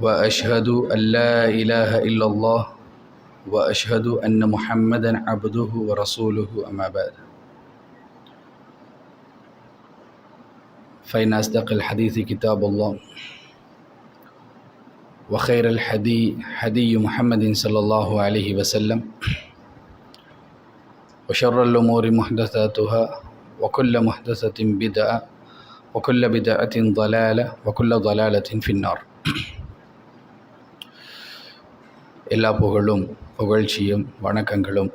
وأشهد أن لا إله إلا الله وأشهد أن محمدا عبده ورسوله أما بعد فإن أصدق الحديث كتاب الله وخير الحدي حدي محمد صلى الله عليه وسلم وشر الأمور محدثاتها وكل محدثة بدعة وكل بدعة ضلالة وكل ضلالة في النار. எல்லா புகழும் புகழ்ச்சியும் வணக்கங்களும்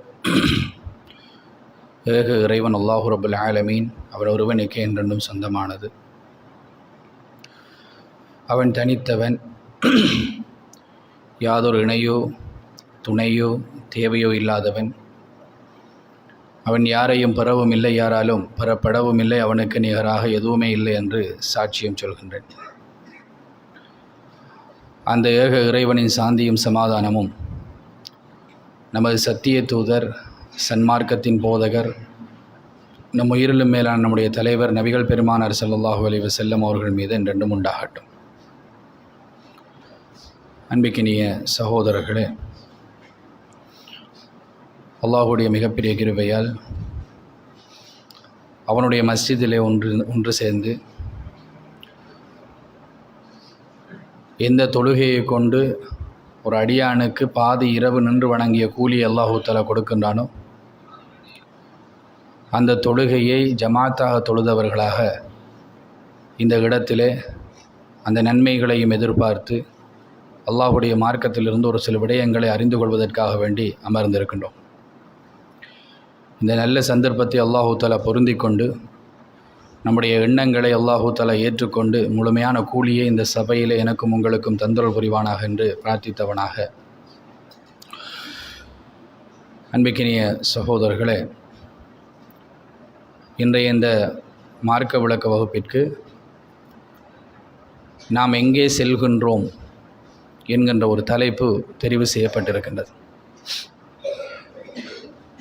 ஏக இறைவன் அல்லாஹு ரப்புல் ஆலமீன் அவர் ஒருவனுக்கே என்றென்றும் சொந்தமானது. அவன் தனித்தவன், யாதொரு இணையோ துணையோ தேவையோ இல்லாதவன். அவன் யாரையும் பெறவும் இல்லை, யாராலும் பெறப்படவும் இல்லை, அவனுக்கு நிகராக எதுவுமே இல்லை என்று சாட்சியம் சொல்கின்றேன். அந்த ஏக இறைவனின் சாந்தியும் சமாதானமும் நமது சத்திய தூதர், சன்மார்க்கத்தின் போதகர், நம் உயிரிலும் மேலான நம்முடைய தலைவர் நபிகள் பெருமானார் ஸல்லல்லாஹு அலைஹி வஸல்லம் அவர்கள் மீது என்றென்றும் உண்டாகட்டும். அன்பிக்கினிய சகோதரர்களே, அல்லாஹுடைய மிகப்பெரிய கிருபையால் அவனுடைய மஸ்ஜிதிலே ஒன்று சேர்ந்து எந்த தொழுகையை கொண்டு ஒரு அடியானுக்கு பாதி இரவு நின்று வணங்கிய கூலி அல்லாஹு தஆலா கொடுக்கின்றானோ, அந்த தொழுகையை ஜமாத்தாக தொழுதவர்களாக இந்த இடத்திலே அந்த நன்மைகளையும் எதிர்பார்த்து அல்லாஹுடைய மார்க்கத்திலிருந்து ஒரு சில விடயங்களை அறிந்து கொள்வதற்காக வேண்டி அமர்ந்திருக்கின்றோம். இந்த நல்ல சந்தர்ப்பத்தை அல்லாஹு தஆலா பொருந்தி கொண்டு நம்முடைய எண்ணங்களை அல்லாஹு தஆலா ஏற்றுக்கொண்டு முழுமையான கூலியை இந்த சபையில் எனக்கும் உங்களுக்கும் தந்தருள் புரிவானாக என்று பிரார்த்தித்தவனாக, அன்பிக்கினிய சகோதரர்களே, இன்றைய இந்த மார்க்க விளக்க வகுப்பிற்கு நாம் எங்கே செல்கின்றோம் என்கின்ற ஒரு தலைப்பு தெரிவு செய்யப்பட்டிருக்கின்றது.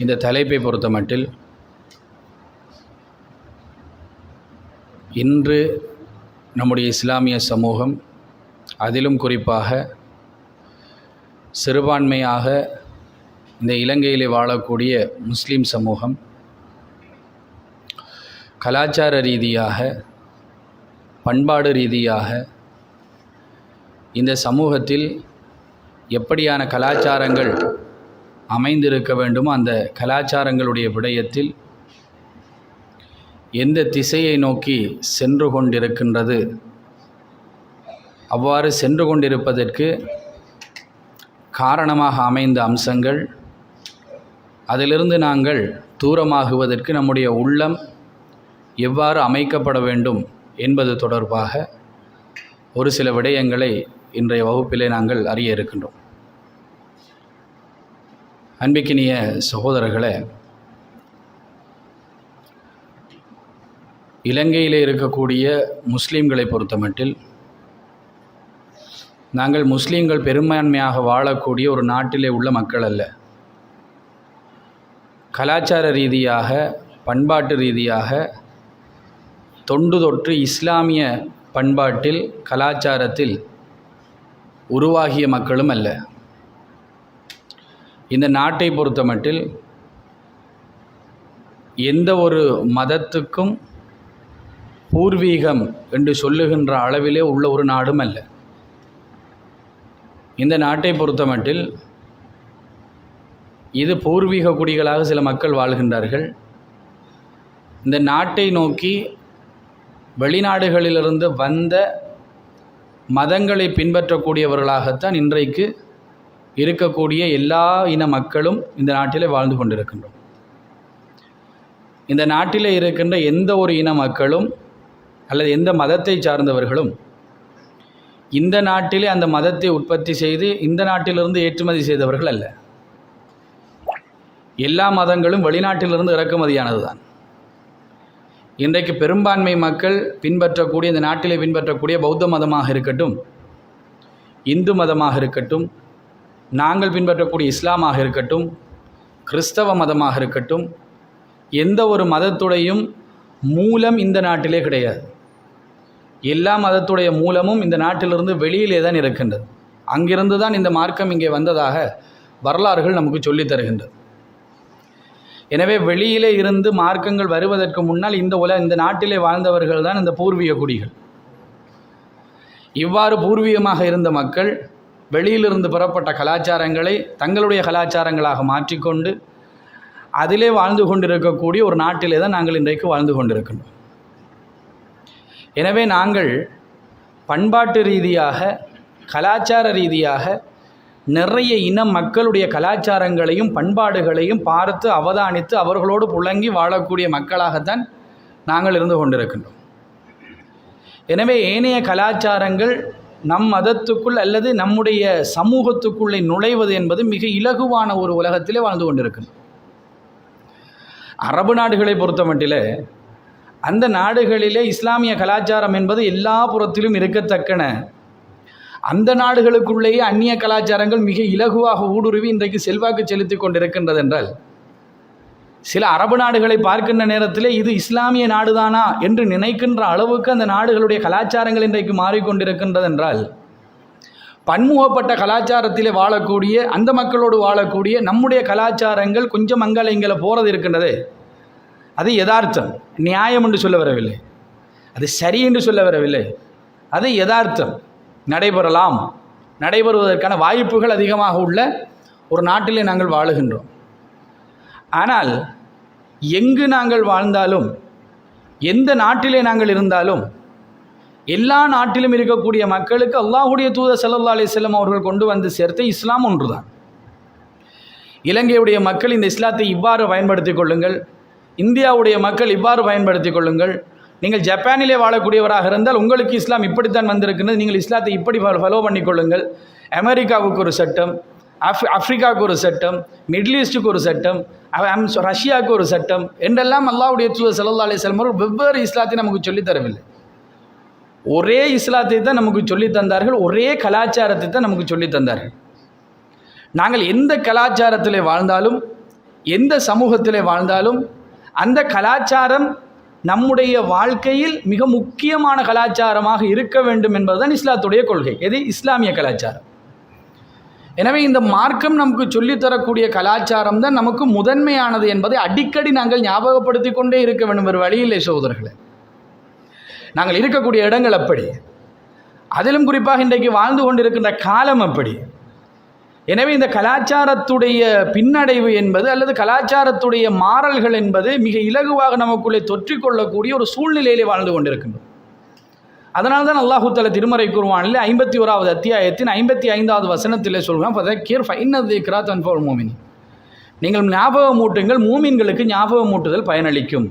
இந்த தலைப்பை பொறுத்த மட்டில் இன்று நம்முடைய இஸ்லாமிய சமூகம், அதிலும் குறிப்பாக சிறுபான்மையாக இந்த இலங்கையிலே வாழக்கூடிய முஸ்லீம் சமூகம், கலாச்சார ரீதியாக பண்பாடு ரீதியாக இந்த சமூகத்தில் எப்படியான கலாச்சாரங்கள் அமைந்திருக்க வேண்டுமோ அந்த கலாச்சாரங்களுடைய விடயத்தில் எந்த திசையை நோக்கி சென்று கொண்டிருக்கின்றது, அவ்வாறு சென்று கொண்டிருப்பதற்கு காரணமாக அமைந்த அம்சங்கள், அதிலிருந்து நாங்கள் தூரமாகுவதற்கு நம்முடைய உள்ளம் எவ்வாறு அமைக்கப்பட வேண்டும் என்பது தொடர்பாக ஒரு சில விடயங்களை இன்றைய வகுப்பிலே நாங்கள் அறிய இருக்கின்றோம். அன்பிக்கினிய சகோதரர்களே, இலங்கையிலே இருக்கக்கூடிய முஸ்லீம்களை பொறுத்தமட்டில் நாங்கள் முஸ்லீம்கள் பெரும்பான்மையாக வாழக்கூடிய ஒரு நாட்டிலே உள்ள மக்கள் அல்ல. கலாச்சார ரீதியாக பண்பாட்டு ரீதியாக தொன்று தொற்று இஸ்லாமிய பண்பாட்டில் கலாச்சாரத்தில் உருவாகிய மக்களும் அல்ல. இந்த நாட்டை பொறுத்தமட்டில் எந்த ஒரு மதத்துக்கும் பூர்வீகம் என்று சொல்லுகின்ற அளவிலே உள்ள ஒரு நாடும் அல்ல. இந்த நாட்டை பொறுத்தமட்டில் இது பூர்வீக குடிகளாக சில மக்கள் வாழ்கின்றார்கள். இந்த நாட்டை நோக்கி வெளிநாடுகளிலிருந்து வந்த மதங்களை பின்பற்றக்கூடியவர்களாகத்தான் இன்றைக்கு இருக்கக்கூடிய எல்லா இன மக்களும் இந்த நாட்டிலே வாழ்ந்து கொண்டிருக்கின்றோம். இந்த நாட்டிலே இருக்கின்ற எந்த ஒரு இன மக்களும் அல்லது எந்த மதத்தை சார்ந்தவர்களும் இந்த நாட்டிலே அந்த மதத்தை உற்பத்தி செய்து இந்த நாட்டிலிருந்து ஏற்றுமதி செய்தவர்கள் அல்ல. எல்லா மதங்களும் வெளிநாட்டிலிருந்து இறக்குமதியானது தான். இன்றைக்கு பெரும்பான்மை மக்கள் பின்பற்றக்கூடிய இந்த நாட்டிலே பின்பற்றக்கூடிய பௌத்த மதமாக இருக்கட்டும், இந்து மதமாக இருக்கட்டும், நாங்கள் பின்பற்றக்கூடிய இஸ்லாமாக இருக்கட்டும், கிறிஸ்தவ மதமாக இருக்கட்டும், எந்த ஒரு மதத்துடையும் மூலம் இந்த நாட்டிலே கிடையாது. எல்லா மதத்துடைய மூலமும் இந்த நாட்டிலிருந்து வெளியிலே தான் இருக்கின்றது. அங்கிருந்து தான் இந்த மார்க்கம் இங்கே வந்ததாக வரலாறுகள் நமக்கு சொல்லித் தருகின்றது. எனவே வெளியிலே இருந்து மார்க்கங்கள் வருவதற்கு முன்னால் இந்த நாட்டிலே வாழ்ந்தவர்கள் தான் இந்த பூர்வீக குடிகள். இவ்வாறு பூர்வீகமாக இருந்த மக்கள் வெளியிலிருந்து பெறப்பட்ட கலாச்சாரங்களை தங்களுடைய கலாச்சாரங்களாக மாற்றிக்கொண்டு அதிலே வாழ்ந்து கொண்டிருக்கக்கூடிய ஒரு நாட்டிலே தான் நாங்கள் இன்றைக்கு வாழ்ந்து கொண்டிருக்கின்றோம். எனவே நாங்கள் பண்பாட்டு ரீதியாக கலாச்சார ரீதியாக நிறைய இன மக்களுடைய கலாச்சாரங்களையும் பண்பாடுகளையும் பார்த்து அவதானித்து அவர்களோடு புழங்கி வாழக்கூடிய மக்களாகத்தான் நாங்கள் இருந்து கொண்டிருக்கின்றோம். எனவே ஏனைய கலாச்சாரங்கள் நம் மதத்துக்குள் அல்லது நம்முடைய சமூகத்துக்குள்ளே நுழைவது என்பது மிக இலகுவான ஒரு உலகத்திலே வாழ்ந்து கொண்டிருக்கின்றோம். அரபு நாடுகளை பொறுத்தமட்டில் அந்த நாடுகளிலே இஸ்லாமிய கலாச்சாரம் என்பது எல்லா புறத்திலும் இருக்கத்தக்கன. அந்த நாடுகளுக்குள்ளேயே அந்நிய கலாச்சாரங்கள் மிக இலகுவாக ஊடுருவி இன்றைக்கு செல்வாக்கு செலுத்தி கொண்டிருக்கின்றது என்றால், சில அரபு நாடுகளை பார்க்கின்ற நேரத்தில் இது இஸ்லாமிய நாடுதானா என்று நினைக்கின்ற அளவுக்கு அந்த நாடுகளுடைய கலாச்சாரங்கள் இன்றைக்கு மாறிக்கொண்டிருக்கின்றது என்றால், பன்முகப்பட்ட கலாச்சாரத்திலே வாழக்கூடிய அந்த மக்களோடு வாழக்கூடிய நம்முடைய கலாச்சாரங்கள் கொஞ்சம் அங்கே இங்கே போகிறது இருக்கின்றது. அது யதார்த்தம், நியாயம் என்று சொல்ல வரவில்லை, அது சரி என்று சொல்ல வரவில்லை, அது யதார்த்தம். நடைபெறுவதற்கான வாய்ப்புகள் அதிகமாக உள்ள ஒரு நாட்டிலே நாங்கள் வாழுகின்றோம். ஆனால் எங்கு நாங்கள் வாழ்ந்தாலும் எந்த நாட்டிலே நாங்கள் இருந்தாலும் எல்லா நாட்டிலும் இருக்கக்கூடிய மக்களுக்கு அல்லாஹ்வுடைய தூதர் ஸல்லல்லாஹு அலைஹி வஸல்லம் அவர்கள் கொண்டு வந்து சேர்த்த இஸ்லாம் ஒன்றுதான். இலங்கையுடைய மக்கள் இந்த இஸ்லாத்தை இவ்வாறு பயன்படுத்திக் கொள்ளுங்கள், இந்தியாவுடைய மக்கள் இவ்வாறு பயன்படுத்திக் கொள்ளுங்கள், நீங்கள் ஜப்பானிலே வாழக்கூடியவராக இருந்தால் உங்களுக்கு இஸ்லாம் இப்படித்தான் வந்திருக்கிறது, நீங்கள் இஸ்லாத்தை இப்படி ஃபாலோ பண்ணிக்கொள்ளுங்கள். அமெரிக்காவுக்கு ஒரு சட்டம், ஆப்பிரிக்காவுக்கு ஒரு சட்டம், மிடில் ஈஸ்ட்டுக்கு ஒரு சட்டம், ரஷ்யாவுக்கு ஒரு சட்டம் என்றெல்லாம் அல்லாஹ்வுடைய தூதர் ஸல்லல்லாஹு அலைஹி வஸல்லம் அவர்கள் வெவ்வேறு இஸ்லாத்தை நமக்கு சொல்லித் தரவில்லை. ஒரே இஸ்லாத்தை தான் நமக்கு சொல்லித் தந்தார்கள், ஒரே கலாச்சாரத்தை தான் நமக்கு சொல்லித் தந்தார்கள். நாங்கள் எந்த கலாச்சாரத்திலே வாழ்ந்தாலும் எந்த சமூகத்திலே வாழ்ந்தாலும் அந்த கலாச்சாரம் நம்முடைய வாழ்க்கையில் மிக முக்கியமான கலாச்சாரமாக இருக்க வேண்டும் என்பதுதான் இஸ்லாத்துடைய கொள்கை. எது? இஸ்லாமிய கலாச்சாரம். எனவே இந்த மார்க்கம் நமக்கு சொல்லித்தரக்கூடிய கலாச்சாரம் தான் நமக்கு முதன்மையானது என்பதை அடிக்கடி நாங்கள் ஞாபகப்படுத்தி கொண்டே இருக்க வேண்டும். ஒரு வழியில்லை சகோதரர்களே, நாங்கள் இருக்கக்கூடிய இடங்கள் அப்படி, அதிலும் குறிப்பாக இன்றைக்கு வாழ்ந்து கொண்டிருக்கின்ற காலம் அப்படி. எனவே இந்த கலாச்சாரத்துடைய பின்னடைவு என்பது அல்லது கலாச்சாரத்துடைய மாறல்கள் என்பது மிக இலகுவாக நமக்குள்ளே தொற்றிக்கொள்ளக்கூடிய ஒரு சூழ்நிலையிலே வாழ்ந்து கொண்டிருக்கின்றோம். அதனால தான் அல்லாஹு தஆலா திருமறை குர்ஆனிலே 51வது அத்தியாயத்தின் 55வது வசனத்திலே சொல்கிறான், ஃபதக்கிர் ஃபஇன்ன ذிக்ரா தன்ஃபஉல் முஃமினீன், நீங்கள் ஞாபகமூட்டுங்கள், மூமின்களுக்கு ஞாபகமூட்டுதல் பயனளிக்கும்.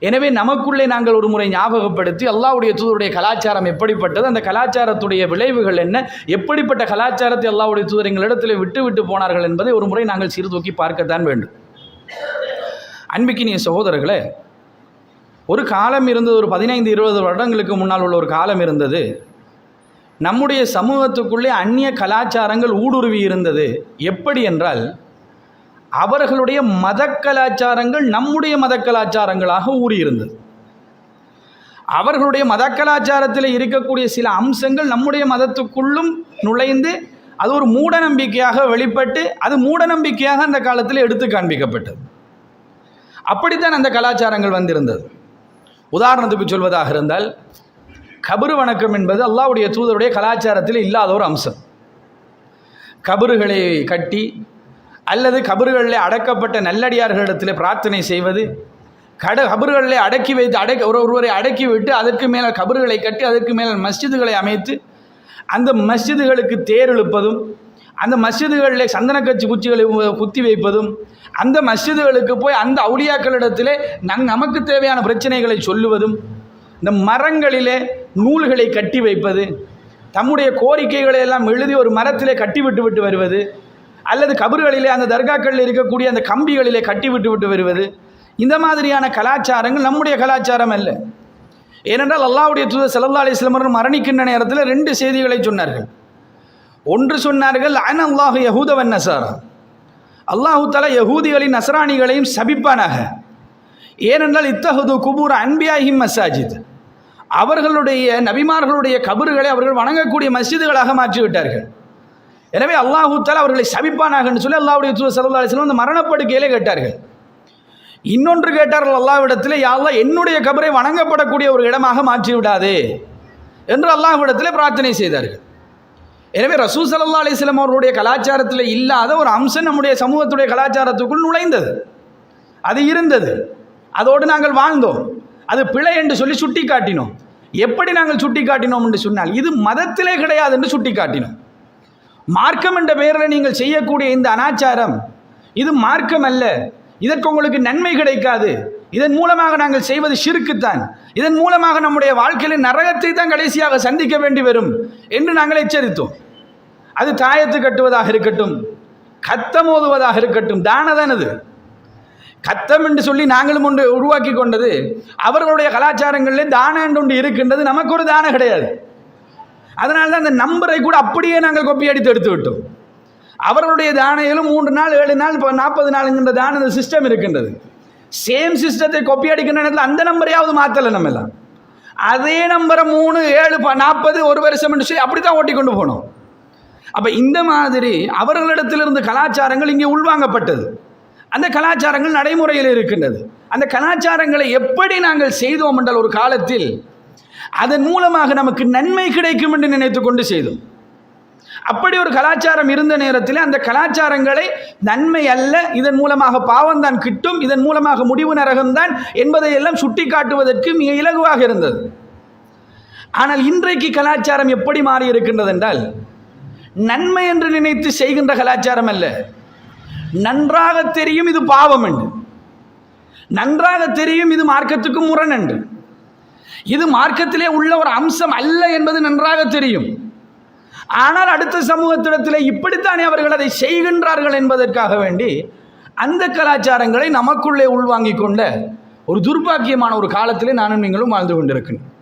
எனவே நமக்குள்ளே நாங்கள் ஒரு முறை ஞாபகப்படுத்தி அல்லாஹ்வுடைய தூதருடைய கலாச்சாரம் எப்படிப்பட்டது, அந்த கலாச்சாரத்துடைய விளைவுகள் என்ன, எப்படிப்பட்ட கலாச்சாரத்தை அல்லாஹ்வுடைய தூதர் எங்களிடத்தில் விட்டு போனார்கள் என்பதை ஒரு முறை நாங்கள் சீர்தூக்கி பார்க்கத்தான் வேண்டும். அன்பிக்கினிய சகோதரர்களே, ஒரு காலம் இருந்தது, ஒரு 15-20 வருடங்களுக்கு முன்னால் உள்ள ஒரு காலம் இருந்தது. நம்முடைய சமூகத்துக்குள்ளே அந்நிய கலாச்சாரங்கள் ஊடுருவி இருந்தது. எப்படி என்றால், அவர்களுடைய மத கலாச்சாரங்கள் நம்முடைய மத கலாச்சாரங்களாக ஊறியிருந்தது. அவர்களுடைய மத கலாச்சாரத்தில் இருக்கக்கூடிய சில அம்சங்கள் நம்முடைய மதத்துக்குள்ளும் நுழைந்து அது ஒரு மூட நம்பிக்கையாக வெளிப்பட்டு அது மூட நம்பிக்கையாக அந்த காலத்தில் எடுத்து காண்பிக்கப்பட்டது. அப்படித்தான் அந்த கலாச்சாரங்கள் வந்திருந்தது. உதாரணத்துக்கு சொல்வதாக இருந்தால், கபரு வணக்கம் என்பது அல்லாஹ்வுடைய தூதருடைய கலாச்சாரத்தில் இல்லாத ஒரு அம்சம். கபறுகளை கட்டி அல்லது கபறுகளில் அடக்கப்பட்ட நல்லடியார்களிடத்தில் பிரார்த்தனை செய்வது, கபறுகளில் அடக்கி வைத்து ஒருவரை அடக்கி விட்டு அதற்கு மேலே கபறுகளை கட்டி அதற்கு மேலே மஸ்ஜிதுகளை அமைத்து அந்த மஸ்ஜிதுகளுக்கு தேர் இழுப்பதும், அந்த மஸ்ஜிதுகளில் சந்தனக்கட்சி குச்சிகளை குத்தி வைப்பதும், அந்த மஸ்ஜிதுகளுக்கு போய் அந்த அவுலியாக்களிடத்திலே நமக்கு தேவையான பிரச்சனைகளை சொல்லுவதும், இந்த மரங்களிலே நூல்களை கட்டி வைப்பது, தம்முடைய கோரிக்கைகளை எல்லாம் எழுதி ஒரு மரத்திலே கட்டி விட்டு வருவது, அல்லது கபறுகளிலே அந்த தர்காக்களில் இருக்கக்கூடிய அந்த கம்பிகளிலே கட்டி விட்டு வருவது, இந்த மாதிரியான கலாச்சாரங்கள் நம்முடைய கலாச்சாரம் அல்ல. ஏனென்றால் அல்லாஹ்வுடைய தூதர் ஸல்லல்லாஹு அலைஹி வஸல்லம் அவர்கள் மரணிக்கின்ற நேரத்தில் 2 செய்திகளை சொன்னார்கள். ஒன்று சொன்னார்கள், அனல்லாஹு யஹூத வன் நஸாரா, அல்லாஹு தஆலா யஹூதிகளையும் நஸ்ரானிகளையும் சபிப்பானாக. ஏனென்றால் இத்தஹது குபூர் அன்பியாஹிம் மசாஜித், அவர்களுடைய நபிமார்களுடைய கபறுகளை அவர்கள் வணங்கக்கூடிய மஸ்ஜிதுகளாக மாற்றிவிட்டார்கள். எனவே அல்லாஹு தஆலா அவர்களை சபிப்பானாகன்னு சொல்லி அல்லாஹ்வுடைய தூதர் ஸல்லல்லாஹு அலைஹி வஸல்லம் அந்த மரணப்படுக்கையிலே கேட்டார்கள். இன்னொன்று கேட்டார்கள் அல்லாஹ்விடத்திலே, யா அல்லாஹ் என்னுடைய கபரை வணங்கப்படக்கூடிய ஒரு இடமாக மாற்றி விடாதே என்று அல்லாஹ்விடத்திலே பிரார்த்தனை செய்தார்கள். எனவே ரசூல் ஸல்லல்லாஹு அலைஹி வஸல்லம் அவருடைய கலாச்சாரத்தில் இல்லாத ஒரு அம்சம் நம்முடைய சமூகத்துடைய கலாச்சாரத்துக்குள் நுழைந்தது. அது இருந்தது, அதோடு நாங்கள் வாழ்ந்தோம். அது பிழை என்று சொல்லி சுட்டி காட்டினோம். எப்படி நாங்கள் சுட்டி காட்டினோம் என்று சொன்னால், இது மதத்திலே கிடையாது என்று சுட்டி காட்டினோம். மார்க்கம் என்ற பெயரில் நீங்கள் செய்யக்கூடிய இந்த அனாச்சாரம் இது மார்க்கம் அல்ல, இதற்கு உங்களுக்கு நன்மை கிடைக்காது, இதன் மூலமாக நாங்கள் செய்வது ஷிர்க்குத்தான், இதன் மூலமாக நம்முடைய வாழ்க்கையில் நரகத்தை தான் கடைசியாக சந்திக்க வேண்டி வரும் என்று நாங்கள் எச்சரித்தோம். அது தாயத்து கட்டுவதாக இருக்கட்டும், கத்தம் ஓதுவதாக இருக்கட்டும், தானதான் அது. கத்தம் என்று சொல்லி நாங்களும் ஒன்று உருவாக்கி கொண்டது. அவர்களுடைய கலாச்சாரங்களிலே தானம் என்று ஒன்று இருக்கின்றது, நமக்கு ஒரு தானம் கிடையாது. அதனால தான் அந்த நம்பரை கூட அப்படியே நாங்கள் கொப்பி அடித்து எடுத்து விட்டோம். அவர்களுடைய தானையிலும் 3 நாள் 7 நாள் 40 நாளுங்கிற தான சிஸ்டம் இருக்கின்றது. சேம் சிஸ்டத்தை கொப்பி அடிக்கிற நேரத்தில் அந்த நம்பரையாவது மாற்றலை. நம்ம எல்லாம் அதே நம்பரை 3 7 40 1 வருஷம் என்று சொல்லி அப்படி தான் ஓட்டி கொண்டு போனோம். அப்போ இந்த மாதிரி அவர்களிடத்திலிருந்து கலாச்சாரங்கள் இங்கே உள்வாங்கப்பட்டது. அந்த கலாச்சாரங்கள் நடைமுறையில் இருக்கின்றது. அந்த கலாச்சாரங்களை எப்படி நாங்கள் செய்தோம் என்றால், ஒரு காலத்தில் அதன் மூலமாக நமக்கு நன்மை கிடைக்கும் என்று நினைத்து கொண்டு செய்தோம். அப்படி ஒரு கலாச்சாரம் இருந்த நேரத்தில் அந்த கலாச்சாரங்களை நன்மை அல்ல, இதன் மூலமாக பாவம்தான் கிட்டும், இதன் மூலமாக முடிவு நரகம்தான் என்பதை எல்லாம் சுட்டி காட்டுவதற்கு மிக இலகுவாக இருந்தது. ஆனால் இன்றைக்கு கலாச்சாரம் எப்படி மாறி இருக்கின்றது என்றால், நன்மை என்று நினைத்து செய்கின்ற கலாச்சாரம் அல்ல. நன்றாக தெரியும் இது பாவம் என்று, நன்றாக தெரியும் இது மார்க்கத்துக்கு முரண் என்று, இது மார்க்கத்திலே உள்ள ஒரு அம்சம் அல்ல என்பது நன்றாக தெரியும். ஆனால் அடுத்த சமூகத்திடத்திலே இப்படித்தானே அவர்கள் அதை செய்கின்றார்கள் என்பதற்காக வேண்டி அந்த கலாச்சாரங்களை நமக்குள்ளே உள்வாங்கிக் கொண்ட ஒரு துர்பாக்கியமான ஒரு காலத்திலே நானும் நீங்களும் வாழ்ந்து கொண்டிருக்கின்றோம்.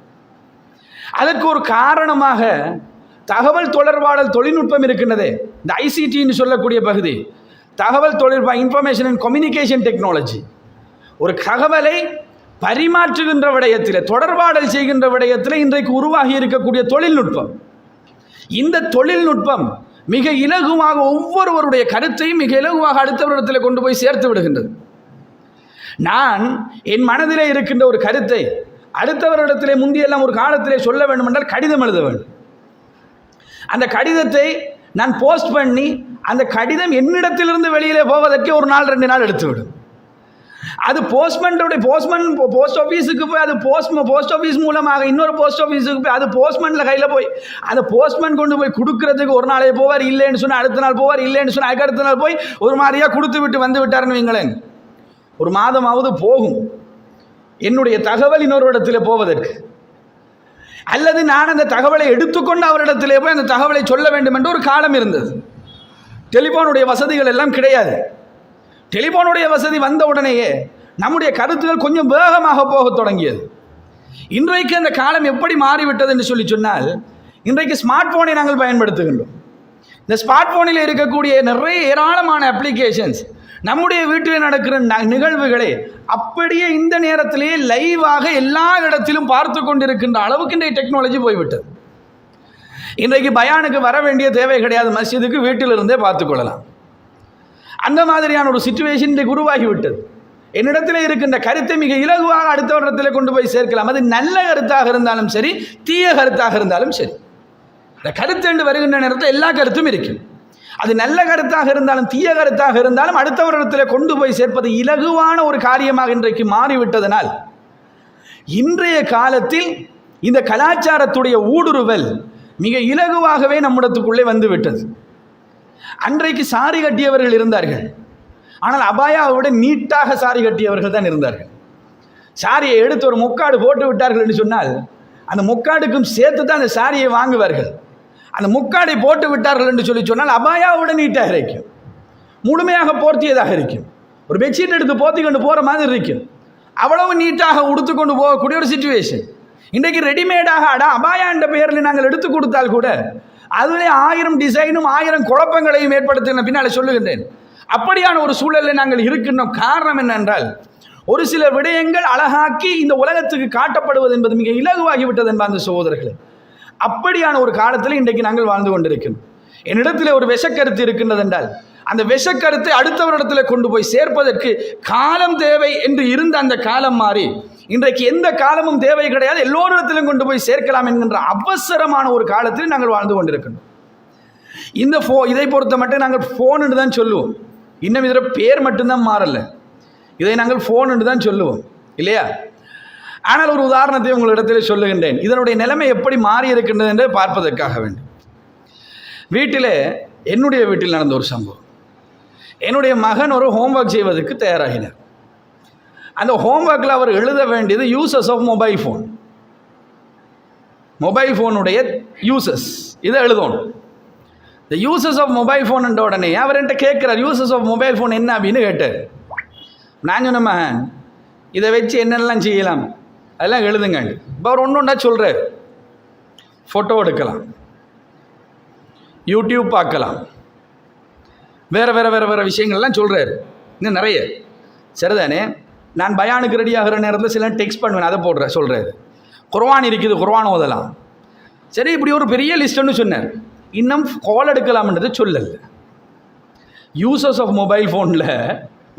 அதற்கு ஒரு காரணமாக தகவல் தொடர்பாடல் தொழில்நுட்பம் இருக்கின்றதே, இந்த ஐசிடின்னு சொல்லக்கூடிய பகுதி, தகவல் தொழில்நுட்பம், இன்ஃபர்மேஷன் அண்ட் கம்யூனிகேஷன் டெக்னாலஜி. ஒரு தகவலை பரிமாற்றுகின்ற விடயத்தில், தொடர்பாடல் செய்கின்ற விடயத்தில் இன்றைக்கு உருவாகி இருக்கக்கூடிய தொழில்நுட்பம், இந்த தொழில்நுட்பம் மிக இலகுவாக ஒவ்வொருவருடைய கருத்தையும் மிக இலகுவாக அடுத்தவரிடத்தில் கொண்டு போய் சேர்த்து விடுகின்றது. நான் என் மனதிலே இருக்கின்ற ஒரு கருத்தை அடுத்தவரிடத்திலே முந்தியெல்லாம் ஒரு காலத்திலே சொல்ல வேண்டும் என்றால் கடிதம் எழுத வேண்டும். அந்த கடிதத்தை நான் போஸ்ட் பண்ணி அந்த கடிதம் என்னிடத்திலிருந்து வெளியிலே போவதற்கு ஒரு நாள் 2 நாள் எடுத்துவிடும். அது போஸ்ட் ஆஃபீஸுக்கு போய் அது போஸ்ட் ஆஃபீஸ் மூலமாக இன்னொரு போஸ்ட் ஆஃபீஸுக்கு போய் அது போஸ்ட்மேனில் கையில் போய் அந்த போஸ்ட்மேன் கொண்டு போய் கொடுக்கறதுக்கு ஒரு நாளே போவார், இல்லைன்னு சொன்னால் அடுத்த நாள் போவார், இல்லைன்னு சொன்னால் அதுக்கு அடுத்த நாள் போய் ஒரு மாதிரியாக கொடுத்து விட்டு வந்து விட்டார்னு வைங்களேன். ஒரு மாதமாவது போகும் என்னுடைய தகவல் இன்னொரு இடத்துல போவதற்கு. அல்லது நான் அந்த தகவலை எடுத்துக்கொண்டு அவரிடத்திலே போய் அந்த தகவலை சொல்ல வேண்டும் என்று ஒரு காலம் இருந்தது. டெலிஃபோனுடைய வசதிகள் எல்லாம் கிடையாது. டெலிஃபோனுடைய வசதி வந்த உடனேயே நம்முடைய கருத்துக்கள் கொஞ்சம் வேகமாக போக தொடங்கியது. இன்றைக்கு அந்த காலம் எப்படி மாறிவிட்டது என்று சொல்லி சொன்னால், இன்றைக்கு ஸ்மார்ட் போனை நாங்கள் பயன்படுத்துகின்றோம். இந்த ஸ்மார்ட் போனில் இருக்கக்கூடிய நிறைய ஏராளமான அப்ளிகேஷன்ஸ் நம்முடைய வீட்டில் நடக்கிற நிகழ்வுகளை அப்படியே இந்த நேரத்திலேயே லைவாக எல்லா இடத்திலும் பார்த்து கொண்டிருக்கின்ற அளவுக்கு இன்றைய டெக்னாலஜி போய்விட்டது. இன்றைக்கு பயானுக்கு வர வேண்டிய தேவை கிடையாது, மஸ்ஜிதுக்கு வீட்டிலிருந்தே பார்த்துக்கொள்ளலாம். அந்த மாதிரியான ஒரு சிச்சுவேஷன் இன்றைக்கு உருவாகிவிட்டது. என்னிடத்தில் இருக்கின்ற கருத்தை மிக இலகுவாக அடுத்தவரிடத்தில் கொண்டு போய் சேர்க்கலாம். அது நல்ல கருத்தாக இருந்தாலும் சரி, தீய கருத்தாக இருந்தாலும் சரி. இந்த கருத்து என்று வருகின்ற நேரத்தில் எல்லா கருத்தும் இருக்கும். அது நல்ல கருத்தாக இருந்தாலும் தீய கருத்தாக இருந்தாலும் அடுத்தவரிடத்தில் கொண்டு போய் சேர்ப்பது இலகுவான ஒரு காரியமாக இன்றைக்கு மாறிவிட்டதனால் இன்றைய காலத்தில் இந்த கலாச்சாரத்துடைய ஊடுருவல் மிக இலகுவாகவே நம்மிடத்துக்குள்ளே வந்துவிட்டது. அன்றைக்கு சாரி கட்டியவர்கள் இருந்தார்கள், ஆனால் அபாயாவை விட நீட்டாக சாரி கட்டியவர்கள் தான் இருந்தார்கள். சாரியை எடுத்து ஒரு முக்காடு போட்டு விட்டார்கள் என்று சொன்னால் அந்த முக்காடுக்கும் சேர்த்து தான் அந்த சாரியை வாங்குவார்கள். அந்த முக்காடை போட்டு விட்டார்கள் என்று சொல்லி சொன்னால் அபாயாவை விட நீட்டாக இருக்கும், முழுமையாக போர்த்தியதாக இருக்கும். ஒரு பெட்ஷீட் எடுத்து போர்த்தி கொண்டு போகிற மாதிரி இருக்கும். அவ்வளவு நீட்டாக உடுத்து கொண்டு போகக்கூடிய ஒரு சிச்சுவேஷன். இன்றைக்கு ரெடிமேடாக அபாயா என்ற பெயரில் நாங்கள் எடுத்து கொடுத்தால் கூட அதிலே 1000 டிசைனும் 1000 குழப்பங்களையும் ஏற்படுத்தின பின்னால் சொல்லுகின்றேன். அப்படியான ஒரு சூழலில் நாங்கள் இருக்கின்றோம். காரணம் என்னென்றால், ஒரு சில விடயங்கள் அழகாக்கி இந்த உலகத்துக்கு காட்டப்படுவது என்பது மிக இலகுவாகிவிட்டது என்பது அந்த சகோதரர்களே. அப்படியான ஒரு காலத்தில் இன்றைக்கு நாங்கள் வாழ்ந்து கொண்டிருக்கிறோம். என்னிடத்தில் ஒரு விஷக்கருத்து இருக்கின்றது என்றால் அந்த விஷக்கருத்தை அடுத்தவரிடத்தில் கொண்டு போய் சேர்ப்பதற்கு காலம் தேவை என்று இருந்த அந்த காலம் மாறி இன்றைக்கு எந்த காலமும் தேவை கிடையாது, எல்லோரிடத்திலும் கொண்டு போய் சேர்க்கலாம் என்கின்ற அவசரமான ஒரு காலத்தில் நாங்கள் வாழ்ந்து கொண்டிருக்கிறோம். இந்த இதை பொறுத்த மட்டும் நாங்கள் ஃபோன் என்று தான் சொல்லுவோம். இன்னும் இதில் பேர் மட்டும்தான் மாறல. இதை நாங்கள் ஃபோன் என்று தான் சொல்லுவோம் இல்லையா? ஆனால் ஒரு உதாரணத்தை உங்களிடத்தில் சொல்லுகின்றேன். இதனுடைய நிலைமை எப்படி மாறி இருக்கின்றது என்று பார்ப்பதற்காக வேண்டும். என்னுடைய வீட்டில் நடந்த ஒரு சம்பவம். என்னுடைய மகன் ஒரு ஹோம்ஒர்க் செய்வதற்கு தயாராகினார். அந்த ஹோம்ஒர்க்கில் அவர் எழுத வேண்டியது uses of mobile phone, mobile ஃபோனுடைய யூசஸ் இதை எழுதணும். இந்த யூசஸ் ஆஃப் மொபைல் ஃபோன் என்ற உடனே அவர் என்கிட்ட கேட்குறார், யூசஸ் ஆஃப் மொபைல் ஃபோன் என்ன அப்படின்னு கேட்டார். நான் சொன்ன மகன் இதை வச்சு என்னெல்லாம் செய்யலாம் அதெல்லாம் எழுதுங்க. இப்போ அவர் ஒன்று ஒன்றா சொல்கிறார். ஃபோட்டோ எடுக்கலாம், யூடியூப் பார்க்கலாம், வேறு வேறு வேறு வேறு விஷயங்கள்லாம் சொல்கிறார். இன்னும் நிறைய சரிதானே. நான் பயானுக்கு ரெடி ஆகிற நேரத்தில் சில டெக்ஸ்ட் பண்ணுவேன், அதை போடுறேன் சொல்கிறாரு. குர்ஆன் இருக்குது, குர்ஆன் ஓதலாம். சரி, இப்படி ஒரு பெரிய லிஸ்ட்டுன்னு சொன்னார். இன்னும் கால் எடுக்கலாம்ன்றது சொல்லலை. யூசஸ் ஆஃப் மொபைல் ஃபோனில்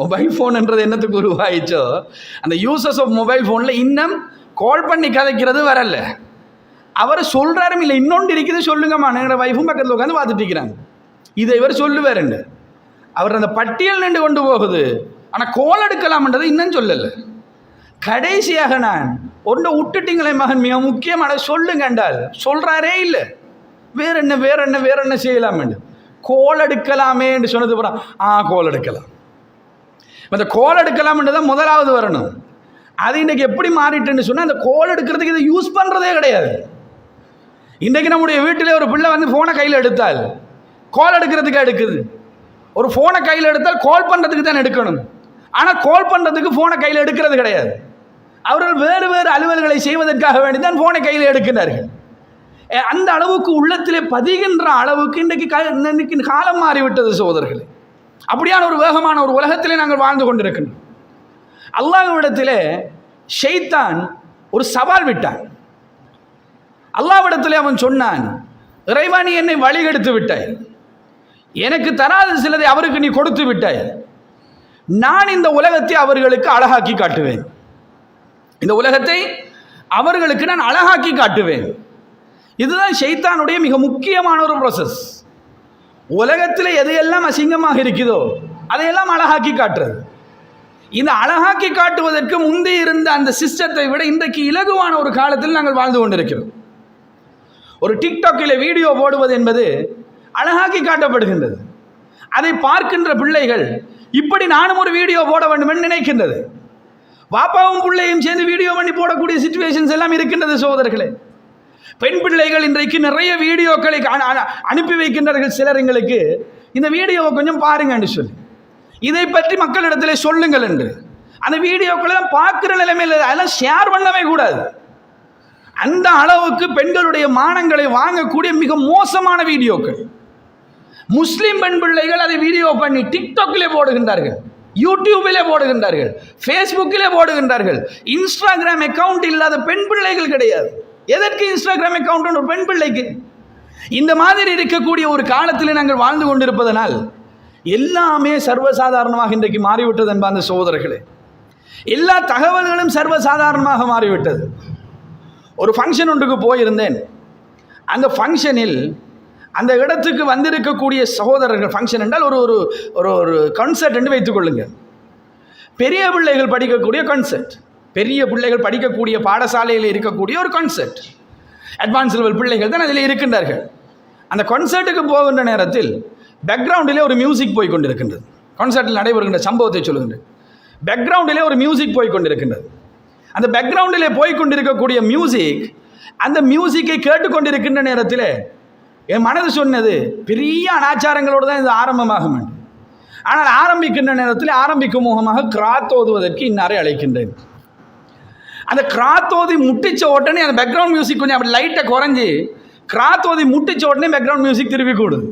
மொபைல் ஃபோன்ன்றது என்னத்துக்கு உருவாயிச்சோ அந்த யூசஸ் ஆஃப் மொபைல் ஃபோனில் இன்னும் கால் பண்ணி கதைக்கிறது வரல. அவர் சொல்கிறாரும் இல்லை, இன்னொன்று இருக்குது சொல்லுங்கம்மா, என்னோட வைஃபும் பக்கத்தில் உட்காந்து பார்த்துட்டு இருக்கிறாங்க. இதை இவர் சொல்லுவாருண்டு. அவர் அந்த பட்டியல் நின்று கொண்டு போகுது. ஆனால் கோல் எடுக்கலாம்ன்றது இன்னும் சொல்லலை. கடைசியாக நான் ஒன்றை விட்டுட்டீங்களே மகன், மிக முக்கியமான சொல்லுங்க என்றால் சொல்கிறாரே இல்லை. வேற என்ன வேற என்ன வேற என்ன செய்யலாம் என்று கோல் எடுக்கலாமே என்று சொன்னது போகிறோம். கோல் எடுக்கலாம். அந்த கோல் எடுக்கலாம்ன்றது தான் முதலாவது வரணும். அது இன்றைக்கி எப்படி மாறிட்டுன்னு சொன்னால் அந்த கோல் எடுக்கிறதுக்கு இதை யூஸ் பண்ணுறதே கிடையாது. இன்றைக்கு நம்முடைய வீட்டில் ஒரு பிள்ளை வந்து ஃபோனை கையில் எடுத்தால் கால் எடுக்கிறதுக்கு எடுக்குது. ஒரு ஃபோனை கையில் எடுத்தால் கால் பண்ணுறதுக்கு தான் எடுக்கணும். ஆனால் கால் பண்ணுறதுக்கு ஃபோனை கையில் எடுக்கிறது கிடையாது. அவர்கள் வேறு வேறு அலுவல்களை செய்வதற்காக வேண்டி தான் ஃபோனை கையில் எடுக்கிறார்கள். அந்த அளவுக்கு உள்ளத்திலே பதிகின்ற அளவுக்கு இன்றைக்கு காலம் மாறிவிட்டது சகோதரர்களே. அப்படியான ஒரு வேகமான ஒரு உலகத்திலே நாங்கள் வாழ்ந்து கொண்டிருக்கின்றோம். அல்லாஹ்விடத்திலே ஷைத்தான் ஒரு சவால் விட்டான். அல்லாஹ்விடத்திலே அவன் சொன்னான், இறைவா நீ என்னை வழிகெடுத்து விட்டாய், எனக்கு தராத சிலதை அவருக்கு நீ கொடுத்து விட்டாய், நான் இந்த உலகத்தை அவர்களுக்கு அழகாக்கி காட்டுவேன், இந்த உலகத்தை அவர்களுக்கு நான் அழகாக்கி காட்டுவேன். இதுதான் ஷைத்தானுடைய மிக முக்கியமான ஒரு ப்ராசஸ். உலகத்தில் எதையெல்லாம் அசிங்கமாக இருக்குதோ அதையெல்லாம் அழகாக்கி காட்டுறது. இந்த அழகாக்கி காட்டுவதற்கு முந்தி இருந்த அந்த சிஸ்டத்தை விட இன்றைக்கு இலகுவான ஒரு காலத்தில் நாங்கள் வாழ்ந்து கொண்டிருக்கிறோம். ஒரு டிக்டாக்கில் வீடியோ போடுவது என்பது அழகாக்கி காட்டப்படுகின்றது. அதை பார்க்கின்ற பிள்ளைகள் இப்படி நானும் ஒரு வீடியோ போட வேண்டும் என்று நினைக்கின்றது. பாப்பாவும் பிள்ளையும் சேர்ந்து வீடியோ பண்ணி போடக்கூடிய சிச்சுவேஷன்ஸ் எல்லாம் இருக்கின்றது சகோதரர்களே. பெண் பிள்ளைகள் இன்றைக்கு நிறைய வீடியோக்களை அனுப்பி வைக்கின்றார்கள். சிலர் எங்களுக்கு இந்த வீடியோவை கொஞ்சம் பாருங்க என்று சொல்லி, இதை பற்றி மக்களிடத்தில் சொல்லுங்கள் என்று. அந்த வீடியோக்களை பார்க்குற நிலைமையில் அதெல்லாம் ஷேர் பண்ணவே கூடாது. அந்த அளவுக்கு பெண்களுடைய மானங்களை வாங்கக்கூடிய மிக மோசமான வீடியோக்கள். முஸ்லிம் பெண் பிள்ளைகள் அதை வீடியோ பண்ணி டிக்டாக்கிலே போடுகின்றார்கள், யூடியூபிலே போடுகின்றார்கள், ஃபேஸ்புக்கிலே போடுகின்றார்கள். இன்ஸ்டாகிராம் அக்கவுண்ட் இல்லாத பெண் பிள்ளைகள் கிடையாது. எதற்கு இன்ஸ்டாகிராம் அக்கவுண்ட் ஒரு பெண் பிள்ளைக்கு? இந்த மாதிரி இருக்கக்கூடிய ஒரு காலத்தில் நாங்கள் வாழ்ந்து கொண்டிருப்பதனால் எல்லாமே சர்வசாதாரணமாக இன்றைக்கு மாறிவிட்டது என்ப அந்த சகோதரர்களே. எல்லா தகவல்களும் சர்வசாதாரணமாக மாறிவிட்டது. ஒரு ஃபங்க்ஷன் ஒன்றுக்கு போயிருந்தேன். அந்த ஃபங்க்ஷனில் அந்த இடத்துக்கு வந்திருக்கக்கூடிய சகோதரர்கள், ஃபங்க்ஷன் என்றால் ஒரு ஒரு ஒரு ஒரு கான்சர்ட் என்று வைத்துக்கொள்ளுங்கள். பெரிய பிள்ளைகள் படிக்கக்கூடிய கான்சர்ட், பெரிய பிள்ளைகள் படிக்கக்கூடிய பாடசாலையில் இருக்கக்கூடிய ஒரு கான்சர்ட். அட்வான்ஸ் லெவல் பிள்ளைகள் தான் அதில் இருக்கின்றார்கள். அந்த கான்சர்ட்டுக்கு போகின்ற நேரத்தில் பேக்ரவுண்டிலே ஒரு மியூசிக் போய் கொண்டிருக்கின்றது. கான்சர்ட்டில் நடைபெறுகின்ற சம்பவத்தை சொல்லுகின்றேன். பேக்ரவுண்டிலே ஒரு மியூசிக் போய் கொண்டிருக்கின்றது. அந்த பேக்ரவுண்டிலே போய் கொண்டிருக்கக்கூடிய மியூசிக், அந்த மியூசிக்கை கேட்டுக்கொண்டிருக்கின்ற நேரத்தில் என் மனது சொன்னது, பெரிய அனாச்சாரங்களோடு தான் இது ஆரம்பமாகும். ஆனால் ஆரம்பிக்கின்ற நேரத்தில் ஆரம்பிக்கும் முகமாக கிராத் ஓதுவதற்கு இன்னாரை அழைக்கின்றேன். அந்த கிராத் ஓதி முட்டிச்ச உடனே அந்த பேக்ரவுண்ட் மியூசிக் கொஞ்சம் அப்படி லைட்டை குறைஞ்சி கிராத் ஓதி முட்டிச்ச உடனே பேக்ரவுண்ட் மியூசிக் திருப்பி கூடுது.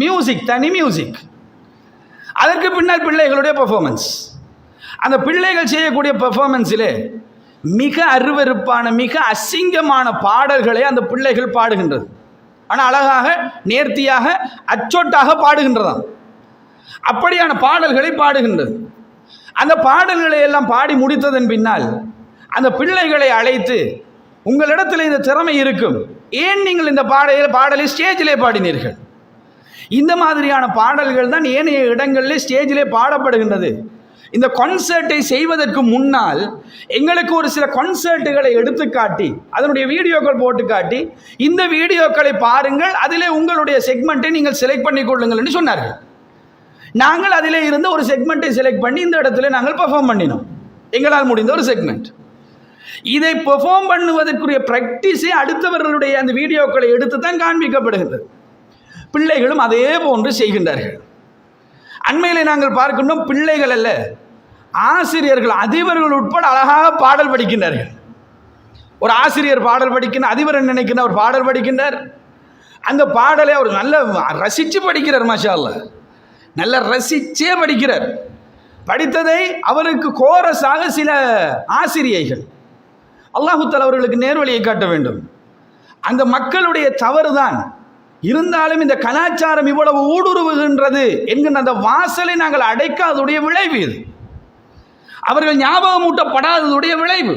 மியூசிக் தனி மியூசிக், அதற்கு பின்னால் பிள்ளைகளுடைய பெர்ஃபார்மன்ஸ். அந்த பிள்ளைகள் செய்யக்கூடிய பெர்ஃபார்மன்ஸிலே மிக அருவருப்பான மிக அசிங்கமான பாடல்களை அந்த பிள்ளைகள் பாடுகின்றது. ஆனால் அழகாக நேர்த்தியாக அச்சொட்டாக பாடுகின்றதாம். அப்படியான பாடல்களை பாடுகின்றது. அந்த பாடல்களை எல்லாம் பாடி முடித்ததன் பின்னால் அந்த பிள்ளைகளை அழைத்து, உங்களிடத்தில் இந்த திறமை இருக்கும், ஏன் நீங்கள் இந்த பாடலை ஸ்டேஜிலே பாடினீர்கள்? இந்த மாதிரியான பாடல்கள் தான் ஏனைய இடங்களிலே ஸ்டேஜிலே பாடப்படுகின்றது. இந்த கான்சர்ட்டை செய்வதற்கு முன்னால் எங்களுக்கு ஒரு சில கான்சர்ட்டுகளை எடுத்து காட்டி அதனுடைய வீடியோக்கள் போட்டு காட்டி, இந்த வீடியோக்களை பாருங்கள், அதிலே உங்களுடைய செக்மெண்ட்டை நீங்கள் செலக்ட் பண்ணி கொள்ளுங்கள் என்று சொன்னார்கள். நாங்கள் அதிலே இருந்து ஒரு செக்மெண்ட்டை செலக்ட் பண்ணி இந்த இடத்துல நாங்கள் பெர்ஃபார்ம் பண்ணினோம், எங்களால் முடிந்த ஒரு செக்மெண்ட். இதை பெர்ஃபார்ம் பண்ணுவதற்குரிய பிராக்டிஸை அடுத்தவர்களுடைய அந்த வீடியோக்களை எடுத்து தான் காண்பிக்கப்படுகின்றது. பிள்ளைகளும் அதே போன்று செய்கின்றார்கள். அண்மையிலே நாங்கள் பார்க்கின்றோம், பிள்ளைகள் அல்ல, ஆசிரியர்கள், அதிபர்கள் உட்பட அழகாக பாடல் படிக்கின்றார்கள். ஒரு ஆசிரியர் பாடல் படிக்கின்ற, அதிபர் நினைக்கின்ற ஒரு பாடல் படிக்கின்றார். அந்த பாடலை அவர் நல்ல ரசித்து படிக்கிறார். மாஷா அல்லாஹ், நல்ல ரசிச்சே படிக்கிறார். படித்ததை அவருக்கு கோரஸாக சில ஆசிரியைகள், அல்லாஹு தஆலா அவர்களுக்கு நேர்வழியை காட்ட வேண்டும். அந்த மக்களுடைய தவறுதான், இருந்தாலும் இந்த கலாச்சாரம் இவ்வளவு ஊடுருவுகின்றது என்கின்ற அந்த வாசலை நாங்கள் அடைக்காததுடைய விளைவு இது. அவர்கள் ஞாபகமூட்டப்படாததுடைய விளைவு.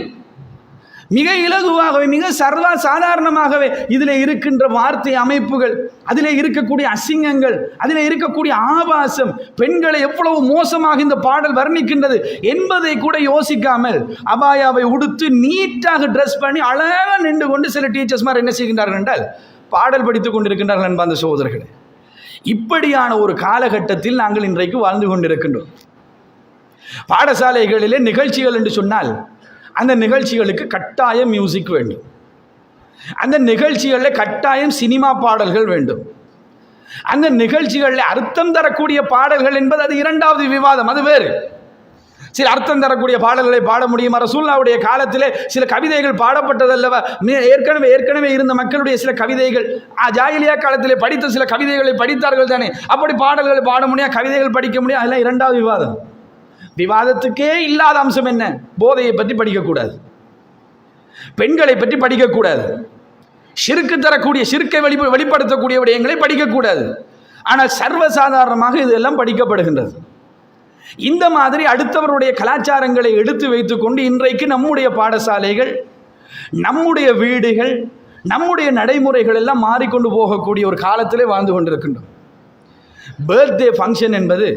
மிக இலகுவாகவே, மிக சர்வ சாதாரணமாகவே இதில் இருக்கின்ற வார்த்தை அமைப்புகள், அதில் இருக்கக்கூடிய அசிங்கங்கள், அதில் இருக்கக்கூடிய ஆபாசம், பெண்களை எவ்வளவு மோசமாக இந்த பாடல் வர்ணிக்கின்றது என்பதை கூட யோசிக்காமல் அபாயாவை உடுத்து நீட்டாக ட்ரெஸ் பண்ணி அழகாக நின்று கொண்டு சில டீச்சர்ஸ்மார் என்ன செய்கின்றார்கள் என்றால் பாடல் படித்துக் கொண்டிருக்கின்றார்கள் என்பார்ந்த சகோதரர்களே. இப்படியான ஒரு காலகட்டத்தில் நாங்கள் இன்றைக்கு வாழ்ந்து கொண்டிருக்கின்றோம். பாடசாலைகளிலே நிகழ்ச்சிகள் என்று சொன்னால் அந்த நிகழ்ச்சிகளுக்கு கட்டாயம் மியூசிக் வேண்டும், அந்த நிகழ்ச்சிகளில் கட்டாயம் சினிமா பாடல்கள் வேண்டும், அந்த நிகழ்ச்சிகளில் அர்த்தம் தரக்கூடிய பாடல்கள் என்பது அது இரண்டாவது விவாதம், அது வேறு. சில அர்த்தம் தரக்கூடிய பாடல்களை பாட முடியுமா? ரசூலுல்லாஹ்வுடைய காலத்திலே சில கவிதைகள் பாடப்பட்டதல்லவா? ஏற்கனவே இருந்த மக்களுடைய சில கவிதைகள், ஜாஹிலியா காலத்திலே படித்த சில கவிதைகளை படித்தார்கள் தானே, அப்படி பாடல்களை பாட முடியாது, கவிதைகள் படிக்க முடியாது, அதெல்லாம் இரண்டாவது விவாதம். விவாதத்துக்கே இல்லாத அம்சம் என்ன? போதையை பற்றி படிக்கக்கூடாது, பெண்களை பற்றி படிக்கக்கூடாது, ஷிர்க்கு தரக்கூடிய, ஷிர்க்கை வெளிப்படுத்தக்கூடிய விடயங்களை படிக்கக்கூடாது. ஆனால் சர்வசாதாரணமாக இதெல்லாம் படிக்கப்படுகின்றது. இந்த மாதிரி அடுத்தவருடைய கலாச்சாரங்களை எடுத்து வைத்துக்கொண்டு இன்றைக்கு நம்முடைய பாடசாலைகள், நம்முடைய வீடுகள், நம்முடைய நடைமுறைகள் எல்லாம் மாறிக்கொண்டு போகக்கூடிய ஒரு காலத்திலே வாழ்ந்து கொண்டிருக்கின்றோம். பர்த்டே ஃபங்க்ஷன் என்பது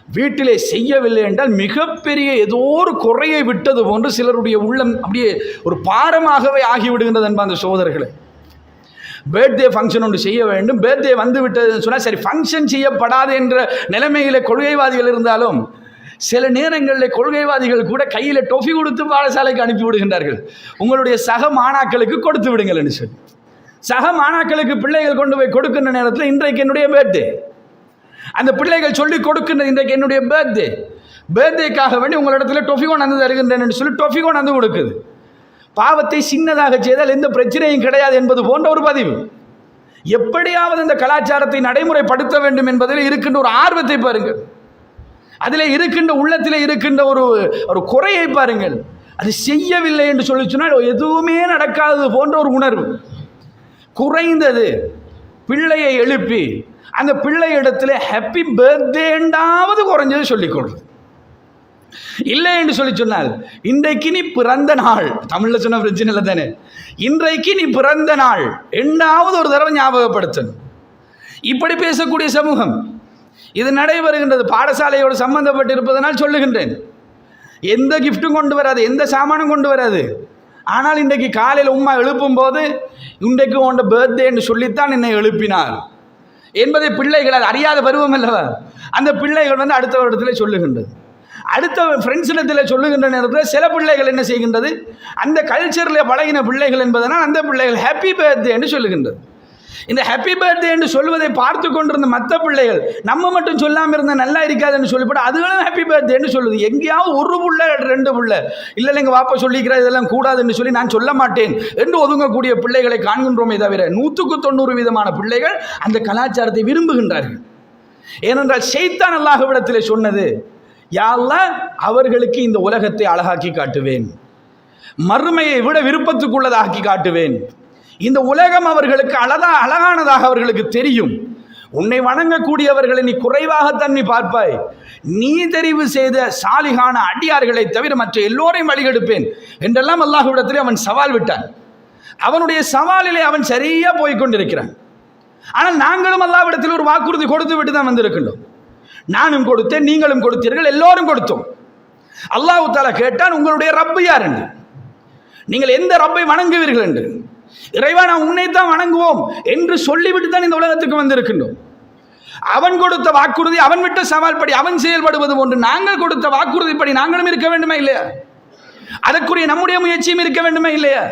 வீட்டிலே செய்யவில்லை என்றால் மிகப்பெரிய ஏதோ ஒரு குறையை விட்டது போன்று சிலருடைய உள்ளம் அப்படியே ஒரு பாரமாகவே ஆகிவிடுகின்றது என்பது அந்த சோதரர்களை. பர்த்டே ஃபங்க்ஷன் ஒன்று செய்ய வேண்டும், பர்த்டே வந்து விட்டதுன்னு சொன்னால் சரி, ஃபங்க்ஷன் செய்யப்படாது என்ற நிலைமையில் கொள்கைவாதிகள் இருந்தாலும் சில நேரங்களில் கொள்கைவாதிகள் கூட கையில் டொஃபி கொடுத்து பாடசாலைக்கு அனுப்பி விடுகின்றார்கள். உங்களுடைய சக மாணாக்களுக்கு கொடுத்து விடுங்கள் என்று சொல்லி. சக மாணாக்களுக்கு பிள்ளைகள் கொண்டு போய் கொடுக்கின்ற நேரத்தில் இன்றைக்கு என்னுடைய பர்த்டே, அந்த பிள்ளைகள் சொல்லி கொடுக்கின்ற இன்றைக்கு என்னுடைய பர்த்டேக்காக வேண்டி உங்களிடத்தில் டொஃபி கொண்டு தருகின்றேன் என்று சொல்லி டொஃபி கொண்டு கொடுக்குது. பாவத்தை சின்னதாக செய்தால் எந்த பிரச்சனையும் கிடையாது என்பது போன்ற ஒரு பதிவு. எப்படியாவது இந்த கலாச்சாரத்தை நடைமுறைப்படுத்த வேண்டும் என்பதில் இருக்கின்ற ஒரு ஆர்வத்தை பாருங்கள், அதில் இருக்கின்ற உள்ளத்தில் இருக்கின்ற ஒரு குறையை பாருங்கள். அது செய்யவில்லை என்று சொல்லி சொன்னால் எதுவுமே நடக்காதது போன்ற ஒரு உணர்வு. குறைந்தது பிள்ளையை எழுப்பி அந்த பிள்ளை இடத்துல ஹாப்பி பர்த்டேண்டாவது குறைஞ்சது சொல்லிக்கொள்வது. இல்லை என்று சொல்லி சொன்னால் இன்றைக்கு நீ பிறந்த நாள், தமிழில் சொன்ன பிரச்சனை இல்லை தானே, இன்றைக்கு நீ பிறந்த நாள் என்னாவது ஒரு தடவை ஞாபகப்படுத்தணும். இப்படி பேசக்கூடிய சமூகம் இது நடைபெறுகின்றது. பாடசாலையோடு சம்பந்தப்பட்டு இருப்பதனால் சொல்லுகின்றேன். எந்த கிஃப்ட்டும் கொண்டு வராது, எந்த சாமானும் கொண்டு வராது. ஆனால் இன்றைக்கு காலையில் உம்மா எழுப்பும் போது இன்றைக்கு உன்னோட பர்த்டே என்று சொல்லித்தான் என்னை எழுப்பினார் என்பதை பிள்ளைகள், அது அறியாத பருவம் அல்லவா, அந்த பிள்ளைகள் வந்து அடுத்த இடத்துல சொல்லுகின்றது. அடுத்த ஃப்ரெண்ட்ஸிடத்தில் சொல்லுகின்ற நேரத்தில் சில பிள்ளைகள் என்ன செய்கின்றது, அந்த கல்ச்சரில் பழகின பிள்ளைகள் என்பதனால் அந்த பிள்ளைகள் ஹாப்பி பர்த்டே என்று சொல்லுகின்றது. இந்த ஹாப்பி பர்த்டே என்று சொல்வதை பார்த்து கொண்டிருந்த மற்ற பிள்ளைகள் நம்ம மட்டும் சொல்லாமல் இருந்தால் நல்லா இருக்காதுன்னு சொல்லிவிட்டு அதுகளும் ஹாப்பி பர்த்டேன்னு சொல்லுது. எங்கேயாவது ஒரு புள்ள ரெண்டு புள்ள இல்லை எங்கள் வாப்பா சொல்லிக்கிறா இதெல்லாம் கூடாதுன்னு சொல்லி நான் சொல்ல மாட்டேன் என்று ஒதுங்கக்கூடிய பிள்ளைகளை காண்கின்றோமே தவிர 100% பிள்ளைகள் அந்த கலாச்சாரத்தை விரும்புகின்றார்கள். ஏனென்றால் ஷைத்தான் அல்லாஹ்விடத்திலே சொன்னது, யா அல்லாஹ் அவர்களுக்கு இந்த உலகத்தை அழகாக்கி காட்டுவேன், மறுமையை விட விருப்பத்துக்குள்ளதாக்கி காட்டுவேன், இந்த உலகம் அவர்களுக்கு அழகானதாக அவர்களுக்கு தெரியும், உன்னை வணங்கக்கூடியவர்களை நீ குறைவாகத்தான் நீ பார்ப்பாய், நீ தெரிவு செய்த சாலிகான அடியார்களை தவிர மற்ற எல்லோரையும் வழிகெடுப்பேன் என்றெல்லாம் அல்லாஹ்விடத்திலே அவன் சவால் விட்டான். அவனுடைய சவாலிலே அவன் சரியா போய்கொண்டிருக்கிறான். ஆனால் நாங்களும் அல்லாஹ்விடத்தில் ஒரு வாக்குறுதி கொடுத்து விட்டு தான் வந்திருக்கின்றோம். நானும் கொடுத்தேன், நீங்களும் கொடுத்தீர்கள், எல்லோரும் கொடுத்தோம். அல்லாஹ் தஆலா கேட்டான், உங்களுடைய ரப்பு யார் என்று, நீங்கள் எந்த ரப்பை வணங்குவீர்கள் என்று. இறைவா நான் உன்னைத்தான் வணங்குவோம் என்று சொல்லிவிட்டு தான் இந்த உலகத்துக்கு வந்திருக்கின்றோம். அவன் கொடுத்த வாக்குறுதி, அவன் விட்ட சவால் படி அவன் செயல்படுவது போன்று நாங்கள் கொடுத்த வாக்குறுதிப்படி நாங்களும் இருக்க வேண்டுமா இல்லையா? அதற்குரிய நம்முடைய முயற்சியும் இருக்க வேண்டுமா இல்லையா?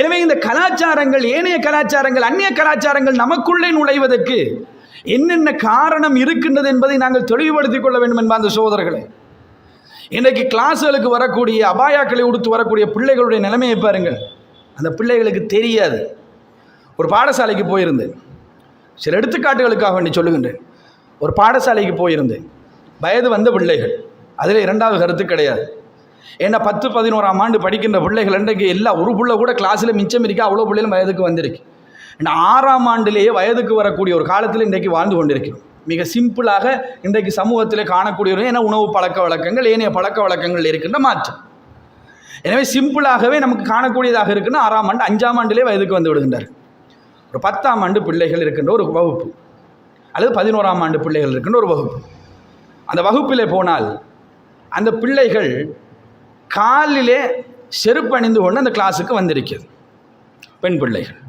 எனவே இந்த கலாச்சாரங்கள், ஏனைய கலாச்சாரங்கள், அந்நிய கலாச்சாரங்கள் நமக்குள்ளே நுழைவதற்கு என்னென்ன காரணம் இருக்கின்றது என்பதை நாங்கள் தெளிவுபடுத்திக் கொள்ள வேண்டும் என்பார் அந்த சகோதரர்களே. இன்றைக்கு கிளாஸ்களுக்கு வரக்கூடிய அபாயாக்களை உடுத்து வரக்கூடிய பிள்ளைகளுடைய நிலைமையை பாருங்கள். அந்த பிள்ளைகளுக்கு தெரியாது. ஒரு பாடசாலைக்கு போயிருந்தேன், சில எடுத்துக்காட்டுகளுக்காக வேண்டி சொல்லுகின்றேன். ஒரு பாடசாலைக்கு போயிருந்தேன், வயது வந்த பிள்ளைகள், அதில் இரண்டாவது கருத்து கிடையாது. ஏன்னா 10, 11ஆம் ஆண்டு படிக்கின்ற பிள்ளைகள் இன்றைக்கு எல்லாம் ஒரு பிள்ளை கூட கிளாஸில் மிச்சம் இருக்கா, அவ்வளோ பிள்ளைகளும் வயதுக்கு வந்திருக்கு. ஏன்னா 6ஆம் ஆண்டிலேயே வயதுக்கு வரக்கூடிய ஒரு காலத்தில் இன்றைக்கு வாழ்ந்து கொண்டிருக்கிறோம். மிக சிம்பிளாக இன்றைக்கு சமூகத்தில் காணக்கூடிய, ஏன்னா உணவு பழக்க வழக்கங்கள், ஏனைய பழக்க வழக்கங்கள் இருக்கின்ற மாற்றம். எனவே சிம்பிளாகவே நமக்கு காணக்கூடியதாக இருக்குன்னா 6ஆம் ஆண்டு 5ஆம் ஆண்டிலே வயதுக்கு வந்து விடுகின்றார். ஒரு 10ஆம் ஆண்டு பிள்ளைகள் இருக்கின்ற ஒரு வகுப்பு, அல்லது 11ஆம் ஆண்டு பிள்ளைகள் இருக்கின்ற ஒரு வகுப்பு. அந்த வகுப்பிலே போனால் அந்த பிள்ளைகள் காலிலே செருப்பணிந்து கொண்டு அந்த கிளாஸுக்கு வந்திருக்கிறது. பெண் பிள்ளைகள்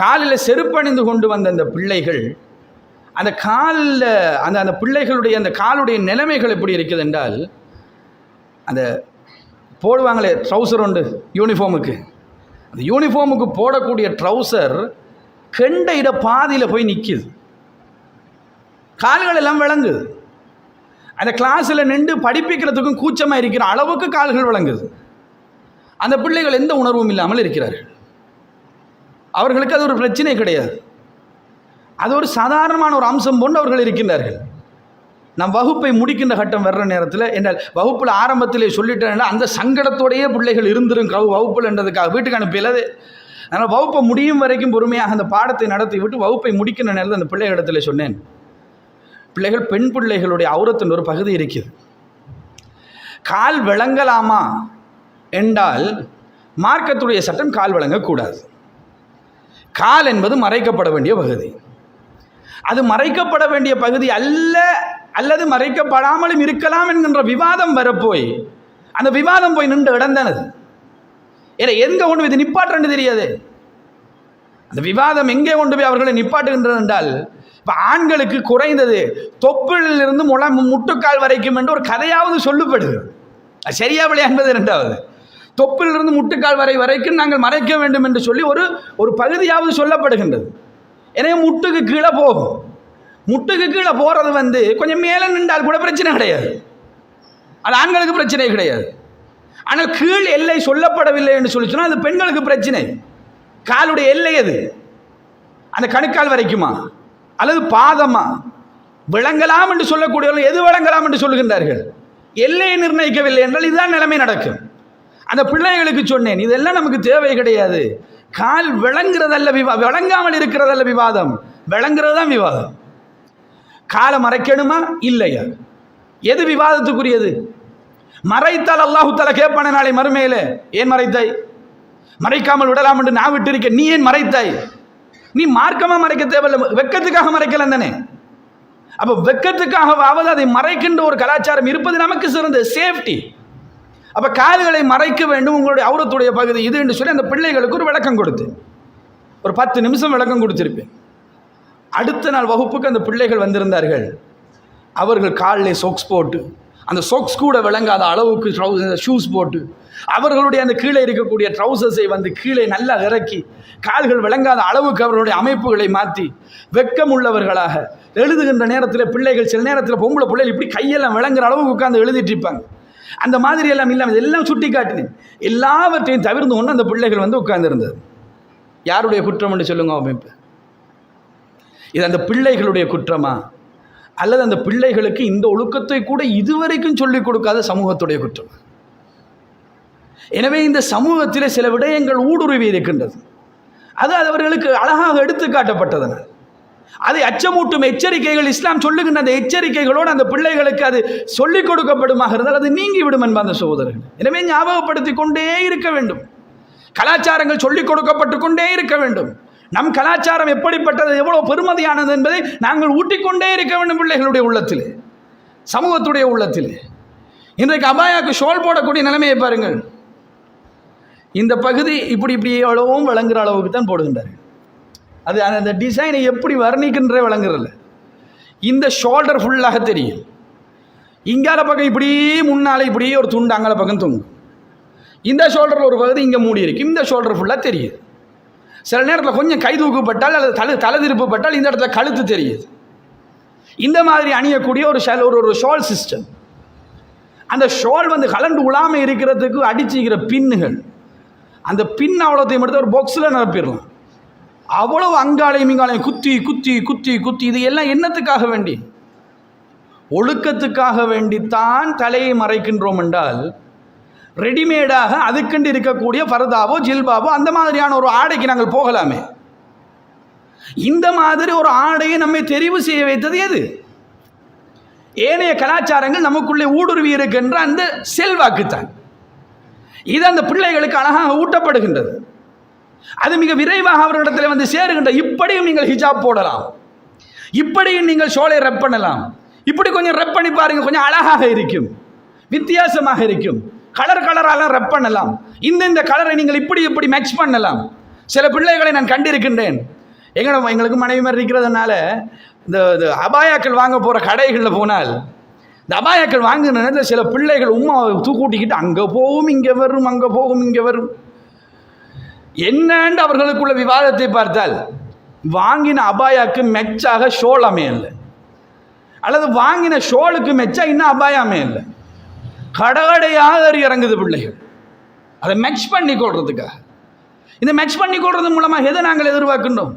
காலில் செருப்பணிந்து கொண்டு வந்த அந்த பிள்ளைகள், அந்த காலில் அந்த பிள்ளைகளுடைய அந்த காலுடைய நிலைமைகள் எப்படி இருக்குது என்றால், அந்த போடுவாங்களே ட்ரௌசர் உண்டு யூனிஃபார்முக்கு, அந்த யூனிஃபார்முக்கு போடக்கூடிய ட்ரௌசர் கெண்டையிட பாதியில் போய் நிற்கிது, கால்கள் எல்லாம் விளங்குது. அந்த கிளாஸில் நின்று படிப்பிக்கிறதுக்கும் கூச்சமாக இருக்கிற அளவுக்கு கால்கள் விளங்குது. அந்த பிள்ளைகள் எந்த உணர்வும் இல்லாமல் இருக்கிறார்கள். அவர்களுக்கு அது ஒரு பிரச்சனை கிடையாது, அது ஒரு சாதாரணமான ஒரு அம்சம் போன்று அவர்கள் இருக்கின்றார்கள். நம் வகுப்பை முடிக்கின்ற கட்டம் வர்ற நேரத்தில் என்றால் வகுப்பில் ஆரம்பத்திலே சொல்லிட்டேன்னா அந்த சங்கடத்தோடையே பிள்ளைகள் இருந்துரும் வகுப்பில் என்றதுக்காக வீட்டுக்கு அனுப்பியது. அதனால் வகுப்பை முடியும் வரைக்கும் பொறுமையாக அந்த பாடத்தை நடத்தி விட்டு வகுப்பை முடிக்கின்ற நேரத்தில் அந்த பிள்ளைகளிடத்தில் சொன்னேன், பிள்ளைகள், பெண் பிள்ளைகளுடைய அவுரத்தின் ஒரு பகுதி இருக்குது, கால் விளங்கலாமா என்றால் மார்க்கத்துடைய சட்டம் கால் விளங்கக்கூடாது. கால் என்பது மறைக்கப்பட வேண்டிய பகுதி, அது மறைக்கப்பட வேண்டிய பகுதி அல்ல, அல்லது மறைக்கப்படாமலும் இருக்கலாம் என்கின்ற விவாதம் வரப்போய் அந்த விவாதம் போய் நின்று இடந்தனது. ஏன்னா எங்கே கொண்டு போய் இது நிப்பாட்டுன்னு தெரியாது. அந்த விவாதம் எங்கே கொண்டு போய் அவர்களை நிப்பாட்டுகின்றது என்றால், இப்போ ஆண்களுக்கு குறைந்தது தொப்பிலிருந்து முட்டுக்கால் வரைக்கும் என்று ஒரு கதையாவது சொல்லப்படுது. அது சரியா விளையா என்பது இரண்டாவது. தொப்பிலிருந்து முட்டுக்கால் வரைக்கும் நாங்கள் மறைக்க வேண்டும் என்று சொல்லி ஒரு பகுதியாவது சொல்லப்படுகின்றது. எனவே முட்டுக்கு கீழே போகும். முட்டுக்கு கீழே போகிறது கொஞ்சம் மேலே நின்றால் கூட பிரச்சனை கிடையாது, அது ஆண்களுக்கு பிரச்சனை கிடையாது. ஆனால் கீழ் எல்லை சொல்லப்படவில்லை என்று சொல்லி சொன்னால் அது பெண்களுக்கு பிரச்சனை. காலுடைய எல்லை அது அந்த கணுக்கால் வரைக்குமா அல்லது பாதமா விளங்கலாம் என்று சொல்லக்கூடியவர்கள் எது விளங்கலாம் என்று சொல்லுகின்றார்கள். எல்லையை நிர்ணயிக்கவில்லை என்றால் இதுதான் நிலைமை நடக்கும். அந்த பிள்ளைகளுக்கு சொன்னேன், இதெல்லாம் நமக்கு தேவை கிடையாது. கால் விளங்குறதல்ல விளங்காமல் இருக்கிறதல்ல விவாதம், விளங்குறது தான் விவாதம். காலை மறைக்கணுமா இல்லையா, எது விவாதத்துக்குரியது? மறைத்தால் அல்லாஹு தஆலா கேட்பானே நாளை மறுமையில, ஏன் மறைத்தாய், மறைக்காமல் விடலாம் என்று நான் விட்டு இருக்க, நீ ஏன் மறைத்தாய்? நீ மார்க்கமா மறைக்க தேவையில்லை, வெக்கத்துக்காக மறைக்கலாம் தானே. அப்போ வெக்கத்துக்காகவாவது அதை மறைக்கின்ற ஒரு கலாச்சாரம் இருப்பது நமக்கு சிறந்த சேஃப்டி. அப்போ கால்களை மறைக்க வேண்டும், உங்களுடைய அவுரத்துடைய பகுதி இது என்று சொல்லி அந்த பிள்ளைகளுக்கு ஒரு விளக்கம் கொடுத்து ஒரு 10 நிமிஷம் விளக்கம் கொடுத்திருப்பேன். அடுத்த நாள் வகுப்புக்கு அந்த பிள்ளைகள் வந்திருந்தார்கள். அவர்கள் காலில் சொக்ஸ் போட்டு, அந்த சொக்ஸ் கூட விளங்காத அளவுக்கு ஷூஸ் போட்டு, அவர்களுடைய அந்த கீழே இருக்கக்கூடிய ட்ரௌசர்ஸை கீழே நல்லா இறக்கி, கால்கள் விளங்காத அளவுக்கு அவர்களுடைய அமைப்புகளை மாற்றி வெக்கம் உள்ளவர்களாக எழுதுகின்ற நேரத்தில் பிள்ளைகள் சில நேரத்தில் பொம்பளை பிள்ளைகள் இப்படி கையெல்லாம் விளங்குற அளவுக்கு உட்கார்ந்து எழுதிட்டு இருப்பாங்க. அந்த மாதிரி எல்லாம் இல்லாமல் எல்லாம் சுட்டி காட்டினேன். எல்லாவற்றையும் தவிர்த்து கொண்டு அந்த பிள்ளைகள் உட்கார்ந்துருந்தது. யாருடைய குற்றம் என்று சொல்லுங்க அமைப்பு? இது அந்த பிள்ளைகளுடைய குற்றமா அல்லது அந்த பிள்ளைகளுக்கு இந்த ஒழுக்கத்தை கூட இதுவரைக்கும் சொல்லிக் கொடுக்காத சமூகத்துடைய குற்றம். எனவே இந்த சமூகத்தில் சில விடயங்கள் ஊடுருவி இருக்கின்றது. அது அவர்களுக்கு அழகாக எடுத்து காட்டப்பட்டதனால் அதை அச்சமூட்டும் எச்சரிக்கைகள் இஸ்லாம் சொல்லுகின்ற அந்த எச்சரிக்கைகளோடு அந்த பிள்ளைகளுக்கு அது சொல்லிக் கொடுக்கப்படுமாக இருந்தால் அது நீங்கிவிடும் என்பார் சகோதரர்கள். எனவே ஞாபகப்படுத்தி கொண்டே இருக்க வேண்டும். கலாச்சாரங்கள் சொல்லிக் கொடுக்கப்பட்டு கொண்டே இருக்க வேண்டும். நம் கலாச்சாரம் எப்படிப்பட்டது, எவ்வளவு பெருமதியானது என்பதை நாங்கள் ஊட்டிக்கொண்டே இருக்க வேண்டும் பிள்ளைகளுடைய உள்ளத்தில், சமூகத்துடைய உள்ளத்தில். இன்றைக்கு அபாயாக்கு ஷோல் போடக்கூடிய நிலைமையை பாருங்கள். இந்த பகுதி இப்படி எவ்வளவும் விளங்குற அளவுக்கு தான் போடுகின்றார்கள். அது அந்த டிசைனை எப்படி வர்ணிக்கின்ற விளங்குறதில்ல. இந்த ஷோல்டர் ஃபுல்லாக தெரியும். இங்கால பக்கம் இப்படி முன்னால் இப்படி ஒரு துண்டு அங்கால பக்கம் தொங்கும். இந்த ஷோல்டரில் ஒரு பகுதி இங்கே மூடி இருக்கு. இந்த ஷோல்டர் ஃபுல்லாக தெரியுது. சில நேரத்தில் கொஞ்சம் கை தூக்கப்பட்டால் அல்லது தலை திருப்பப்பட்டால் இந்த இடத்துல கழுத்து தெரியுது. இந்த மாதிரி அணியக்கூடிய ஒரு ஷால் சிஸ்டம். அந்த ஷால் வந்து கலண்டு உழாமல் இருக்கிறதுக்கு அடிச்சுக்கிற பின்னுகள், அந்த பின் அவ்வளோத்தையும் எடுத்து ஒரு பாக்ஸில் நிரப்பிடலாம். அவ்வளவு அங்காலையும் இங்காலையும் குத்தி குத்தி குத்தி குத்தி இது எல்லாம் என்னத்துக்காக வேண்டி? ஒழுக்கத்துக்காக வேண்டித்தான் தலையை மறைக்கின்றோம் என்றால் ரெடிமேடாக அதுக்கண்டு இருக்கக்கூடிய பர்தாவோ ஜில்பாவோ அந்த மாதிரியான ஒரு ஆடைக்கு நாங்கள் போகலாமே. இந்த மாதிரி ஒரு ஆடையை நம்மை தெரிவு செய்ய வைத்தது எது? ஏனைய கலாச்சாரங்கள் நமக்குள்ளே ஊடுருவி இருக்கின்ற அந்த செல்வாக்குத்தான். இது அந்த பிள்ளைகளுக்கு அழகாக ஊட்டப்படுகின்றது. அது மிக விரைவாக அவர்களிடத்தில் வந்து சேருகின்ற. இப்படியும் நீங்கள் ஹிஜாப் போடலாம், இப்படியும் நீங்கள் ஷோலை ரெப் பண்ணலாம், இப்படி கொஞ்சம் ரெப் பண்ணி பாருங்க, கொஞ்சம் அழகாக இருக்கும், வித்தியாசமாக இருக்கும், கலரால ரெப் பண்ணலாம், இந்த கலரை நீங்கள் இப்படி மேட்ச் பண்ணலாம். சில பிள்ளைகளை நான் கண்டிருக்கின்றேன். எங்களுக்கு மனைவி மாதிரி இருக்கிறதுனால இந்த அபாயாக்கள் வாங்க போகிற கடைகளில் போனால் இந்த அபாயாக்கள் வாங்குன நேரத்தில் சில பிள்ளைகள் உம்மா தூக்கூட்டிக்கிட்டு அங்கே போகும் இங்கே வரும், அங்கே போகும் இங்கே வரும். என்னன்னு அவர்களுக்குள்ள விவாதத்தை பார்த்தால் வாங்கின அபாயாக்கு மெச்சாக ஷோல் அமையல, அல்லது வாங்கின ஷோலுக்கு மெச்சா இன்னும் அபாயம் அமையல. கடகடையாக இறங்குது பிள்ளைகள் அதை மேட்ச் பண்ணி கொள்றதுக்காக. இந்த மேட்ச் பண்ணி கொள்றது மூலமாக எதை நாங்கள் எதிர்பார்க்கின்றோம்?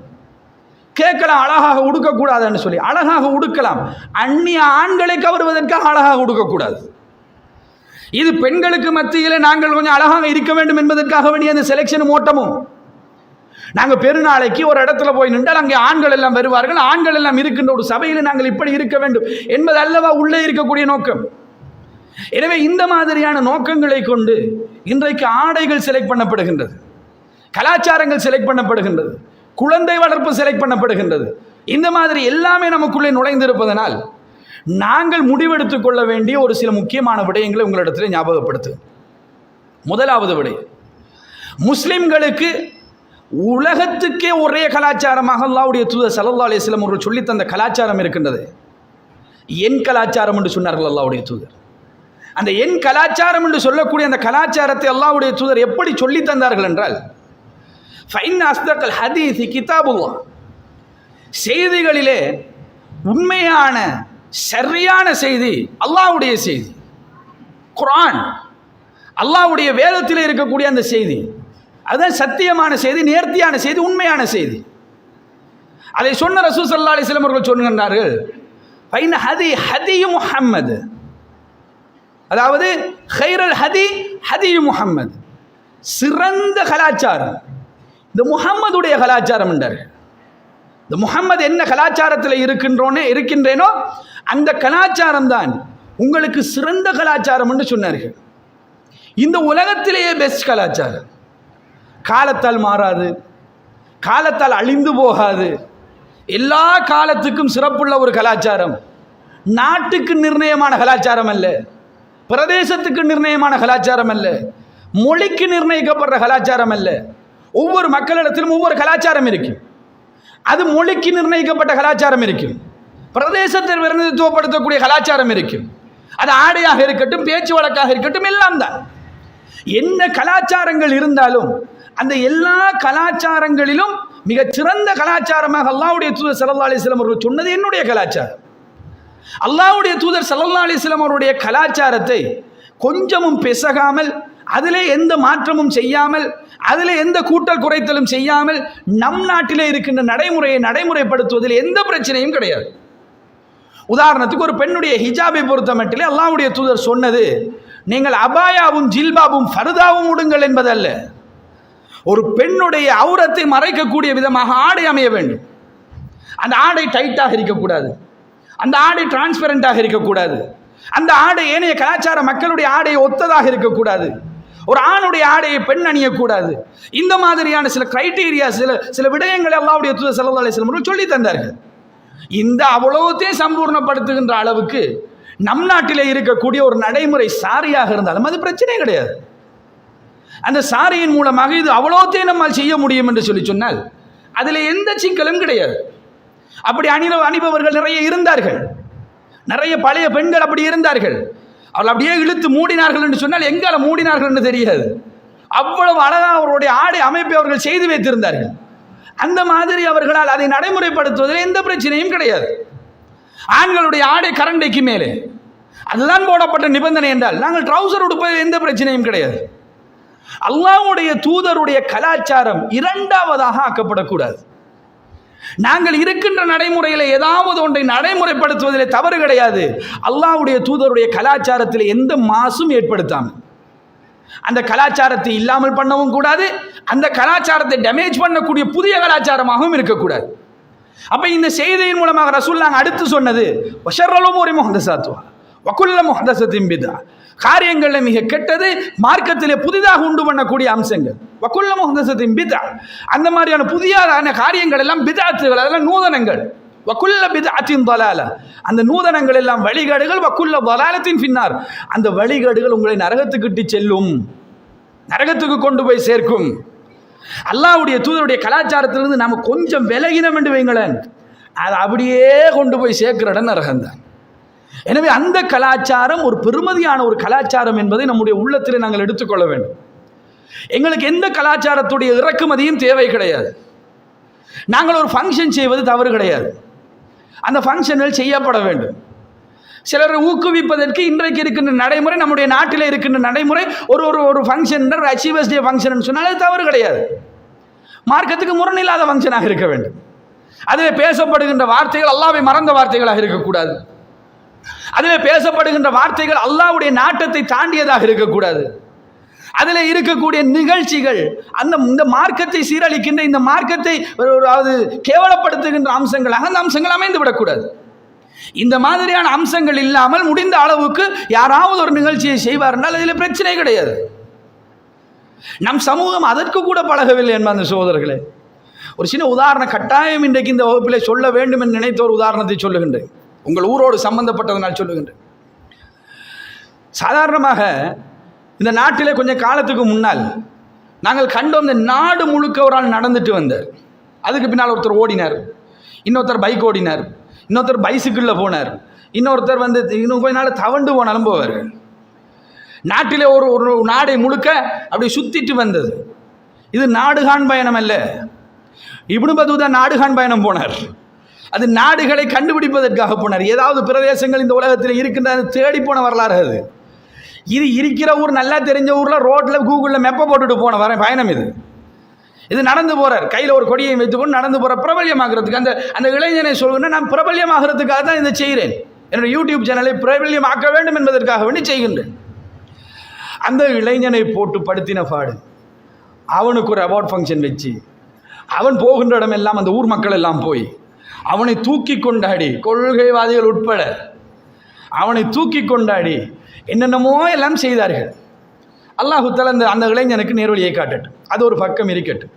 கேட்கலாம், அழகாக உடுக்கக்கூடாதுன்னு சொல்லி. அழகாக உடுக்கலாம், அந்நிய ஆண்களை கவருவதற்காக அழகாக உடுக்கக்கூடாது. இது பெண்களுக்கு மத்தியில் நாங்கள் கொஞ்சம் அழகாக இருக்க வேண்டும் என்பதற்காக வேண்டிய அந்த செலெக்ஷனும் ஓட்டமும். நாங்கள் பெருநாளைக்கு ஒரு இடத்துல போய் நின்றால் அங்கே ஆண்கள் எல்லாம் வருவார்கள், ஆண்கள் எல்லாம் இருக்கின்ற ஒரு சபையில் நாங்கள் இப்படி இருக்க வேண்டும் என்பது அல்லவா உள்ளே இருக்கக்கூடிய நோக்கம். எனவே இந்த மாதிரியான நோக்கங்களை கொண்டு இன்றைக்கு ஆடைகள் செலக்ட் பண்ணப்படுகின்றது, கலாச்சாரங்கள் செலக்ட் பண்ணப்படுகின்றது, குழந்தை வளர்ப்பு செலக்ட் பண்ணப்படுகின்றது. இந்த மாதிரி எல்லாமே நமக்குள்ளே நுழைந்திருப்பதனால் நாங்கள் முடிவெடுத்துக் கொள்ள வேண்டிய ஒரு சில முக்கியமான விடயங்களை உங்களிடத்தில் ஞாபகப்படுத்து. முதலாவது விடயம், முஸ்லிம்களுக்கு உலகத்துக்கே ஒரே கலாச்சாரமாக அல்லாஹ்வுடைய தூதர் ஸல்லல்லாஹு அலைஹி வஸல்லம் அவர்கள் சொல்லி தந்த கலாச்சாரம் இருக்கின்றது. என் கலாச்சாரம் என்று சொன்னார்கள் அல்லாஹ்வுடைய தூதர். அந்த என் கலாச்சாரம் என்று சொல்லக்கூடிய அந்த கலாச்சாரத்தை அல்லாஹ்வுடைய தூதர் எப்படி சொல்லி தந்தார்கள் என்றால், ஃபைன் அஸ்தகல் ஹதீஸ் கிதாபுல்லாஹ், செய்திகளிலே உண்மையான சரியான செய்தி அல்லாஹ்வுடைய செய்தி, குர்ஆன், அல்லாஹ்வுடைய வேதத்தில் இருக்கக்கூடிய அந்த செய்தி, அதுதான் சத்தியமான செய்தி, நேர்த்தியான செய்தி, உண்மையான செய்தி. அதை சொன்ன ரசூல் ஸல்லல்லாஹு அலைஹி வஸல்லம் அவர்கள் சொல்லுகின்றார்கள், ஃபைன் ஹதி முஹம்மது, அதாவது ஹைரல் ஹதி முஹம்மது, சிறந்த கலாச்சாரம் இந்த முஹம்மதுடைய கலாச்சாரம் என்றார்கள். இந்த முஹம்மது என்ன கலாச்சாரத்தில் இருக்கின்றேனோ அந்த கலாச்சாரம் தான் உங்களுக்கு சிறந்த கலாச்சாரம் என்று சொன்னார்கள். இந்த உலகத்திலேயே பெஸ்ட் கலாச்சாரம், காலத்தால் மாறாது, காலத்தால் அழிந்து போகாது, எல்லா காலத்துக்கும் சிறப்புள்ள ஒரு கலாச்சாரம். நாட்டுக்கு நிர்ணயமான கலாச்சாரம் அல்ல, பிரதேசத்துக்கு நிர்ணயமான கலாச்சாரம் அல்ல, மொழிக்கு நிர்ணயிக்கப்படுற கலாச்சாரம் அல்ல. ஒவ்வொரு மக்களிடத்திலும் ஒவ்வொரு கலாச்சாரம் இருக்கும். அது மொழிக்கு நிர்ணயிக்கப்பட்ட கலாச்சாரம் இருக்கும், பிரதேசத்தில் பிரதிநிதித்துவப்படுத்தக்கூடிய கலாச்சாரம் இருக்கும். அது ஆடையாக இருக்கட்டும், பேச்சு வழக்காக இருக்கட்டும், எல்லாம் தான். என்ன கலாச்சாரங்கள் இருந்தாலும் அந்த எல்லா கலாச்சாரங்களிலும் மிகச் சிறந்த கலாச்சாரமாக அல்லாஹ்வுடைய தூதர் ஸல்லல்லாஹு அலைஹி வஸல்லம் அவர்கள் சொன்னது என்னுடைய கலாச்சாரம். அல்லாஹ்வுடைய தூதர் ஸல்லல்லாஹு அலைஹி வஸல்லம் அவருடைய கலாச்சாரத்தை கொஞ்சமும் பிசகாமல், அதிலே எந்த மாற்றமும் செய்யாமல், அதிலே எந்த கூட்டல் குறைத்தலும் செய்யாமல் நம் நாட்டிலே இருக்கின்ற நடைமுறையை நடைமுறைப்படுத்துவதில் எந்த பிரச்சனையும் கிடையாது. உதாரணத்துக்கு ஒரு பெண்ணுடைய ஹிஜாபை பொறுத்த மட்டிலே அல்லாஹ்வுடைய தூதர் சொன்னது, நீங்கள் அபாயாவும் ஜில்பாபும் ஃபர்தாவும் உடுங்கள் என்பதல்ல. ஒரு பெண்ணுடைய அவுரத்தை மறைக்கக்கூடிய விதமாக ஆடை அமைய வேண்டும். அந்த ஆடை டைட்டாக இருக்கக்கூடாது, அந்த ஆடை டிரான்ஸ்பரண்டாக இருக்கக்கூடாது, அந்த ஆடை ஏனைய கலாச்சார மக்களுடைய ஆடையை ஒத்ததாக இருக்கக்கூடாது, ஒரு ஆணுடைய ஆடையை பெண் அணியக்கூடாது. இந்த மாதிரியான சில கிரைட்டீரியா, சில விடயங்களை அல்லாஹ்வுடைய தூதர் ஸல்லல்லாஹு அலைஹி வஸல்லம் சொல்லி தந்தார்கள். இந்த அவ்வளவுத்தையும் சம்பூர்ணப்படுத்துகின்ற அளவுக்கு நம் நாட்டிலே இருக்கக்கூடிய ஒரு நடைமுறை சாரியாக இருந்தாலும் அது பிரச்சனை கிடையாது. அந்த சாரியின் மூலமாக இது அவ்வளோத்தையும் நம்மால் செய்ய முடியும் என்று சொன்னால் அதில் எந்த சிக்கலும் கிடையாது. அப்படி அணிபவர்கள் நிறைய இருந்தார்கள், நிறைய பழைய பெண்கள் அப்படி இருந்தார்கள். அவர்கள் அப்படியே இழுத்து மூடினார்கள் என்று சொன்னால் எங்கால மூடினார்கள் என்று தெரியாது. அவ்வளவு அழகாக அவருடைய ஆடை அமைப்பை அவர்கள் செய்து வைத்திருந்தார்கள். அந்த மாதிரி அவர்களால் அதை நடைமுறைப்படுத்துவதில் எந்த பிரச்சனையும் கிடையாது. ஆண்களுடைய ஆடை கரண்டைக்கு மேலே அதுதான் போடப்பட்ட நிபந்தனை என்றால் நாங்கள் ட்ரௌசர் உடுப்பதில் எந்த பிரச்சனையும் கிடையாது. அல்லாஹ்வுடைய தூதருடைய கலாச்சாரம் இரண்டாவதாக ஆக்கப்படக்கூடாது. நாங்கள் இருக்கின்ற நடைமுறையில் ஏதாவது ஒன்றை நடைமுறைப்படுத்துவதிலே தவறு கிடையாது. அல்லாஹ்வுடைய தூதருடைய கலாச்சாரத்தில் எந்த மாசும் ஏற்படுத்தாமல், அந்த கலாச்சாரத்தை இல்லாமல் பண்ணவும் கூடாது, அந்த கலாச்சாரத்தை டேமேஜ் பண்ணக்கூடிய புதிய கலாச்சாரமாகவும் இருக்கக்கூடாது. அப்ப இந்த செய்தியின் மூலமாக ரசூலுல்லாஹ் அடுத்து சொன்னது வஷர்ரல் உமூரி முஹ்தஸாத்துஹா வகுல்ல முஹ்தஸத்தின் பித்ஆ, காரியங்களில் மிக கெட்டது மார்க்கத்திலே புதிதாக உண்டு பண்ணக்கூடிய அம்சங்கள். வகுல்ல முஹ்தஸத்தின் பித்ஆ, அந்த மாதிரியான புதியான காரியங்கள் எல்லாம் பித்ஆத்துகள், அதெல்லாம் நூதனங்கள். வகுல்ல பித்ஆத்தின் ضلاலா, அந்த நூதனங்கள் எல்லாம் வழிகேடுகள். வகுல்ல ضلالத்தின் ஃபின்னார், அந்த வழிகேடுகள் உங்களை நரகத்துக்கு இட்டு செல்லும், நரகத்துக்கு கொண்டு போய் சேர்க்கும். அல்லாஹ்வுடைய தூதருடைய கலாச்சாரத்திலிருந்து நாம் கொஞ்சம் விலகினம் என்று வைங்களேன், அது அப்படியே கொண்டு போய் சேர்க்கிற இடம் நரகம்தான். எனவே அந்த கலாச்சாரம் ஒரு பெருமதியான ஒரு கலாச்சாரம் என்பதை நம்முடைய உள்ளத்தில் நாங்கள் எடுத்துக்கொள்ள வேண்டும். எங்களுக்கு எந்த கலாச்சாரத்துடைய இறக்குமதியும் தேவை கிடையாது. நாங்கள் ஒரு ஃபங்க்ஷன் செய்வது தவறு கிடையாது, அந்த ஃபங்க்ஷன்கள் செய்யப்பட வேண்டும். சிலரை ஊக்குவிப்பதற்கு இன்றைக்கு இருக்கின்ற நடைமுறை, நம்முடைய நாட்டில் இருக்கின்ற நடைமுறை, ஒரு ஒரு ஒரு ஃபங்க்ஷன் அச்சீவர்ஸ் டே ஃபங்க்ஷன் சொன்னால் அது தவறு கிடையாது. மார்க்கத்துக்கு முரணில்லாத ஃபங்க்ஷனாக இருக்க வேண்டும். அதில் பேசப்படுகின்ற வார்த்தைகள் அல்லாஹ்வை மறந்த வார்த்தைகளாக இருக்கக்கூடாது. அதில் பேசப்படுகின்ற வார்த்தைகள் அல்லாஹ்வுடைய நாட்டத்தை தாண்டியதாக இருக்கக்கூடாது. அதில் இருக்கக்கூடிய நிகழ்ச்சிகள் இந்த மார்க்கத்தை சீரழிக்கின்ற, இந்த மார்க்கத்தை அதாவது கேவலப்படுத்துகின்ற அம்சங்களாக அந்த அம்சங்கள் அமைந்து விடக்கூடாது. இந்த மாதிரியான அம்சங்கள் இல்லாமல் முடிந்த அளவுக்கு யாராவது ஒரு நிகழ்ச்சியை செய்வார்னால் அதில் பிரச்சனை கிடையாது. நம் சமூகம் அதற்கு கூட பழகவில்லை என்பது சகோதரர்களே. ஒரு சின்ன உதாரணம் கட்டாயம் இன்றைக்கு இந்த வகுப்பிலே சொல்ல வேண்டும் என்று நினைத்த ஒரு உதாரணத்தை சொல்லுகின்றேன், உங்கள் ஊரோடு சம்பந்தப்பட்டதனால் சொல்லுகின்றேன். சாதாரணமாக இந்த நாட்டிலே கொஞ்சம் காலத்துக்கு முன்னால் நாங்கள் கண்டோம், இந்த நாடு முழுக்க ஒரு ஆள் நடந்துட்டு வந்தார். அதுக்கு பின்னால் ஒருத்தர் ஓடினார், இன்னொருத்தர் பைக் ஓடினார், இன்னொருத்தர் பைசிக்கிளில் போனார், இன்னொருத்தர் இன்னும் கொஞ்ச நாள் தவண்டு போனாலும் போவார். நாட்டிலே ஒரு நாடை முழுக்க அப்படி சுத்திட்டு வந்தது. இது நாடுகான் பயணம் அல்ல. இப்னு பத்தூதா நாடுகான் பயணம் போனார். அது நாடுகளை கண்டுபிடிப்பதற்காக போனார். ஏதாவது பிரதேசங்கள் இந்த உலகத்தில் இருக்கின்ற தேடி போன வரலாறு அது. இது இருக்கிற ஊர், நல்லா தெரிஞ்ச ஊரில் ரோட்டில் கூகுளில் மெப்பை போட்டுட்டு போன பயணம் இது. இது நடந்து போகிறார், கையில் ஒரு கொடியை வைத்துக்கொண்டு நடந்து போகிற பிரபல்யமாகிறதுக்கு. அந்த இளைஞனை சொல்லுங்கன்னா, நான் பிரபல்யமாகிறதுக்காக தான் இதை செய்கிறேன், என்னுடைய யூடியூப் சேனலை பிரபல்யமாக்க வேண்டும் என்பதற்காக வேண்டி செய்கின்றேன். அந்த இளைஞனை போட்டு படுத்தின பாடு. அவனுக்கு ஒரு அவார்ட் ஃபங்க்ஷன் வச்சு, அவன் போகின்ற இடமெல்லாம் அந்த ஊர் மக்கள் எல்லாம் போய் அவனை தூக்கி கொண்டாடி, கொள்கைவாதிகள் உட்பட அவனை தூக்கி கொண்டாடி என்னென்னமோ எல்லாம் செய்தார்கள். அல்லாஹ் தஆலா அந்த இளைஞனுக்கு நேர்வழியை காட்டட்டும், அது ஒரு பக்கம் இருக்கட்டும்.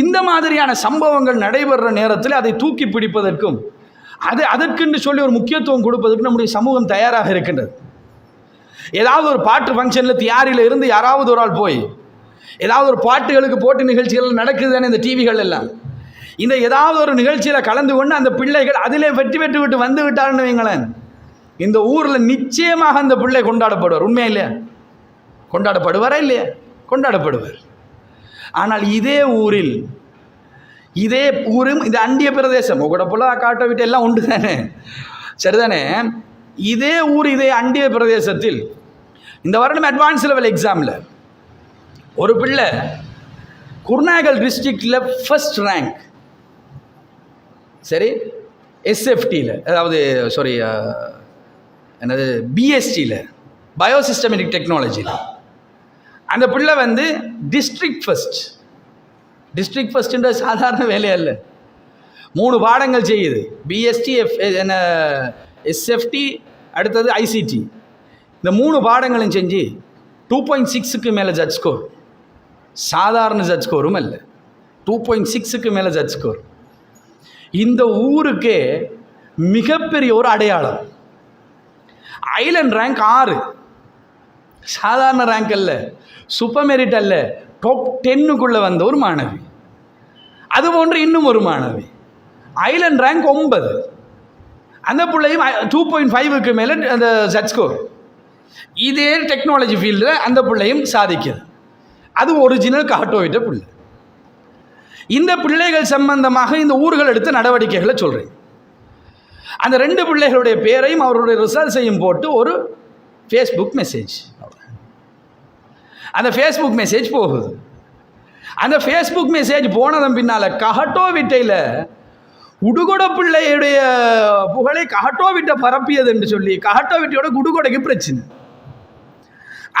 இந்த மாதிரியான சம்பவங்கள் நடைபெறுற நேரத்தில் அதை தூக்கி பிடிப்பதற்கும் அதற்கென்று சொல்லி ஒரு முக்கியத்துவம் கொடுப்பதற்கு நம்முடைய சமூகம் தயாராக இருக்கின்றது. ஏதாவது ஒரு பாட்டு ஃபங்க்ஷனில் தியாரியில் இருந்து யாராவது ஒரு ஆள் போய் ஏதாவது ஒரு பாட்டுகளுக்கு போட்டி நிகழ்ச்சிகள் நடக்குது தானே இந்த டிவிகள் எல்லாம், இந்த ஏதாவது ஒரு நிகழ்ச்சியில் கலந்து கொண்டு அந்த பிள்ளைகள் அதிலே வெற்றி பெற்று விட்டு வந்து விட்டாருன்னு வைங்களேன், இந்த ஊரில் நிச்சயமாக அந்த பிள்ளை கொண்டாடப்படுவார். உண்மையா இல்லையா? கொண்டாடப்படுவாரா இல்லையா? கொண்டாடப்படுவார். ஆனால் இதே ஊரும் இது அண்டிய பிரதேசம், உங்களோட போல காட்ட விட்டு எல்லாம் உண்டு தானே, சரிதானே? இதே ஊர், இதே அண்டிய பிரதேசத்தில் இந்த வருடம் அட்வான்ஸ் லெவல் எக்ஸாமில் ஒரு பிள்ளை குர்நாகல் டிஸ்ட்ரிக்டில் ஃபர்ஸ்ட் ரேங்க். சரி, எஸ்எஃப்டியில், அதாவது என்னது பிஎஸ்டியில், பயோசிஸ்டமேட்டிக் டெக்னாலஜியில். அந்த பிள்ளை வந்து டிஸ்ட்ரிக்ட் ஃபஸ்ட்டுன்ற சாதாரண வேலையா இல்லை. 3 பாடங்கள் செய்யுது. பிஎஸ்டி, எஸ்எஃப்டி, அடுத்தது ஐசிடி. இந்த 3 பாடங்களும் செஞ்சு 2.6க்கு மேலே ஜட்ஜ் ஸ்கோர். சாதாரண ஜட்ஜ் ஸ்கோரும் இல்லை, 2.6க்கு மேலே ஜட்ஜ் ஸ்கோர். இந்த ஊருக்கே மிகப்பெரிய ஒரு அடையாளம். ஐலண்ட் ரேங்க் 6, சாதாரண ரேங்க் அல்ல, சூப்பர் மெரிட் அல்ல, டாப் 10க்குள்ளே வந்த ஒரு மாணவி. அதுபோன்று இன்னும் ஒரு மாணவி ஐலண்ட் ரேங்க் 9. அந்த பிள்ளையும் 2.5க்கு மேலே அந்த ஜட்ஜ் ஸ்கோர். இதே டெக்னாலஜி ஃபீல்டில் அந்த பிள்ளையும் சாதிக்குது. அது ஒரிஜினல் காட்டோவிட்ட பிள்ளை. இந்த பிள்ளைகள் சம்பந்தமாக இந்த ஊர்கள் எடுத்த நடவடிக்கைகளை சொல்கிறேன். அந்த 2 பிள்ளைகளுடைய பேரையும் அவருடைய ரிசல்ட்ஸையும் போட்டு ஒரு ஃபேஸ்புக் மெசேஜ், அந்த ஃபேஸ்புக் மெசேஜ் போகுது. அந்த ஃபேஸ்புக் மெசேஜ் போனதன் பின்னால் கஹட்டோவிட்டையில் உடுகொட பிள்ளையுடைய புகழை கஹட்டோவிட்டை பரப்பியது என்று சொல்லி கஹட்டோவிட்டையோட குடுகொடைக்கு பிரச்சனை.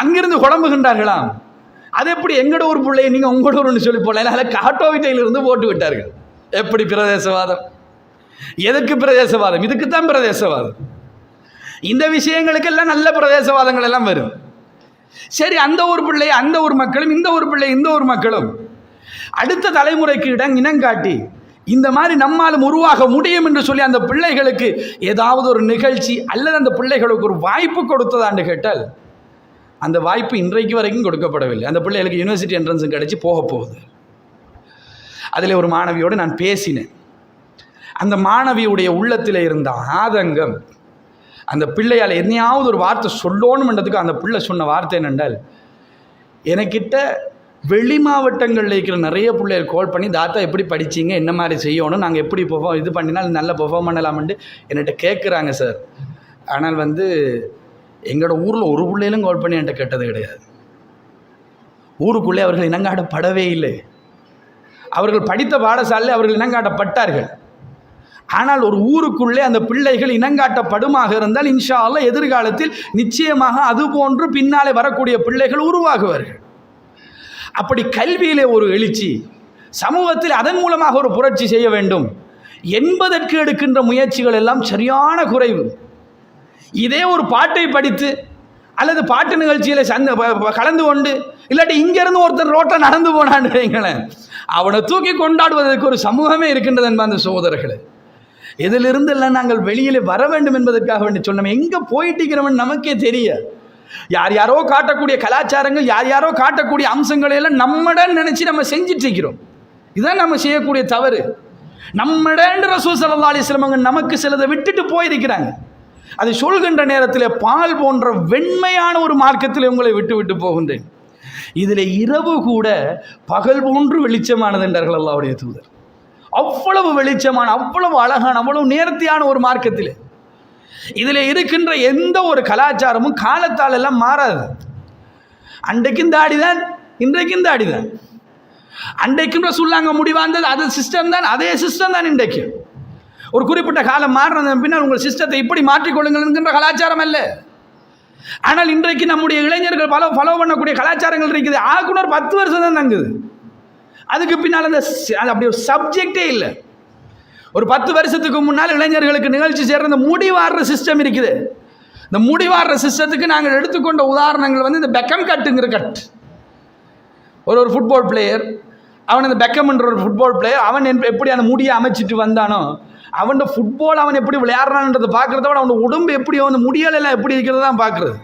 அங்கிருந்து குழம்புகின்றார்களாம், அது எப்படி எங்கட ஒரு பிள்ளையை நீங்கள் உங்களோட ஒன்று சொல்லி போடல, அதில் கஹட்டோவிட்டையிலிருந்து போட்டு விட்டார்கள். எப்படி பிரதேசவாதம்? எதற்கு பிரதேசவாதம்? இதுக்குத்தான் பிரதேசவாதம். இந்த விஷயங்களுக்கெல்லாம் நல்ல பிரதேசவாதங்கள் எல்லாம் வரும். சரி, அந்த ஒரு பிள்ளை அந்த ஒரு மக்களும், இந்த ஒரு பிள்ளை இந்த ஒரு மக்களும் அடுத்த தலைமுறைக்கு இனங்காட்டி இந்த மாதிரி நம்மாலும் உருவாக முடியும் என்று சொல்லி அந்த பிள்ளைகளுக்கு ஏதாவது ஒரு நிகழ்ச்சி அல்லது அந்த பிள்ளைகளுக்கு ஒரு வாய்ப்பு கொடுத்ததான்னு கேட்டால் அந்த வாய்ப்பு இன்றைக்கு வரைக்கும் கொடுக்கப்படவில்லை. அந்த பிள்ளைகளுக்கு யூனிவர்சிட்டி என்ட்ரன்ஸும் கிடைச்சி போக போகுது. அதில் ஒரு மாணவியோடு நான் பேசினேன். அந்த மாணவியுடைய உள்ளத்தில் இருந்த ஆதங்கம், அந்த பிள்ளையால் என்னையாவது ஒரு வார்த்தை சொல்லணும்ன்றதுக்கு அந்த பிள்ளை சொன்ன வார்த்தை என்னென்றால், எனக்கிட்ட வெளி மாவட்டங்களில் இருக்கிற நிறைய பிள்ளைகள் கால் பண்ணி, தாத்தா எப்படி படிச்சிங்க, என்ன மாதிரி செய்யணும், நாங்கள் எப்படி இது பண்ணினால் நல்ல பெர்ஃபார்ம் பண்ணலாம்னு என்கிட்ட கேட்குறாங்க சார். ஆனால் வந்து எங்களோட ஊரில் ஒரு பிள்ளையிலும் கால் பண்ணி என்கிட்ட கேட்டது கிடையாது. ஊருக்குள்ளே அவர்கள் இனங்காட்டப்படவே இல்லை. அவர்கள் படித்த பாடசாலையில் அவர்கள் இனங்காட்டப்பட்டார்கள். ஆனால் ஒரு ஊருக்குள்ளே அந்த பிள்ளைகள் இனங்காட்டப்படுமாக இருந்தால் இன்ஷா அல்லாஹ் எதிர்காலத்தில் நிச்சயமாக அது போன்று பின்னாலே வரக்கூடிய பிள்ளைகள் உருவாகுவார்கள். அப்படி கல்வியிலே ஒரு எழுச்சி, சமூகத்தில் அதன் மூலமாக ஒரு புரட்சி செய்ய வேண்டும் என்பதற்கு எடுக்கின்ற முயற்சிகள் எல்லாம் சரியான குறைவு. இதே ஒரு பாட்டை படித்து அல்லது பாட்டு நிகழ்ச்சியில் கலந்து கொண்டு, இல்லாட்டி இங்கேருந்து ஒருத்தர் ரோட்டை நடந்து போனான்னு வைங்களேன், அவனை தூக்கி கொண்டாடுவதற்கு ஒரு சமூகமே இருக்கின்றது என்பது அந்த சகோதரர்களே. இதிலிருந்து எல்லாம் நாங்கள் வெளியிலே வர வேண்டும் என்பதற்காக வேண்டி சொன்னோம். எங்கே போயிட்டுக்கிறவன் நமக்கே தெரிய, யார் யாரோ காட்டக்கூடிய கலாச்சாரங்கள், யார் யாரோ காட்டக்கூடிய அம்சங்களை எல்லாம் நம்மடன் நினச்சி நம்ம செஞ்சிட்டு இருக்கிறோம். இதுதான் நம்ம செய்யக்கூடிய தவறு. நம்மடன் ரசூல் ஸல்லல்லாஹு அலைஹி வஸல்லம் நமக்கு சிலதை விட்டுட்டு போயிருக்கிறாங்க. அதை சொல்கின்ற நேரத்தில் பால் போன்ற வெண்மையான ஒரு மார்க்கத்தில் உங்களை விட்டு விட்டு போகின்றேன். இதில் இரவு கூட பகல் போன்று வெளிச்சமானது என்றார்கள் அல்லாஹ்வுடைய தூதர். அவ்வளவு வெளிச்சமான, அவ்வளவு அழகான, அவ்வளவு நேர்த்தியான ஒரு மார்க்கத்தில் இதில் இருக்கின்ற எந்த ஒரு கலாச்சாரமும் காலத்தால் எல்லாம் மாறாது. அன்றைக்கும் தாடிதான், இன்றைக்கும் தாடிதான். அன்றைக்கும் சொல்லாங்க முடிவாந்தது அது சிஸ்டம் தான், அதே சிஸ்டம் தான் இன்றைக்கு. ஒரு குறிப்பிட்ட காலம் மாறினது பின்னால் உங்கள் சிஸ்டத்தை இப்படி மாற்றிக்கொள்ளுங்கள் என்கின்ற கலாச்சாரம் அல்ல. ஆனால் இன்றைக்கு நம்முடைய இளைஞர்கள் ஃபாலோ பண்ணக்கூடிய கலாச்சாரங்கள் இருக்குது. ஆகுனர் 10 வருஷம் தான் தங்குது. அதுக்கு பின்னால் அந்த அப்படி ஒரு சப்ஜெக்டே இல்லை. ஒரு 10 வருஷத்துக்கு முன்னால் இளைஞர்களுக்கு நிகழ்ச்சி சேர்ற இந்த முடிவாடுற சிஸ்டம் இருக்குது. இந்த முடிவாடுற சிஸ்டத்துக்கு நாங்கள் எடுத்துக்கொண்ட உதாரணங்கள் வந்து இந்த பெக்கம் கட்டுங்கிற கட். ஒரு ஃபுட்பால் பிளேயர், அவன் இந்த பெக்கம்ன்ற ஒரு ஃபுட்பால் பிளேயர், அவன் எப்படி அந்த முடியை அமைச்சிட்டு வந்தானோ, அவன் ஃபுட்பால் அவன் எப்படி விளையாடுறான்றதை பார்க்குறத விட அவனோட உடம்பு எப்படி, அவன் முடியலெல்லாம் எப்படி இருக்கிறது தான் பார்க்குறது.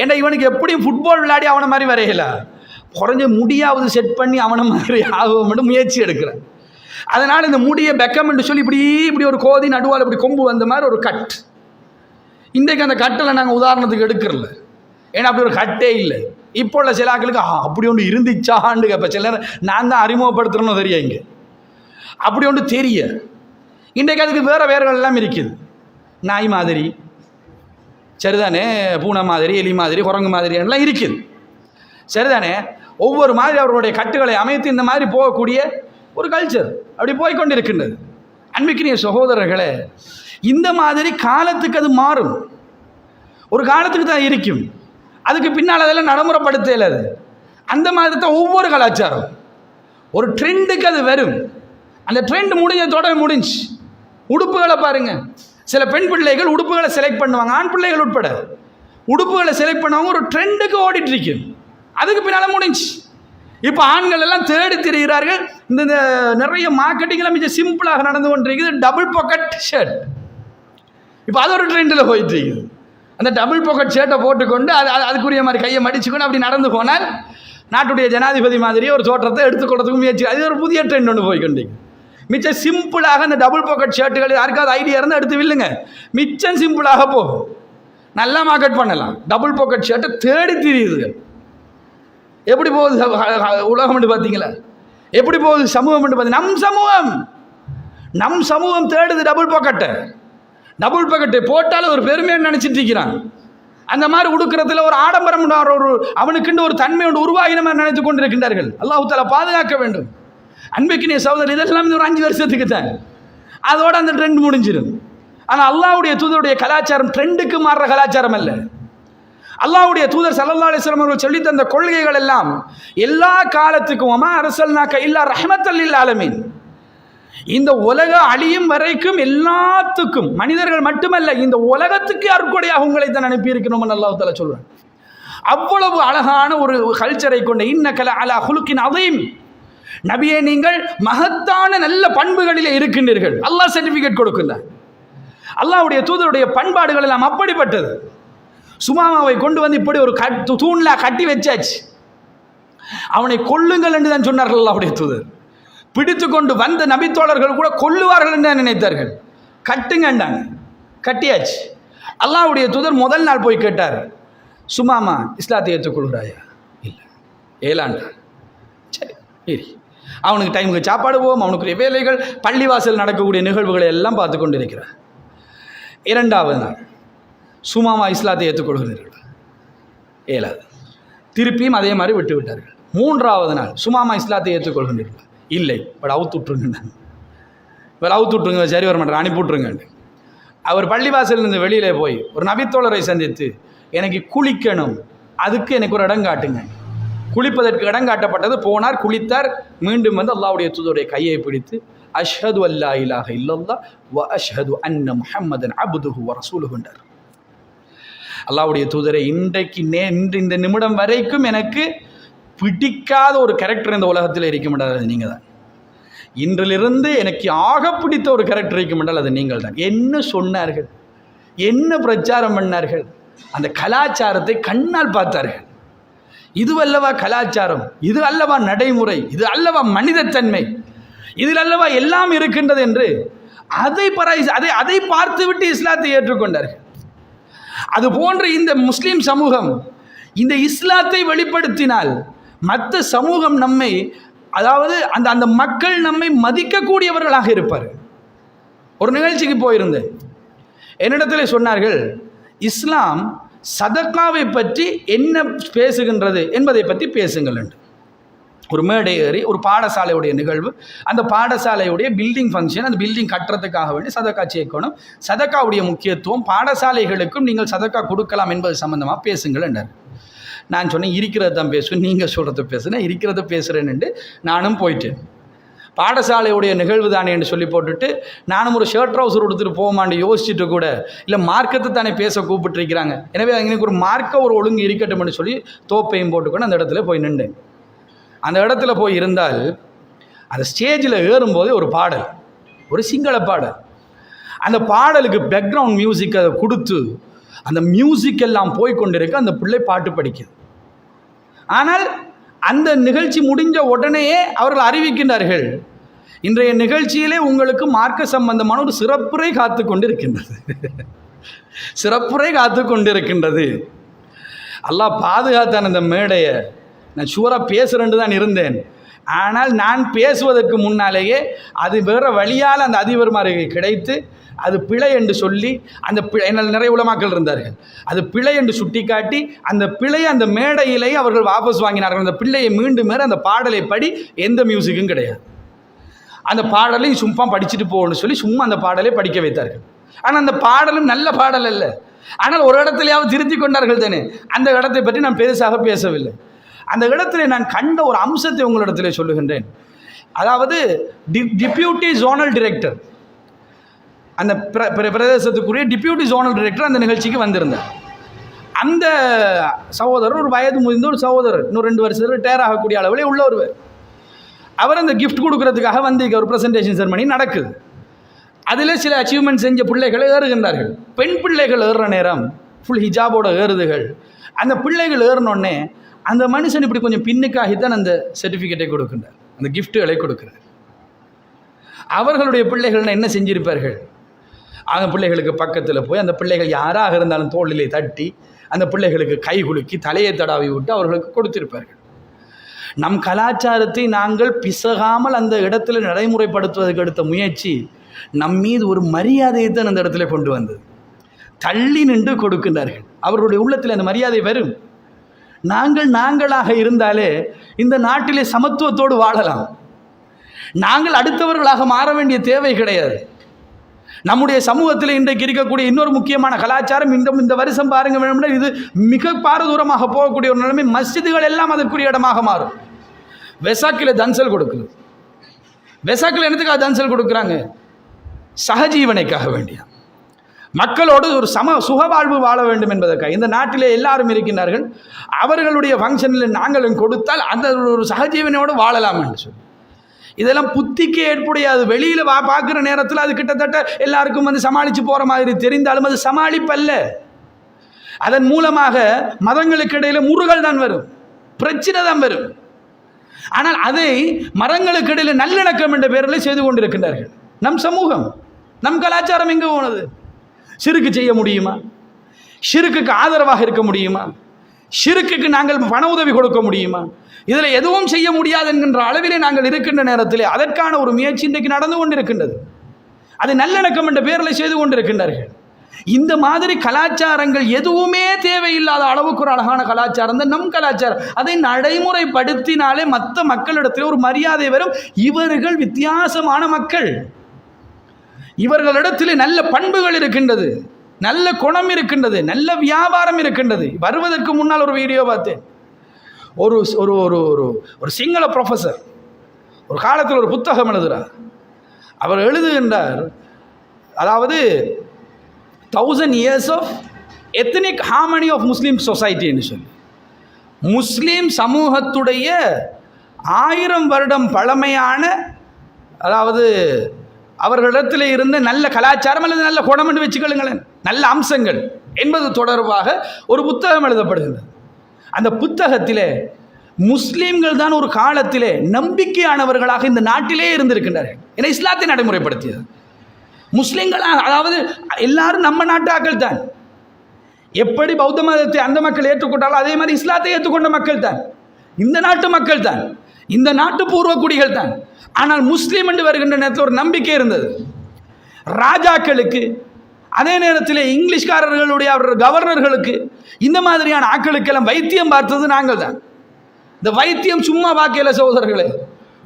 ஏன்னா இவனுக்கு எப்படியும் ஃபுட்பால் விளையாடி அவனை மாதிரி வரையல, குறைஞ்ச முடியாவது செட் பண்ணி அவனை மாதிரி ஆகும் மட்டும் முயற்சி எடுக்கிறேன். அதனால் இந்த முடியை பெக்கம் என்று சொல்லி இப்படி ஒரு கோதி நடுவால் இப்படி கொம்பு வந்த மாதிரி ஒரு கட். இன்றைக்கு அந்த கட்டில் நாங்கள் உதாரணத்துக்கு எடுக்கிறல, ஏன்னா அப்படி ஒரு கட்டே இல்லை. இப்போ உள்ள சில ஆக்களுக்கு அப்படி ஒன்று இருந்துச்சாண்டு கேட்ப. சில நேரம் நான் தான் அறிமுகப்படுத்துகிறேன்னு தெரியும். இங்கே அப்படி ஒன்று தெரிய இன்றைக்கு அதுக்கு வேறுகள் எல்லாம் இருக்குது. நாய் மாதிரி, சரிதானே, பூனை மாதிரி, எலி மாதிரி, குரங்கு மாதிரி எல்லாம் இருக்குது, சரிதானே. ஒவ்வொரு மாதிரி அவர்களுடைய கட்டுகளை அமைத்து இந்த மாதிரி போகக்கூடிய ஒரு கல்ச்சர் அப்படி போய்கொண்டு இருக்கின்றது. அன்பிற்கினிய சகோதரர்களே, இந்த மாதிரி காலத்துக்கு அது மாறும். ஒரு காலத்துக்கு தான் இருக்கும், அதுக்கு பின்னால் அதெல்லாம் நடைமுறைப்படுத்த இயலாது. அந்த மாதிரி தான் ஒவ்வொரு கலாச்சாரம். ஒரு ட்ரெண்டுக்கு அது வரும். அந்த ட்ரெண்ட் முடிஞ்சதோட முடிஞ்சு. உடுப்புகளை பாருங்க, சில பெண் பிள்ளைகள் உடுப்புகளை செலக்ட் பண்ணுவாங்க, ஆண் பிள்ளைகள் உட்பட உடுப்புகளை செலக்ட் பண்ணுவாங்க. ஒரு ட்ரெண்டுக்கு ஓடிட்டு இருக்கு, அதுக்கு பின்னால் முடிஞ்சு. இப்போ ஆண்கள் எல்லாம் தேடி திரிகிறார்கள். இந்த நிறைய மார்க்கெட்டிங்லாம் மிக சிம்பிளாக நடந்து கொண்டிருக்குது. டபுள் பாக்கெட் ஷர்ட், இப்போ அது ஒரு ட்ரெண்டில் போயிட்டு இருக்குது. அந்த டபுள் பாக்கெட் ஷர்ட்டை போட்டுக்கொண்டு அதுக்குரிய மாதிரி கையை மடிச்சுக்கொண்டு அப்படி நடந்து போனால் நாட்டுடைய ஜனாதிபதி மாதிரியே ஒரு தோற்றத்தை எடுத்துக்கொள்றதுக்கு முயற்சி. அது ஒரு புதிய ட்ரெண்ட் ஒன்று போய்கொண்டீங்க. மிச்சம் சிம்பிளாக அந்த டபுள் பாக்கெட் ஷர்ட்டுகள் யாருக்காவது ஐடியா இருந்தால் எடுத்து வில்லுங்க. மிச்சம் சிம்பிளாக போகும், நல்லா மார்க்கெட் பண்ணலாம். டபுள் பாக்கெட் ஷர்ட்டை தேடி திரியுது. எப்படி போகுது உலகம் என்று பார்த்தீங்களா? எப்படி போகுது சமூகம் என்று பார்த்தீங்க? நம் சமூகம் தேடுது டபுள் பாக்கெட்டை. டபுள் பாக்கெட்டை போட்டாலும் ஒரு பெருமையை நினச்சிட்டு இருக்கிறான். அந்த மாதிரி உடுக்கிறதுல ஒரு ஆடம்பரம், ஒரு அவனுக்குண்டு ஒரு தன்மை ஒன்று உருவாகின மாதிரி நினைத்து கொண்டிருக்கின்றார்கள். அல்லாஹ் தஆலா பாதுகாக்க வேண்டும். அன்பிற்கினிய சகோதரர், இதெல்லாம் ஒரு 5 வருஷத்துக்கு தான், அதோட அந்த ட்ரெண்ட் முடிஞ்சிடும். ஆனால் அல்லாஹ்வுடைய தூதருடைய கலாச்சாரம் ட்ரெண்டுக்கு மாறுற கலாச்சாரம் அல்ல. அல்லாஹ்வுடைய தூதர் ஸல்லல்லாஹு அலைஹி வஸல்லம் அவர்கள் சொல்லி தந்த கொள்கைகள் எல்லாம் எல்லா காலத்துக்கும் வமா அர்ஸல்னாக இல்லா ரஹ்மத்தல் லில் ஆலமீன், இந்த உலக அழியும் வரைக்கும் எல்லாத்துக்கும், மனிதர்கள் மட்டுமல்ல இந்த உலகத்துக்கு அருட்கொடையாக உங்களை தான் அனுப்பி இருக்கணும்னு அல்லாஹ் தஆலா சொல்றான். அவ்வளவு அழகான ஒரு கல்ச்சரை கொண்ட இன்னக லஅலா குலுகின் அதீம், நபியே நீங்கள் மகத்தான நல்ல பண்புகளிலே இருக்கின்றீர்கள். அல்லாஹ் சர்டிஃபிகேட் கொடுக்கிறார். அல்லாஹ்வுடைய தூதருடைய பண்பாடுகள் எல்லாம் அப்படிப்பட்டது. சுமாமாவை கொண்டு வந்து இப்படி ஒரு தூண்ல கட்டி வச்சாச்சு. அவனை கொல்லுங்கள் என்று தான் சொன்னார்கள் அல்லாஹ்வுடைய தூதர். பிடித்து கொண்டு வந்த நபித்தோழர்கள் கூட கொல்லுவார்கள் என்று நினைத்தார்கள். கட்டுங்கண்டாங்க, கட்டியாச்சு. அல்லாஹ்வுடைய தூதர் முதல் நாள் போய் கேட்டார், சுமாமா இஸ்லாத்தை ஏற்றுக்கொள்கிறாயா? இல்லை. ஏலாண்டா. சரி சரி, அவனுக்கு டைமுக்கு சாப்பாடு போவோம், அவனுக்குரிய வேலைகள், பள்ளிவாசல் நடக்கக்கூடிய நிகழ்வுகளை எல்லாம் பார்த்து கொண்டு இருக்கிறார். 2வது நாள் சுமாமா இஸ்லாத்தை ஏற்றுக்கொள்கிறீர்கள்? ஏலாது. திருப்பியும் அதே மாதிரி விட்டு விட்டார்கள். 3வது நாள் சுமாமா இஸ்லாத்தை ஏற்றுக்கொள்கின்றீர்கள்? இல்லை. பட் அவுத்துட்ருங்க, இவர் அவுத்துட்ருங்க, சரி வர மாட்டேன், அனுப்பிவிட்ருங்க. அவர் பள்ளிவாசலிருந்து வெளியிலே போய் ஒரு நபித்தோழரை சந்தித்து, எனக்கு குளிக்கணும், அதுக்கு எனக்கு ஒரு இடம் காட்டுங்க. குளிப்பதற்கு இடம் காட்டப்பட்டது. போனார், குளித்தார். மீண்டும் வந்து அல்லாஹ்வுடைய தூதருடைய கையை பிடித்து அஷ்ஹது அல்லா இலாஹ இல்லல்லாஹ் வ அஷ்ஹது அன்ன முஹம்மதன் அப்துஹு வ ரசூலுஹு என்றார். அல்லாஹ்வுடைய தூதரை, இன்றைக்கு இந்த நிமிடம் வரைக்கும் எனக்கு பிடிக்காத ஒரு கேரக்டர் இந்த உலகத்தில் இருக்க முடியாது, அது நீங்கள் தான். இன்றிலிருந்து எனக்கு ஆக பிடித்த ஒரு கேரக்டர் இருக்க முடியாது, அது நீங்கள் தான். என்ன சொன்னார்கள், என்ன பிரச்சாரம் பண்ணார்கள், அந்த கலாச்சாரத்தை கண்ணால் பார்த்தார்கள். இது அல்லவா கலாச்சாரம், இது அல்லவா நடைமுறை, இது அல்லவா மனிதத்தன்மை, இதில் அல்லவா எல்லாம் இருக்கின்றது என்று அதை பார்த்துவிட்டு இஸ்லாத்தை ஏற்றுக்கொண்டார்கள். அதுபோன்று இந்த முஸ்லீம் சமூகம் இந்த இஸ்லாத்தை வெளிப்படுத்தினால் மற்ற சமூகம் நம்மை, அதாவது அந்த மக்கள் நம்மை மதிக்கக்கூடியவர்களாக இருப்பார்கள். ஒரு நிகழ்ச்சிக்கு போயிருந்தேன். என்னிடத்தில் சொன்னார்கள், இஸ்லாம் சதக்காவை பற்றி என்ன பேசுகின்றது என்பதை பற்றி பேசுங்கள் என்று. ஒரு மேடை ஏறி ஒரு பாடசாலையுடைய நிகழ்வு, அந்த பாடசாலையுடைய பில்டிங் ஃபங்க்ஷன், அந்த பில்டிங் கட்டுறதுக்காக வேண்டி சதக்கா சேர்க்கணும், சதக்காவுடைய முக்கியத்துவம், பாடசாலைகளுக்கும் நீங்கள் சதக்கா கொடுக்கலாம் என்பது சம்பந்தமாக பேசுங்கள் என்றார். நான் சொன்னேன், இருக்கிறத தான் பேசுவேன், நீங்கள் சொல்கிறத பேசுனேன், இருக்கிறத பேசுகிறேன்னு நானும் போயிட்டேன். பாடசாலையுடைய நிகழ்வு தானே என்று சொல்லி போட்டுட்டு நானும் ஒரு ஷர்ட் ட்ரவுசர் கொடுத்துட்டு போமான்னு யோசிச்சுட்டு கூட, இல்லை மார்க்கத்தை தானே பேச கூப்பிட்டுருக்கிறாங்க, எனவே எனக்கு ஒரு மார்க்க ஒரு ஒழுங்கு இருக்கட்டும்னு சொல்லி தோப்பையும் போட்டுக்கொண்டு அந்த இடத்துல போய் நின்றேன். அந்த இடத்துல போய் இருந்தால் அந்த ஸ்டேஜில் ஏறும்போதே ஒரு பாடல், ஒரு சிங்கள பாடல், அந்த பாடலுக்கு பேக்ரவுண்ட் மியூசிக் அதை கொடுத்து அந்த மியூசிக் எல்லாம் போய் கொண்டிருக்க அந்த பிள்ளை பாட்டு படிக்குது. ஆனால் அந்த நிகழ்ச்சி முடிஞ்ச உடனேயே அவர்கள் அறிவிக்கின்றார்கள், இன்றைய நிகழ்ச்சியிலே உங்களுக்கு மார்க்க சம்பந்தமான ஒரு சிறப்புரை காத்து கொண்டிருக்கின்றது, சிறப்புரை காத்து கொண்டிருக்கின்றது. அல்லாஹ் பாதுகாத்தான் அந்த மேடையை. நான் ஷூராக பேசுகிறேன்னு தான் இருந்தேன். ஆனால் நான் பேசுவதற்கு முன்னாலேயே அது வேறு வழியால் அந்த அதிபர்மாருக்கு கிடைத்து அது பிழை என்று சொல்லி, அந்த என்னால் நிறைய உலமாக்கள் இருந்தார்கள், அது பிழை என்று சுட்டி காட்டி அந்த பிழையை அந்த மேடையிலேயே அவர்கள் வாபஸ் வாங்கினார்கள். அந்த பிள்ளையை மீண்டும் அந்த பாடலை படி எந்த மியூசிக்கும் கிடையாது. அந்த பாடலையும் சும்மா படிச்சுட்டு போகணும்னு சொல்லி சும்மா அந்த பாடலை படிக்க வைத்தார்கள். ஆனால் அந்த பாடலும் நல்ல பாடல் அல்ல. ஆனால் ஒரு இடத்துலையாவது திருத்தி கொண்டார்கள் தானே. அந்த இடத்தை பற்றி நான் பெருசாக பேசவில்லை. அந்த இடத்துல நான் கண்ட ஒரு அம்சத்தை உங்களிடத்தில் சொல்லுகின்றேன். அதாவது டிப்யூட்டி ஜோனல் டைரக்டர், அந்த பிரதேசத்துக்குரிய டிப்யூட்டி ஜோனல் டைரக்டர் அந்த நிகழ்ச்சிக்கு வந்திருந்தார். அந்த சகோதரர் ஒரு வயது முதிர்ந்த ஒரு சகோதரர், இன்னும் 2 வருஷத்தில் ரிட்டையர் ஆகக்கூடிய அளவில் உள்ள ஒருவர். அவர் அந்த கிஃப்ட் கொடுக்கறதுக்காக வந்து ஒரு ப்ரெசன்டேஷன் செரமனி நடக்குது. அதில் சில அச்சீவ்மெண்ட் செஞ்ச பிள்ளைகளை ஏறுகின்றார்கள். பெண் பிள்ளைகள் ஏறுற நேரம் ஃபுல் ஹிஜாபோட ஏறுதுகள். அந்த பிள்ளைகள் ஏறினோடனே அந்த மனுஷன் இப்படி கொஞ்சம் பின்னுக்காகித்தான் அந்த சர்டிஃபிகேட்டை கொடுக்கின்றார், அந்த கிஃப்ட்டுகளை கொடுக்கிறார். அவர்களுடைய பிள்ளைகள் என்ன செஞ்சிருப்பார்கள்? அந்த பிள்ளைகளுக்கு பக்கத்தில் போய் அந்த பிள்ளைகள் யாராக இருந்தாலும் தோளிலே தட்டி அந்த பிள்ளைகளுக்கு கை குலுக்கி தலையை தடாவி விட்டு அவர்களுக்கு கொடுத்திருப்பார்கள். நம் கலாச்சாரத்தை நாங்கள் பிசகாமல் அந்த இடத்துல நடைமுறைப்படுத்துவதற்கு எடுத்த முயற்சி நம் மீது ஒரு மரியாதையை தான் அந்த இடத்துல கொண்டு வந்தது. தள்ளி நின்று கொடுக்கின்றார்கள். அவர்களுடைய உள்ளத்தில் அந்த மரியாதை வரும். நாங்களாக இருந்தாலே இந்த நாட்டிலே சமத்துவத்தோடு வாழலாம். நாங்கள் அடுத்தவர்களாக மாற வேண்டிய தேவை கிடையாது. நம்முடைய சமூகத்தில் இன்றைக்கு இருக்கக்கூடிய இன்னொரு முக்கியமான கலாச்சாரம், இந்த வருஷம் பாருங்க வேணும்னா இது மிக பாரதூரமாக போகக்கூடிய ஒரு நிலைமை. மஸ்ஜிதுகள் எல்லாம் அதற்குரிய இடமாக மாறும். வெசாக்கில் தன்சல் கொடுக்குது. வெசாக்கில் என்னத்துக்காக தன்சல் கொடுக்குறாங்க? சகஜீவனைக்காக வேண்டிய மக்களோடு ஒரு சுகவாழ்வு வாழ வேண்டும் என்பதற்காக. இந்த நாட்டிலே எல்லாரும் இருக்கின்றார்கள். அவர்களுடைய ஃபங்க்ஷனில் நாங்களும் கொடுத்தால் அந்த ஒரு சகஜீவனையோடு வாழலாம் என்று சொல்லி இதெல்லாம் புத்திக்கு ஏற்புடையாது. வெளியில் பார்க்குற நேரத்தில் அது கிட்டத்தட்ட எல்லாருக்கும் வந்து சமாளித்து போகிற மாதிரி தெரிந்தாலும் அது சமாளிப்பல்ல. அதன் மூலமாக மதங்களுக்கு இடையில் முருகல் தான் வரும், பிரச்சனை தான் வரும். ஆனால் அதை மரங்களுக்கு இடையில் நல்லிணக்கம் என்ற பெயரில் செய்து கொண்டிருக்கின்றார்கள். நம் சமூகம், நம் கலாச்சாரம் எங்கே போனது? ஷிருக்கு செய்ய முடியுமா? ஷிருக்குக்கு ஆதரவாக இருக்க முடியுமா? ஷிருக்குக்கு நாங்கள் பண உதவி கொடுக்க முடியுமா? இதில் எதுவும் செய்ய முடியாது என்கின்ற அளவிலே நாங்கள் இருக்கின்ற நேரத்தில் அதற்கான ஒரு முயற்சி இன்றைக்கு நடந்து கொண்டிருக்கின்றது. அது நல்லிணக்கம் என்ற பெயரில் செய்து கொண்டிருக்கின்றார்கள். இந்த மாதிரி கலாச்சாரங்கள் எதுவுமே தேவையில்லாத அளவுக்கு ஒரு அழகான கலாச்சாரம் தான் நம் கலாச்சாரம். அதை நடைமுறைப்படுத்தினாலே மற்ற மக்களிடத்தில் ஒரு மரியாதை வரும். இவர்கள் வித்தியாசமான மக்கள், இவர்களிடத்தில் நல்ல பண்புகள் இருக்கின்றது, நல்ல குணம் இருக்கின்றது, நல்ல வியாபாரம் இருக்கின்றது. வருவதற்கு முன்னால் ஒரு வீடியோ பார்த்தேன். ஒரு ஒரு ஒரு ஒரு சிங்கள ப்ரொஃபஸர் ஒரு காலத்தில் ஒரு புத்தகம் எழுதுகிறார். அவர் எழுதுகின்றார், அதாவது 1000 years of ethnic harmony of Muslim society என்று சொல்லி, முஸ்லீம் சமூகத்துடைய 1000 வருடம் பழமையான, அதாவது அவர்களிடத்தில் இருந்த நல்ல கலாச்சாரம் அல்லது நல்ல குணம் என்று வச்சுக்கொள்ளுங்களேன், நல்ல அம்சங்கள் என்பது தொடர்பாக ஒரு புத்தகம் எழுதப்படுகின்றது. அந்த புத்தகத்திலே முஸ்லீம்கள் தான் ஒரு காலத்திலே நம்பிக்கையானவர்களாக இந்த நாட்டிலே இருந்திருக்கின்றார்கள். ஏன்னா இஸ்லாத்தை நடைமுறைப்படுத்தியது முஸ்லீம்களாக, அதாவது எல்லாரும் நம்ம நாட்டு ஆக்கள் தான். எப்படி பௌத்த மதத்தை அந்த மக்கள் ஏற்றுக்கொண்டாலும் அதே மாதிரி இஸ்லாத்தை ஏற்றுக்கொண்ட மக்கள் தான், இந்த நாட்டு மக்கள் தான், இந்த நாட்டு பூர்வ குடிகள் தான். ஆனால் முஸ்லீம் என்று வருகின்ற நேரத்தில் ஒரு நம்பிக்கை இருந்தது. ராஜாக்களுக்கு, அதே நேரத்தில் இங்கிலீஷ்காரர்களுடைய அவர்கள் கவர்னர்களுக்கு, இந்த மாதிரியான ஆக்களுக்கெல்லாம் வைத்தியம் பார்த்தது நாங்கள் தான். இந்த வைத்தியம் சும்மா பார்க்கல சகோதரர்களே.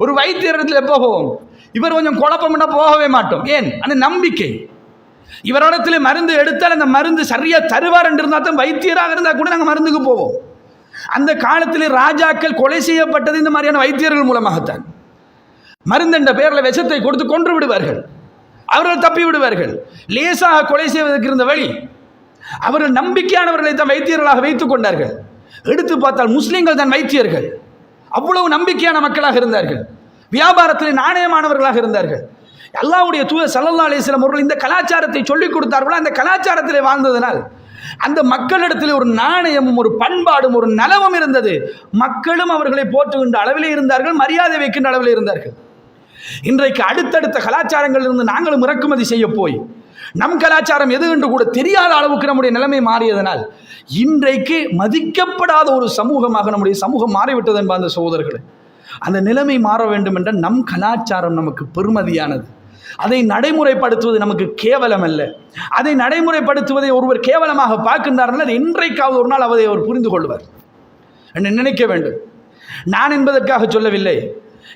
ஒரு வைத்தியரிடத்தில் எப்போ போவோம்? இவர் கொஞ்சம் குழப்பம்னா போகவே மாட்டோம். ஏன்? அந்த நம்பிக்கை. இவரிடத்தில் மருந்து எடுத்தால் அந்த மருந்து சரியாக தருவார் என்று இருந்தால் தான், வைத்தியராக இருந்தால் கூட நாங்கள் மருந்துக்கு போவோம். அந்த காலத்தில் ராஜாக்கள் கொலை செய்யப்பட்டது இந்த மாதிரியான வைத்தியர்கள் மூலமாகத்தான். மருந்து என்ற பெயரில் விஷத்தை கொடுத்து கொன்று விடுவார்கள், அவர்கள் தப்பி விடுவார்கள். லேசாக கொலை செய்வதற்கு இருந்த வழி, அவர்கள் நம்பிக்கையானவர்களை தான் வைத்தியர்களாக வைத்துக் கொண்டார்கள். எடுத்து பார்த்தால் முஸ்லீம்கள் தான் வைத்தியர்கள். அவ்வளவு நம்பிக்கையான மக்களாக இருந்தார்கள், வியாபாரத்தில் நாணயமானவர்களாக இருந்தார்கள். அல்லாஹ்வுடைய தூதர் ஸல்லல்லாஹு அலைஹி வஸல்லம் அவர்கள் இந்த கலாச்சாரத்தை சொல்லிக் கொடுத்தார்களோ, அந்த கலாச்சாரத்தில் வாழ்ந்ததனால் அந்த மக்களிடத்தில் ஒரு நாணயமும் ஒரு பண்பாடும் ஒரு நலவும் இருந்தது. மக்களும் அவர்களை போற்றுகின்ற அளவிலே இருந்தார்கள், மரியாதை வைக்கின்ற அளவில் இருந்தார்கள். இன்றைக்கு அடுத்தடுத்த கலாச்சாரங்கள் இருந்து நாங்களும் இறக்குமதி செய்ய போய் நம் கலாச்சாரம் எது என்று கூட தெரியாத அளவுக்கு நம்முடைய நிலைமை மாறியதனால் இன்றைக்கு மதிக்கப்படாத ஒரு சமூகமாக நம்முடைய சமூகம் மாறிவிட்டது என்பார்ந்த சகோதரர்களே. அந்த நிலைமை மாற வேண்டும் என்ற நம் கலாச்சாரம் நமக்கு பெருமதியானது. அதை நடைமுறைப்படுத்துவது நமக்கு கேவலம் அல்ல. அதை நடைமுறைப்படுத்துவதை ஒருவர் கேவலமாக பார்க்கின்றார்கள், அது இன்றைக்காவது ஒரு நாள் அதை அவர் புரிந்து கொள்வார் என்று நினைக்க வேண்டும். நான் என்பதற்காக சொல்லவில்லை.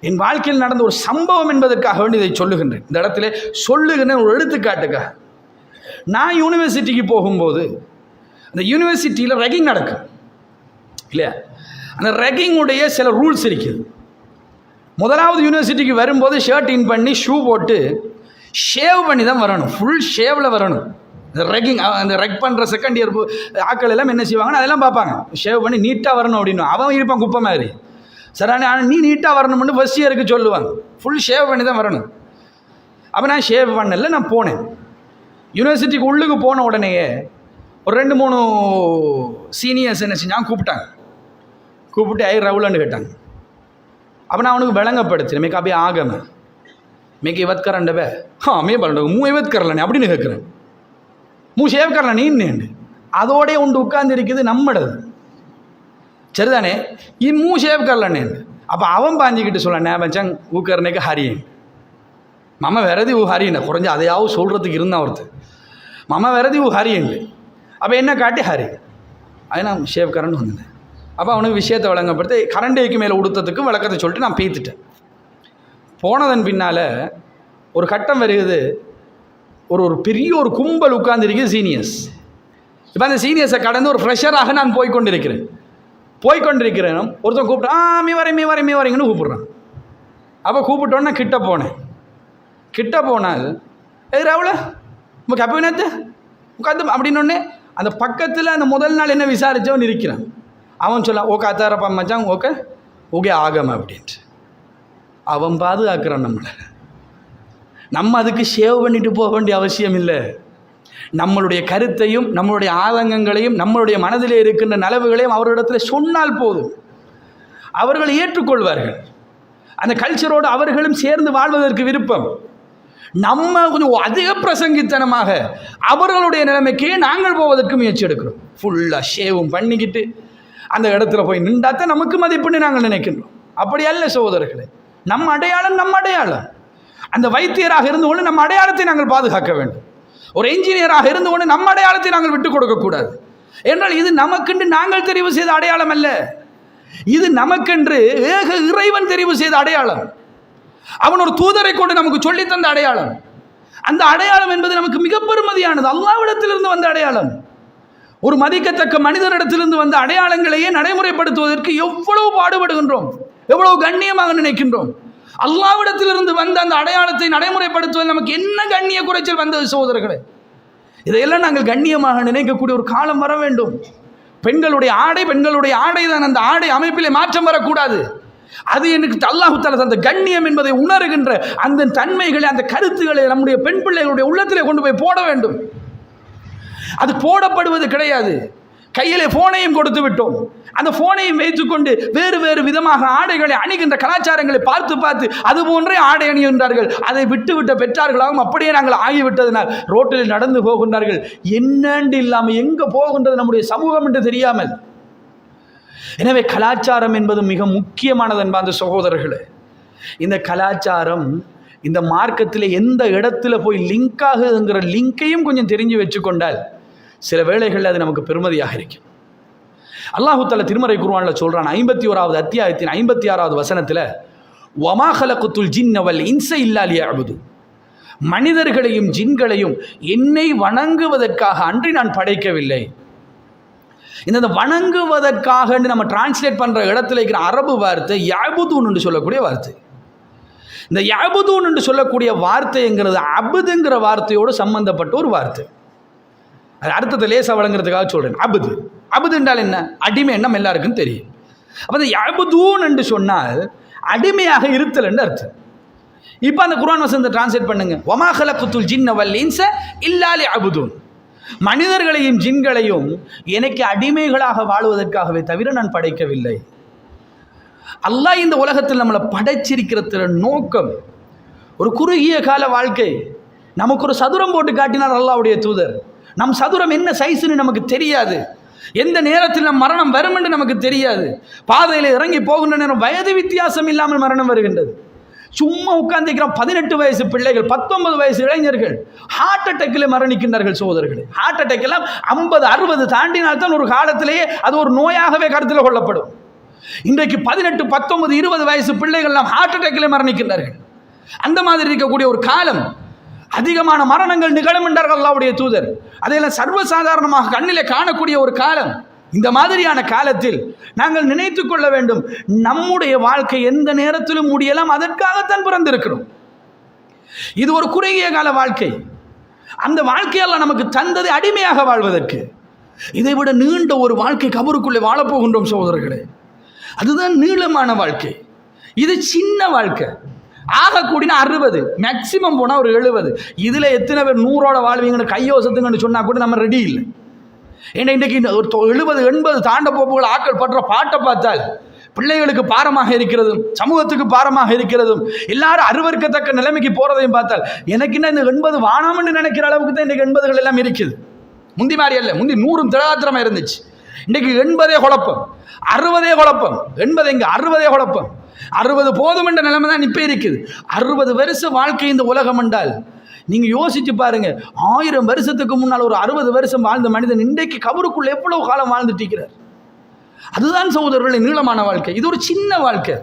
என் வாழ்க்கையில் நடந்த ஒரு சம்பவம் என்பதற்காக வேண்டி இதை சொல்லுகின்றேன். இந்த இடத்துல சொல்லுகின்ற ஒரு எடுத்துக்காட்டுக்காக, நான் யூனிவர்சிட்டிக்கு போகும்போது அந்த யூனிவர்சிட்டியில் ரெக்கிங் நடக்கும் இல்லையா? அந்த ரெக்கிங்குடைய சில ரூல்ஸ் இருக்குது. முதலாவது யூனிவர்சிட்டிக்கு வரும்போது ஷர்ட் இன் பண்ணி ஷூ போட்டு ஷேவ் பண்ணி தான் வரணும். ஃபுல் ஷேவில் வரணும். இந்த ரெக்கிங், அந்த ரெக் பண்ணுற செகண்ட் இயர் ஆக்கள் எல்லாம் என்ன செய்வாங்கன்னா அதெல்லாம் பார்ப்பாங்க. ஷேவ் பண்ணி நீட்டாக வரணும் அப்படின்னு. அவன் இருப்பான் குப்பை மாதிரி. சரியான ஆனால் நீ நீட்டாக வரணும்னு ஃபர்ஸ்ட் இயருக்கு சொல்லுவாங்க. ஃபுல் ஷேவ் பண்ணி தான் வரணும். அப்போ நான் ஷேவ் பண்ணல, நான் போனேன். யூனிவர்சிட்டிக்கு உள்ளுக்கு போன உடனேயே ஒரு 2-3 சீனியர்ஸ் என்ன செஞ்சாங்க, கூப்பிட்டு ஐ ரவுலன்னு கேட்டாங்க. அப்போ நான் அவனுக்கு விளங்கப்படுத்தினேன். மேக்கு அப்படியே ஆகம மேக்கு இவத் கரண்டவே மே பரண்ட மூ இவத் கரலனே அப்படின்னு கேட்குறேன். மூ ஷேவ் கரல நீண்டு அதோடய உண்டு உட்கார்ந்து இருக்குது நம்மடது. சரிதானே? மூ ஷேவ் கரலனேண்டு. அப்போ அவன் பாஞ்சிக்கிட்டு சொல்ல நே பச்சாங் ஊக்கரனைக்கு ஹரியன் மம விரதி ஊ ஹரியன் குறைஞ்ச அதையாவது சொல்கிறதுக்கு இருந்தான் ஒருத்தர். மம விரதி ஊ ஹரியன்ண்டு. அப்போ என்ன காட்டி ஹரி அது நான் ஷேவ் கரண்ட் வந்தேன். அப்போ அவனுக்கு விஷயத்தை விளங்கப்படுத்தி கரண்டேக்கு மேலே உடுத்ததுக்கு விளக்கத்தை சொல்லிட்டு நான் பேத்துட்டேன். போனதன் பின்னால் ஒரு கட்டம் வருகிறது. ஒரு பெரிய ஒரு கும்பல் உட்கார்ந்துருக்கு சீனியர்ஸ். இப்போ அந்த சீனியர்ஸை கடந்து ஒரு ஃப்ரெஷராக நான் போய்கொண்டிருக்கிறேன். ஒருத்தன் கூப்பிட்டு மீ வரேங்கன்னு கூப்பிட்றான். அப்போ கூப்பிட்டோன்னா கிட்ட போனால் ரவுல உங்கள் கப்பினத்து உட்காந்து அப்படின்னொடனே அந்த பக்கத்தில் அந்த முதல் நாள் என்ன விசாரித்தவன் இருக்கிறான். அவன் சொல்ல ஓகே அத்தாரப்பா மச்சான் ஓகே ஆகாம அப்படின்ட்டு அவன் பாதுகாக்கிறான் நம்மளை. நம்ம அதுக்கு ஷேவ் பண்ணிட்டு போக வேண்டிய அவசியம் இல்லை. நம்மளுடைய கருத்தையும் நம்மளுடைய ஆதங்கங்களையும் நம்மளுடைய மனதிலே இருக்கின்ற நலவுகளையும் அவர்களிடத்தில் சொன்னால் போதும், அவர்கள் ஏற்றுக்கொள்வார்கள். அந்த கல்ச்சரோடு அவர்களும் சேர்ந்து வாழ்வதற்கு விருப்பம். நம்ம கொஞ்சம் அதிக பிரசங்கித்தனமாக அவர்களுடைய நிலைமைக்கே நாங்கள் போவதற்கு முயற்சி எடுக்கிறோம். ஃபுல்லாக ஷேவும் பண்ணிக்கிட்டு அந்த இடத்துல போய் நின்றாத்தான் நமக்கு மதிப்புன்னு நாங்கள் நினைக்கின்றோம். அப்படி அல்ல சகோதரர்களே. நம்ம அடையாளம். அந்த வைத்தியராக இருந்து கொண்டு நம்ம அடையாளத்தை நாங்கள் பாதுகாக்க வேண்டும். ஒரு என்ஜினியராக இருந்து கொண்டு நம்ம அடையாளத்தை நாங்கள் விட்டுக் கொடுக்கக்கூடாது. என்றால் இது நமக்கென்று நாங்கள் தெரிவு செய்த அடையாளம் அல்ல. இது நமக்கென்று ஏக இறைவன் தெரிவு செய்த அடையாளம். அவன் ஒரு தூதரை கொண்டு நமக்கு சொல்லித்தந்த அடையாளம். அந்த அடையாளம் என்பது நமக்கு மிக பெருமதியானது. அல்லாஹ்விடத்திலிருந்து வந்த அடையாளம். ஒரு மதிக்கத்தக்க மனிதரிடத்திலிருந்து வந்த அடையாளங்களையே நடைமுறைப்படுத்துவதற்கு எவ்வளவு பாடுபடுகின்றோம், எவ்வளவு கண்ணியமாக நினைக்கின்றோம். அல்லாஹ்விடத்திலிருந்து வந்த அந்த அடையாளத்தை நடைமுறைப்படுத்துவது நமக்கு என்ன கண்ணிய குறைச்சல் வந்தது சகோதரர்களே. இதையெல்லாம் நாங்கள் கண்ணியமாக நினைக்கக்கூடிய ஒரு காலம் வர வேண்டும். பெண்களுடைய ஆடை தான். அந்த ஆடை அமைப்பிலே மாற்றம் வரக்கூடாது. அது எனக்கு அல்லாஹ் தஆலா அந்த கண்ணியம் என்பதை உணர்கின்ற அந்த தன்மைகளை, அந்த கருத்துக்களை நம்முடைய பெண் பிள்ளைகளுடைய உள்ளத்திலே கொண்டு போய் போட வேண்டும். அது போடப்படுவது கிடையாது. கையிலே போனையும் கொடுத்து விட்டோம். அந்த போனையும் வைத்துக்கொண்டு வேறு வேறு விதமாக ஆடைகளை அணிகின்ற கலாச்சாரங்களை பார்த்து அது போன்றே ஆடை அணிகின்றார்கள். அதை விட்டுவிட்ட பெற்றார்களாகவும் அப்படியே நாங்கள் ஆகிவிட்டதனால் ரோட்டில் நடந்து போகின்றார்கள். என்னண்டு இல்லாமல் எங்கே போகின்றது நம்முடைய சமூகம் என்று தெரியாமல். எனவே கலாச்சாரம் என்பது மிக முக்கியமானது என்பார்ந்த சகோதரர்களே. இந்த கலாச்சாரம் இந்த மார்க்கத்தில் எந்த இடத்துல போய் லிங்க் ஆகுதுங்கிற லிங்கையும் கொஞ்சம் தெரிஞ்சு வச்சுக்கொண்டால் சில வேளைகளில் அது நமக்கு பெருமதியாக இருக்கும். அல்லாஹு தஆலா திருமறை குர்ஆனில் சொல்றான், 51வது அத்தியாயத்தின் 56வது வசனத்தில், வமா ஹலக்குத்துல் ஜின்ன வல் இன்ஸ இல்லா லியஅபுது, மனிதர்களையும் ஜின்களையும் என்னை வணங்குவதற்காக அன்றி நான் படைக்கவில்லை. இந்த வணங்குவதற்காக நம்ம டிரான்ஸ்லேட் பண்ற இடத்துல இருக்கிற அரபு வார்த்தை யஅபுதுன் என்று சொல்லக்கூடிய வார்த்தை. இந்த யஅபுதுன் என்று சொல்லக்கூடிய வார்த்தைங்கிறது அபுதுங்கிற வார்த்தையோடு சம்பந்தப்பட்ட ஒரு வார்த்தை. அது அர்த்தத்தை லேசா வழங்குறதுக்காக சொல்றேன். அபுது என்றால் என்ன? அடிமை. நம்ம எல்லாருக்கும் தெரியும். அப்போ அந்த யஅபுதூன் என்று சொன்னால் அடிமையாக இருத்தல் என்று அர்த்தம். இப்போ அந்த குர்ஆன் வசனத்தை டிரான்ஸ்லேட் பண்ணுங்க. வமா ஹலக்குத்துல் ஜின்ன வல் இன்ஸ இல்லா லியஅபுதூன், மனிதர்களையும் ஜின்களையும் எனக்கு அடிமைகளாக வாழுவதற்காகவே தவிர நான் படைக்கவில்லை. அல்லாஹ் இந்த உலகத்தில் நம்மளை படைச்சிருக்கிற நோக்கம் ஒரு குறுகிய கால வாழ்க்கை. நமக்கு ஒரு சதுரம் போட்டு காட்டினார் அல்லாஹ்வுடைய தூதர். நம் சதுரம் என்ன சைஸ்ன்னு நமக்கு தெரியாது. எந்த நேரத்தில் நம் மரணம் வரும் என்று நமக்கு தெரியாது. பாதையில் இறங்கி போகின்ற நேரம் வயது வித்தியாசம் இல்லாமல் மரணம் வருகின்றது. சும்மா உட்கார்ந்துக்கிற 18 வயசு பிள்ளைகள், 19 வயசு இளைஞர்கள் ஹார்ட் அட்டாக்கில் மரணிக்கின்றார்கள் சகோதரர்களே. ஹார்ட் அட்டாக் எல்லாம் 50-60 தாண்டினால்தான் ஒரு காலத்திலேயே அது ஒரு நோயாகவே கருத்தில் கொள்ளப்படும். இன்றைக்கு 18, 19, 20 வயசு பிள்ளைகள் நாம் ஹார்ட் அட்டாக்கில் மரணிக்கின்றார்கள். அந்த மாதிரி இருக்கக்கூடிய ஒரு காலம், அதிகமான மரணங்கள் நிகழும் என்றார்கள் அல்லாஹ்வுடைய தூதர். அதையெல்லாம் சர்வசாதாரணமாக கண்ணிலே காணக்கூடிய ஒரு காலம். இந்த மாதிரியான காலத்தில் நாங்கள் நினைத்துக் கொள்ள வேண்டும், நம்முடைய வாழ்க்கை எந்த நேரத்திலும் முடியலாம், அதற்காகத்தான் பிறந்திருக்கிறோம். இது ஒரு குறுகிய கால வாழ்க்கை. அந்த வாழ்க்கையெல்லாம் நமக்கு தந்தது அடிமையாக வாழ்வதற்கு. இதைவிட நீண்ட ஒரு வாழ்க்கை கபருக்குள்ளே வாழப்போகின்றோம் சகோதரர்களே. அதுதான் நீளமான வாழ்க்கை. இது சின்ன வாழ்க்கை. ஆகக்கூடின 60, மேக்சிமம் போனால் ஒரு 70. இதில் எத்தனை பேர் 100ஓட வாழ்வீங்கன்னு கையோசத்துங்கன்னு சொன்னால் கூட நம்ம ரெடி இல்லை. ஏன்னா இன்றைக்கு ஒரு 70, 80 தாண்ட போப்புகள் ஆக்கள் பற்ற பாட்டை பார்த்தால் பிள்ளைகளுக்கு பாரமாக இருக்கிறதும் சமூகத்துக்கு பாரமாக இருக்கிறதும் எல்லாரும் அருவருக்கத்தக்க நிலைமைக்கு போகிறதையும் பார்த்தால் எனக்கு என்ன இந்த 80 வானாமன்னு நினைக்கிற அளவுக்கு தான் இன்றைக்கு 80கள் எல்லாம் இருக்குது. முந்தி மாதிரி அல்ல. முந்தி 100 திடகாத்திரமாக இருந்துச்சு. இன்றைக்கு 80 குழப்பம், 60 குழப்பம், 80 எங்க 60 குழப்பம். 60 போதும் என்ற நிலைமை தான் இப்போ இருக்குது. 60 வருஷ வாழ்க்கை இந்த உலகம் என்றால் நீங்கள் யோசிச்சு பாருங்க, 1000 வருஷத்துக்கு முன்னால் ஒரு 60 வருஷம் வாழ்ந்த மனிதன் இன்றைக்கு கபருக்குள்ள எவ்வளவு காலம் வாழ்ந்துட்டு இருக்கிறார். அதுதான் சகோதரர்களை நீளமான வாழ்க்கை. இது ஒரு சின்ன வாழ்க்கை.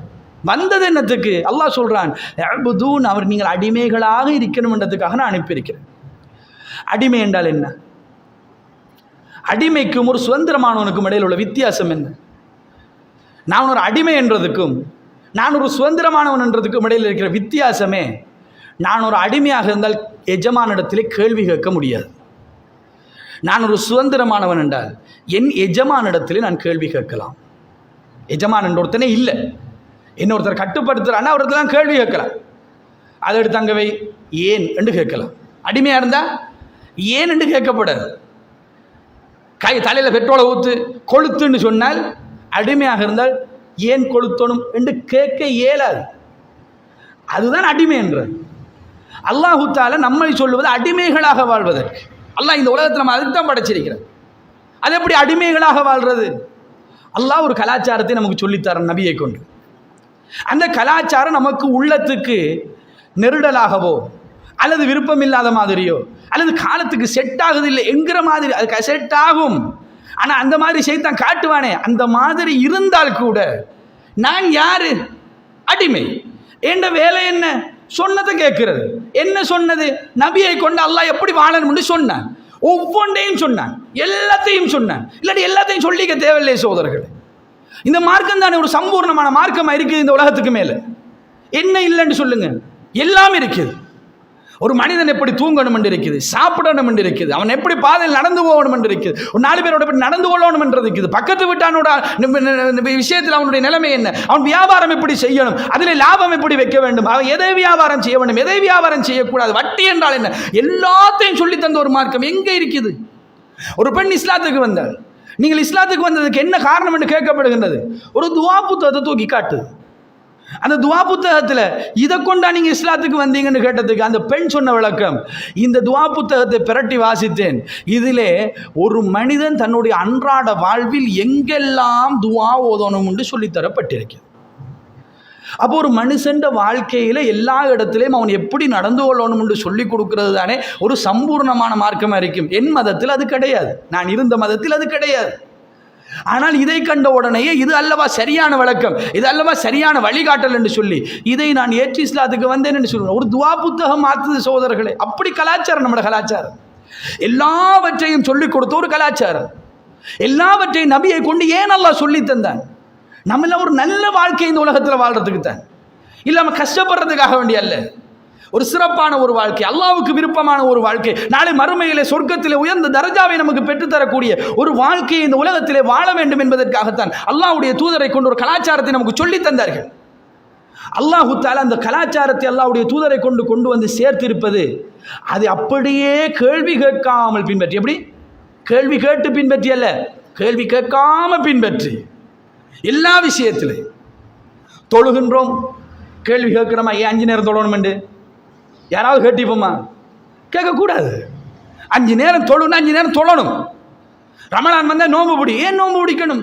வந்தது என்னத்துக்கு? அல்லாஹ் சொல்றான், அபுதூன், அவர் நீங்கள் அடிமைகளாக இருக்கணும் என்றதுக்காக நான் அனுப்பியிருக்கிறேன். அடிமை என்றால் என்ன? அடிமைக்கும் ஒரு சுதந்திரமானவனுக்கும் இடையில் உள்ள வித்தியாசம் என்ன? நான் ஒரு அடிமை என்றதுக்கும் நான் ஒரு சுதந்திரமானவன் என்றதுக்கும் இடையில் இருக்கிற வித்தியாசமே, நான் ஒரு அடிமையாக இருந்தால் எஜமானிடத்திலே கேள்வி கேட்க முடியாது. நான் ஒரு சுதந்திரமானவன் என்றால் என் எஜமானிடத்திலே நான் கேள்வி கேட்கலாம். எஜமான் என்ற ஒருத்தனே இல்லை, இன்னொருத்தர் கட்டுப்படுத்துகிறான்னா அவர்கிட்ட நான் கேள்வி கேட்கலாம். அதை எடுத்து அங்கவை ஏன் என்று கேட்கலாம். அடிமையாக இருந்தால் ஏன் என்று கேட்கப்படாது. தலையில் பெட்ரோலை ஊற்று கொளுத்துன்னு சொன்னால், அடிமையாக இருந்தால் ஏன் கொளுத்தணும் என்று கேட்க இயலாது. அதுதான் அடிமை என்றது. அல்லாஹு தஆலா நம்மை சொல்லுவது அடிமைகளாக வாழ்வதற்கு. அல்லாஹ் இந்த உலகத்தில் நம்ம அதுக்கு தான் படைச்சிருக்கிறார். அது எப்படி அடிமைகளாக வாழ்றது? அல்லாஹ் ஒரு கலாச்சாரத்தை நமக்கு சொல்லித்தர நபியை கொண்டு. அந்த கலாச்சாரம் நமக்கு உள்ளத்துக்கு நெருடலாகவோ அல்லது விருப்பம் இல்லாத மாதிரியோ அல்லது காலத்துக்கு செட் ஆகுது இல்லை என்கிற மாதிரி அது செட் ஆகும். ஆனால் அந்த மாதிரி செய்தான் காட்டுவானே, அந்த மாதிரி இருந்தால் கூட நான் யாரு? அடிமை. என்ற வேலை என்ன? சொன்னதை கேட்கிறது. என்ன சொன்னது? நபியை கொண்டு அல்லாஹ் எப்படி வாழணும்னு சொன்னான். ஒவ்வொன்றையும் சொன்னான், எல்லாத்தையும் சொன்னான். இல்லாட்டி எல்லாத்தையும் சொல்லிக்க தேவையில்லை சோதரர்கள். இந்த மார்க்கம் தானே ஒரு சம்பூர்ணமான மார்க்கமாக இருக்குது இந்த உலகத்துக்கு மேலே. என்ன இல்லைன்னு சொல்லுங்க? எல்லாம் இருக்குது. ஒரு மனிதன் எப்படி தூங்கணும் என்று இருக்குது, சாப்பிடணும் என்று இருக்குது, அவன் எப்படி பாதையில் நடந்து போகணும் என்று இருக்குது, ஒரு 4 பேரோட எப்படி நடந்து கொள்ளணும் என்று இருக்குது, பக்கத்து வீட்டானோட விஷயத்தில் அவனுடைய நிலைமை என்ன, அவன் வியாபாரம் எப்படி செய்யணும், அதில் லாபம் எப்படி வைக்க வேண்டும், அவன் எதை வியாபாரம் செய்ய வேண்டும், எதை வியாபாரம் செய்யக்கூடாது, வட்டி என்றால் என்ன, எல்லாத்தையும் சொல்லி தந்த ஒரு மார்க்கம் எங்கே இருக்குது? ஒரு பெண் இஸ்லாத்துக்கு வந்தால், நீங்கள் இஸ்லாத்துக்கு வந்ததுக்கு என்ன காரணம் என்று கேட்கப்படுகின்றது. ஒரு துவா புத்தகத்தை தூக்கி காட்டு. அந்த துவா புத்தகத்தில் இதை கொண்டா நீங்கள் இஸ்லாத்துக்கு வந்தீங்கன்னு கேட்டதுக்கு அந்த பெண் சொன்ன விளக்கம், இந்த துவா புத்தகத்தை பிரட்டி வாசித்தேன், இதிலே ஒரு மனிதன் தன்னுடைய அன்றாட வாழ்வில் எங்கெல்லாம் துவா ஓதணும் என்று சொல்லித்தரப்பட்டிருக்கிறது. அப்போ ஒரு மனுஷன் வாழ்க்கையில் எல்லா இடத்துலையும் அவன் எப்படி நடந்து கொள்ளணும் என்று சொல்லிக் கொடுக்கிறது தானே ஒரு சம்பூர்ணமான மார்க்கமாக இருக்கும். என் மதத்தில் அது கிடையாது, நான் இருந்த மதத்தில் அது கிடையாது. ஆனால் இதை கண்ட உடனேயே இது அல்லவா சரியான விளக்கம், இது அல்லவா சரியான வழிகாட்டல் என்று சொல்லி இதை நான் ஏற்றி இஸ்லாத்துக்கு வந்தேன் என்று சொல்லுவேன். ஒரு துவா புத்தகம் மாற்றுது சகோதரர்களே. அப்படி கலாச்சாரம் நம்மளோட கலாச்சாரம். எல்லாவற்றையும் சொல்லிக் கொடுத்த ஒரு கலாச்சாரம். எல்லாவற்றையும் நபியை கொண்டு ஏன் அல்லாஹ் சொல்லி தந்தான்? நம்மள ஒரு நல்ல வாழ்க்கை இந்த உலகத்தில் வாழ்றதுக்கு தான், இல்லாமல் கஷ்டப்படுறதுக்காக வேண்டிய அல்ல. ஒரு சிறப்பான ஒரு வாழ்க்கை, அல்லாஹ்வுக்கு விருப்பமான ஒரு வாழ்க்கை, நாளை மறுமையிலே சொர்க்கத்திலே உயர்ந்த தரஜாவை நமக்கு பெற்றுத்தரக்கூடிய ஒரு வாழ்க்கையை இந்த உலகத்திலே வாழ வேண்டும் என்பதற்காகத்தான் அல்லாஹ்வுடைய தூதரை கொண்டு ஒரு கலாச்சாரத்தை நமக்கு சொல்லி தந்தார்கள். அல்லாஹு தஆலா அந்த கலாச்சாரத்தை அல்லாஹ்வுடைய தூதரை கொண்டு வந்து சேர்த்திருப்பது, அது அப்படியே கேள்வி கேட்காமல் பின்பற்றி, எப்படி கேள்வி கேட்டு பின்பற்றி அல்ல, கேள்வி கேட்காம பின்பற்றி எல்லா விஷயத்திலே. தொழுகின்றோம், கேள்வி கேட்கிறோமா, ஏன் 5 நேரம் தொழணும் என்று யாராவது கேட்டிப்போமா? கேட்கக்கூடாது. 5 நேரம் தொழுனா 5 நேரம் தொழணும். ரமலான் வந்தால் நோம்பு பிடி, ஏன் நோம்பு பிடிக்கணும்?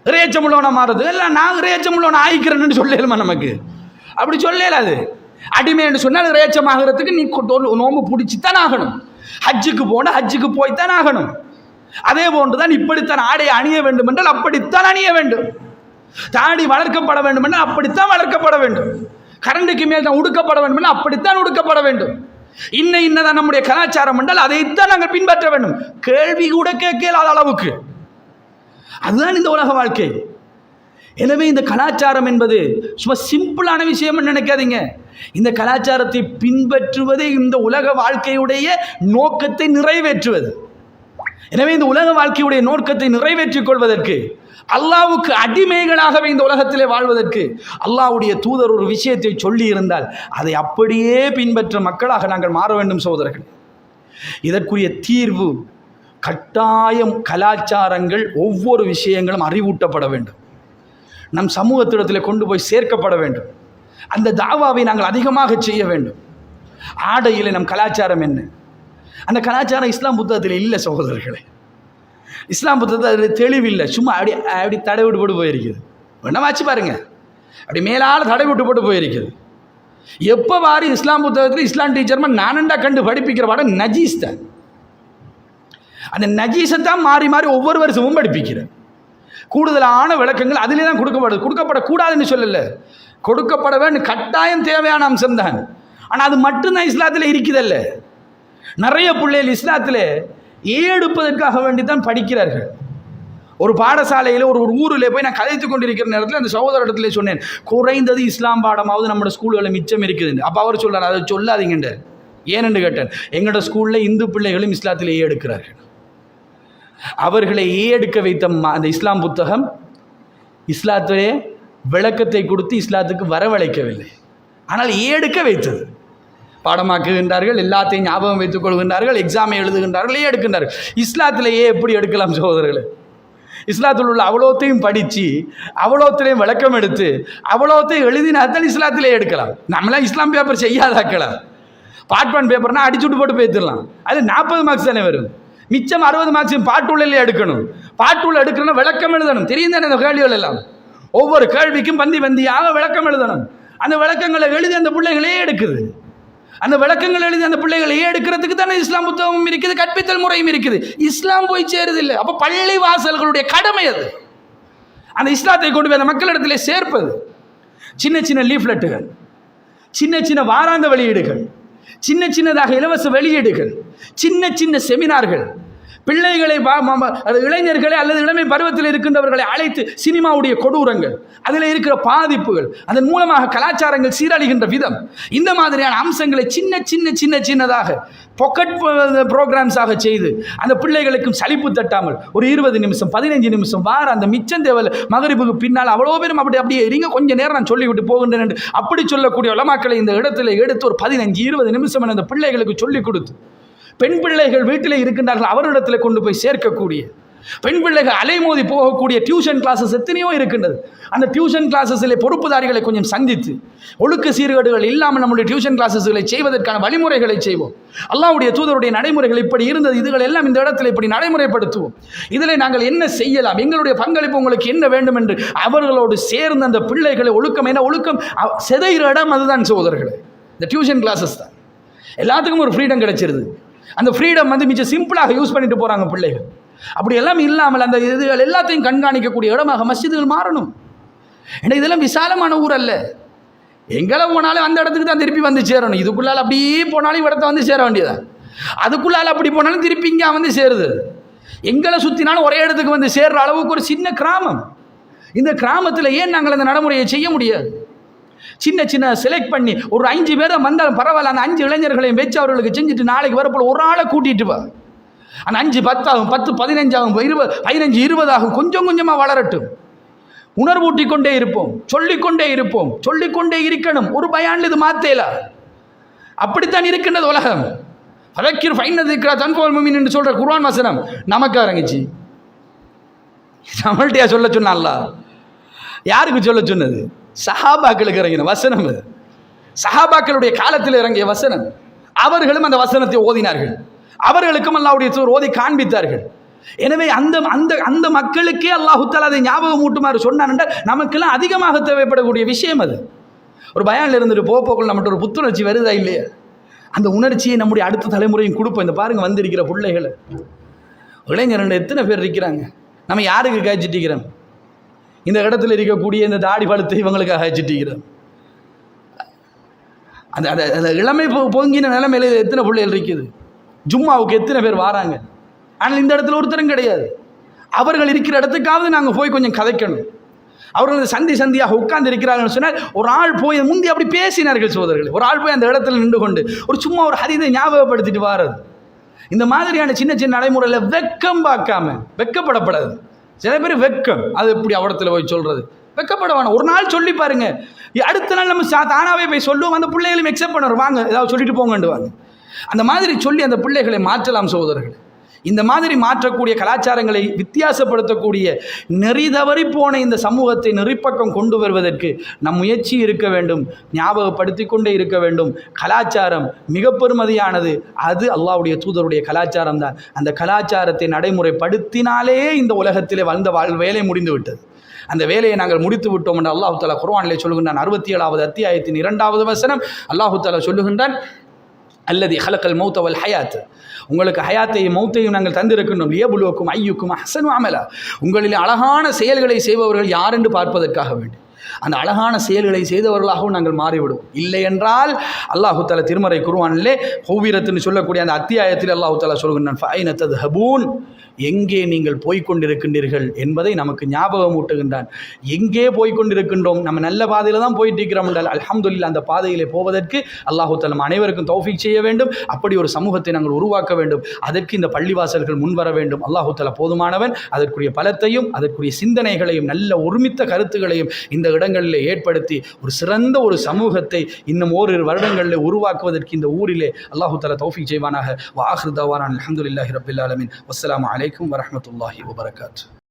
இறையச்சம் உள்ளவனா மாறுறது இல்லை, நான் இறையச்சம் உள்ளவனை ஆயிக்கிறேன்னு சொல்லலுமா? நமக்கு அப்படி சொல்லலாது. அடிமை என்று சொன்னால் இறையச்சம் ஆகிறதுக்கு நீ நோம்பு பிடிச்சித்தான் ஆகணும். ஹஜ்ஜுக்கு போனால் ஹஜ்ஜுக்கு போய்த்தான் ஆகணும். அதே போன்றுதான் இப்படித்தான் ஆடை அணிய வேண்டும் என்றால் அப்படித்தான் அணிய வேண்டும். தாடி வளர்க்கப்பட வேண்டும் என்றால் அப்படித்தான் வளர்க்கப்பட வேண்டும். கரண்டுக்கு மேல் தான் உடுக்கப்பட வேண்டும் என்றால் அப்படித்தான் உடுக்கப்பட வேண்டும். இன்னதான் நம்முடைய கலாச்சாரம் என்றால் அதைத்தான் நாங்கள் பின்பற்ற வேண்டும். கேள்வி கூட கேட்கலாத அளவுக்கு அதுதான் இந்த உலக வாழ்க்கை. எனவே இந்த கலாச்சாரம் என்பது சும்மா சிம்பிளான விஷயம் நினைக்காதீங்க. இந்த கலாச்சாரத்தை பின்பற்றுவதே இந்த உலக வாழ்க்கையுடைய நோக்கத்தை நிறைவேற்றுவது. எனவே இந்த உலக வாழ்க்கையுடைய நோக்கத்தை நிறைவேற்றிக் கொள்வதற்கு, அல்லாஹ்வுக்கு அடிமைகளாகவே இந்த உலகத்திலே வாழ்வதற்கு அல்லாஹ்வுடைய தூதர் ஒரு விஷயத்தை சொல்லி இருந்தால் அதை அப்படியே பின்பற்ற மக்களாக நாங்கள் மாற வேண்டும் சகோதரர்கள். இதற்குரிய தீர்வு கட்டாயம் கலாச்சாரங்கள் ஒவ்வொரு விஷயங்களும் அறிவூட்டப்பட வேண்டும். நம் சமூகத்திடத்தில் கொண்டு போய் சேர்க்கப்பட வேண்டும். அந்த தாவாவை நாங்கள் அதிகமாக செய்ய வேண்டும். ஆடையில் நம் கலாச்சாரம் என்ன? அந்த கலாச்சாரம் இஸ்லாம் புத்தகத்தில் இல்லை சகோதரர்களே. இஸ்லாம் புத்தகத்தில் அதில் தெளிவில்லை. சும்மா அப்படி தடை விட்டு போட்டு போயிருக்குது. வேணா வாச்சு பாருங்க, அப்படி மேலால் தடை விட்டு போட்டு போயிருக்குது. எப்போ வாரி இஸ்லாம் புத்தகத்தில் இஸ்லாம் டீச்சர்மா நானண்டா கண்டு படிப்பிக்கிற பாடம் நஜீஸ் தான். அந்த நஜீஸை தான் மாறி மாறி ஒவ்வொரு வருஷமும் படிப்பிக்கிறேன். கூடுதலான விளக்கங்கள் அதிலே தான் கொடுக்கப்படக்கூடாதுன்னு சொல்லலை, கொடுக்கப்பட வேண்டும், கட்டாயம் தேவையான அம்சம்தான். ஆனால் அது மட்டும்தான் இஸ்லாத்தில் இருக்குதல்ல. நிறைய பிள்ளைகள் இஸ்லாத்தில் எடுப்பதற்காக வேண்டி தான் படிக்கிறார்கள். ஒரு பாடசாலையில் ஒரு ஊரில் போய் நான் கதைத்து கொண்டிருக்கிற நேரத்தில் அந்த சகோதரத்திலே சொன்னேன், குறைந்தது இஸ்லாம் பாடமாவது நம்மளோட ஸ்கூல்களில் மிச்சம் இருக்குதுன்னு. அப்போ அவர் சொல்கிறார், அதை சொல்லாதீங்கன்ற. ஏனென்று கேட்டேன். எங்களோட ஸ்கூலில் இந்து பிள்ளைகளும் இஸ்லாத்தில் எடுக்கிறார்கள். அவர்களை எடுக்க வைத்த அந்த இஸ்லாம் புத்தகம் இஸ்லாத்திலே விளக்கத்தை கொடுத்து இஸ்லாத்துக்கு வரவழைக்கவில்லை, ஆனால் எடுக்க வைத்தது. பாடமாக்குகின்றார்கள், எல்லாத்தையும் ஞாபகம் வைத்துக் கொள்கின்றார்கள், எக்ஸாமை எழுதுகின்றார்கள், எடுக்கின்றார்கள். இஸ்லாத்திலேயே எப்படி எடுக்கலாம் சகோதரர்களே? இஸ்லாத்தில் உள்ள அவ்வளோத்தையும் படித்து அவ்வளோத்திலையும் விளக்கம் எடுத்து அவ்வளோத்தையும் எழுதினாத்தான் இஸ்லாத்திலே எடுக்கலாம். நம்மளாம் இஸ்லாம் பேப்பர் செய்யாதாக்கலாம். பார்ட் 1 பேப்பர்னால் அடிச்சுட்டு போட்டு பேத்துடலாம். அது 40 மார்க்ஸ் தானே வரும். மிச்சம் 60 மார்க்ஸையும் பாட்டுள்ள எடுக்கணும். பாட்டுள்ள எடுக்கணும், விளக்கம் எழுதணும். தெரியும் தானே அந்த கேள்விகள் எல்லாம். ஒவ்வொரு கேள்விக்கும் பந்தியாக விளக்கம் எழுதணும். அந்த விளக்கங்களை எழுதி அந்த பிள்ளைகளே எடுக்குது. அந்த விளக்கங்கள் எழுதி அந்த பிள்ளைகளையே எடுக்கிறதுக்கு தானே இஸ்லாம் புத்தகமும் இருக்குது, கற்பித்தல் முறையும் இருக்குது. இஸ்லாம் போய் சேருதில்லை. அப்போ பள்ளி வாசல்களுடைய கடமை அது. அந்த இஸ்லாத்தை கொண்டு போய் அந்த மக்களிடத்திலே சேர்ப்பது. சின்ன சின்ன லீஃப்லெட்டுகள், சின்ன சின்ன வாராந்த வெளியீடுகள், சின்ன சின்னதாக இலவச வெளியீடுகள், சின்ன சின்ன செமினார்கள், பிள்ளைகளை இளைஞர்களை அல்லது இளமை பருவத்தில் இருக்கின்றவர்களை அழைத்து சினிமாவுடைய கொடூரங்கள், அதில் இருக்கிற பாதிப்புகள், அதன் மூலமாக கலாச்சாரங்கள் சீரழிகின்ற விதம், இந்த மாதிரியான அம்சங்களை சின்ன சின்ன சின்ன சின்னதாக பாக்கெட் ப்ரோக்ராம்ஸாக செய்து அந்த பிள்ளைகளுக்கும் சலிப்பு தட்டாமல் ஒரு 20 நிமிஷம் 15 நிமிஷம் வார அந்த மிச்சம் தேவல் மகரிபுக்கு பின்னால் அவ்வளோ பேரும் அப்படியே இருங்க, கொஞ்ச நேரம் நான் சொல்லிவிட்டு போகின்றேன் என்று அப்படி சொல்லக்கூடிய உலமாக்களை இந்த இடத்துல எடுத்து ஒரு 15-20 நிமிஷம் அந்த பிள்ளைகளுக்கு சொல்லிக் கொடுத்து, பெண் பிள்ளைகள் வீட்டிலே இருக்கின்றார்கள் அவரிடத்தில் கொண்டு போய் சேர்க்கக்கூடிய, பெண் பிள்ளைகள் அலைமோதி போகக்கூடிய டியூஷன் கிளாஸஸ் எத்தனையோ இருக்கின்றது. அந்த டியூஷன் கிளாஸஸிலே பொறுப்புதாரிகளை கொஞ்சம் சந்தித்து ஒழுக்க சீர்கேடுகள் இல்லாமல் நம்முடைய டியூஷன் கிளாஸஸ்களை செய்வதற்கான வழிமுறைகளை செய்வோம். அல்லாஹ்வுடைய தூதருடைய நடைமுறைகள் இப்படி இருந்தது, இதுகள் எல்லாம் இந்த இடத்துல இப்படி நடைமுறைப்படுத்துவோம். இதில் நாங்கள் என்ன செய்யலாம், எங்களுடைய பங்களிப்பு உங்களுக்கு என்ன வேண்டும் என்று அவர்களோடு சேர்ந்து அந்த பிள்ளைகளை ஒழுக்கம், ஏன்னா ஒழுக்கம் சிதைகிற இடம் அதுதான் சகோதரர்களே, இந்த டியூஷன் கிளாஸஸ் தான். எல்லாத்துக்கும் ஒரு ஃப்ரீடம் கிடைச்சிருது. அந்த ஃப்ரீடம் மிச்சம் சிம்பிளாக யூஸ் பண்ணிட்டு போகிறாங்க பிள்ளைகள். அப்படி எல்லாம் இல்லாமல் அந்த இதுகள் எல்லாத்தையும் கண்காணிக்கக்கூடிய இடமாக மஸ்ஜிதுகள் மாறணும். ஏன்னா இதெல்லாம் விசாலமான ஊர் அல்ல. எங்களை போனாலும் அந்த இடத்துக்கு தான் திருப்பி வந்து சேரணும். இதுக்குள்ளால் அப்படியே போனாலும் இடத்த வந்து சேர வேண்டியதான். அதுக்குள்ளால் அப்படி போனாலும் திருப்பி இங்கே வந்து சேருது. எங்களை சுற்றினாலும் ஒரே இடத்துக்கு வந்து சேர்ற அளவுக்கு ஒரு சின்ன கிராமம். இந்த கிராமத்தில் ஏன் நாங்கள் அந்த நடைமுறையை செய்ய முடியாது? சின்ன சின்ன செலக்ட் பண்ணி ஒரு 5 பேரை வந்தாலும் பரவாயில்ல, அந்த 5 இளைஞர்களையும் வச்சு அவர்களுக்கு செஞ்சுட்டு நாளைக்கு வரப்போல ஒரு ஆளை கூட்டிகிட்டு வா. அந்த 5 10 ஆகும், 10 15 ஆகும், 15 20 ஆகும், கொஞ்சம் கொஞ்சமாக வளரட்டும். உணர்வூட்டி கொண்டே இருப்போம், சொல்லிக்கொண்டே இருப்போம், சொல்லிக்கொண்டே இருக்கணும். ஒரு பயான் இது மாத்தேல. அப்படித்தான் இருக்கின்றது உலகம். ஃபதக்கிர் ஃபைன்னதிக்ரா தன்ஃபுல் முஃமினீன் என்று சொல்கிற குர்ஆன் வசனம் நமக்கு இறங்கிச்சு. நம்மள்கிட்டயா சொல்ல சொன்னா அல்லாஹ்? யாருக்கு சொல்ல சொன்னது? சஹாபாக்களுக்கு இறங்கின வசனம். அது சஹாபாக்களுடைய காலத்தில் இறங்கிய வசனம். அவர்களும் அந்த வசனத்தை ஓதினார்கள், அவர்களுக்கும் அல்லாஹ்வுடைய தூதர் ஓதி காண்பித்தார்கள். எனவே அந்த அந்த அந்த மக்களுக்கே அல்லாஹ் தஆலா அதை ஞாபகம் ஊட்டுமாறு சொன்னான். நமக்கெல்லாம் அதிகமாக தேவைப்படக்கூடிய விஷயம் அது. ஒரு பயானில் இருந்துட்டு போக்குள்ள நம்மகிட்ட ஒரு புத்துணர்ச்சி வருதா இல்லையா? அந்த உணர்ச்சியை நம்முடைய அடுத்த தலைமுறையும் கொடுப்போம். இந்த பாருங்க வந்திருக்கிற பிள்ளைகளை, இளைஞர்கள் எத்தனை பேர் இருக்கிறாங்க. நம்ம யாருக்கு காய்ச்சிட்டு இருக்கிறோம்? இந்த இடத்துல இருக்கக்கூடிய இந்த தாடி பழுத்தை இவங்களுக்காக வச்சுட்டிருக்கிறோம். அந்த அந்த அந்த இளமை பொங்கின நிலைமையில எத்தனை பிள்ளைகள் இருக்குது, ஜும்மாவுக்கு எத்தனை பேர் வராங்க. ஆனால் இந்த இடத்துல ஒருத்தரும் கிடையாது. அவர்கள் இருக்கிற இடத்துக்காவது நாங்கள் போய் கொஞ்சம் கதைக்கணும். அவர்கள் சந்தியாக உட்கார்ந்து இருக்கிறார்கள் சொன்னால் ஒரு ஆள் போய் முந்தி அப்படி பேசினார்கள் சோதரர்கள். ஒரு ஆள் போய் அந்த இடத்துல நின்று கொண்டு ஒரு சும்மா ஒரு ஹதீஸை ஞாபகப்படுத்திட்டு வாரது. இந்த மாதிரியான சின்ன சின்ன நடைமுறையில் வெக்கம் பார்க்காம, வெக்கப்படப்படாது. சில பேர் வெக்கம், அது எப்படி அவடத்தில் போய் சொல்றது, வெக்கப்பட வேணாம். ஒரு நாள் சொல்லி பாருங்க, அடுத்த நாள் நம்ம தானாவே போய் சொல்லுவோம். அந்த பிள்ளைகளும் எக்ஸெப்ட் பண்ணுறோம், வாங்க ஏதாவது சொல்லிட்டு போங்கண்டு வாங்க. அந்த மாதிரி சொல்லி அந்த பிள்ளைகளை மாற்றலாம் சகோதரர்கள். இந்த மாதிரி மாற்றக்கூடிய கலாச்சாரங்களை வித்தியாசப்படுத்தக்கூடிய நெறி தவறி போன இந்த சமூகத்தை நெறிப்பக்கம் கொண்டு வருவதற்கு நம் முயற்சி இருக்க வேண்டும், ஞாபகப்படுத்தி கொண்டே இருக்க வேண்டும். கலாச்சாரம் மிக பெருமதியானது, அது அல்லாஹ்வுடைய தூதருடைய கலாச்சாரம் தான். அந்த கலாச்சாரத்தை நடைமுறைப்படுத்தினாலே இந்த உலகத்திலே வந்த வேலை முடிந்து விட்டது. அந்த வேலையை நாங்கள் முடித்து விட்டோம் என்று அல்லாஹ் தஆலா குர்ஆனிலே சொல்லுகின்றான். 67வது அத்தியாயத்தின் 2வது வசனம் அல்லாஹ் தஆலா சொல்லுகின்றான், அல்லதி ஹலக்கல் மௌத்த வல் ஹயாத், உங்களுக்கு ஹயாத்தையும் மௌத்தையும் நாங்கள் தந்திருக்கின்றோம். லியபுலுவக்கும் ஐயுக்கும் அஹ்ஸனு அமலா, உங்களில் அழகான செயல்களை செய்பவர்கள் யார் என்று பார்ப்பதற்காக வேண்டி அந்த அழகான செயல்களை செய்தவர்களாகவும் நாங்கள் மாறிவிடுவோம். இல்லை என்றால் அல்லாஹு தஆலா திருமறை குர்ஆனிலே ஹுவீரத்துன்னு சொல்லக்கூடிய அந்த அத்தியாயத்தில் அல்லாஹு தஆலா சொல்கின்றான், ஃபஐன தத்ஹபூன், எங்கே நீங்கள் போய்கொண்டிருக்கின்றீர்கள் என்பதை நமக்கு ஞாபகம் ஊட்டுகின்றான். எங்கே போய்கொண்டிருக்கின்றோம்? நம்ம நல்ல பாதையில் தான் போயிட்டு இருக்கிறோம் என்றால் அல்ஹம்துலில்லாஹ் அந்த பாதையிலே போவதற்கு அல்லாஹு தஆலா அனைவருக்கும் தௌஃபீக் செய்ய வேண்டும். அப்படி ஒரு சமூகத்தை நாங்கள் உருவாக்க வேண்டும். அதற்கு இந்த பள்ளிவாசல்கள் முன்வர வேண்டும். அல்லாஹு தஆலா போதுமானவன். அதற்குரிய பலத்தையும் அதற்குரிய சிந்தனைகளையும் நல்ல ஒருமித்த கருத்துக்களையும் இந்த இடங்களில் ஏற்படுத்தி ஒரு சிறந்த ஒரு சமூகத்தை இன்னும் ஓரிரு வருடங்களில் உருவாக்குவதற்கு இந்த ஊரிலே அல்லாஹு தஆலா தௌஃபீக் செய்வானாக. வ ஆகிரு தஅவானா அல்ஹம்துலில்லாஹி ரப்பில் ஆலமீன். வஸ்ஸலாமு அலைக்கும் வரஹ்மத்துல்லாஹி வபரகாத்துஹு.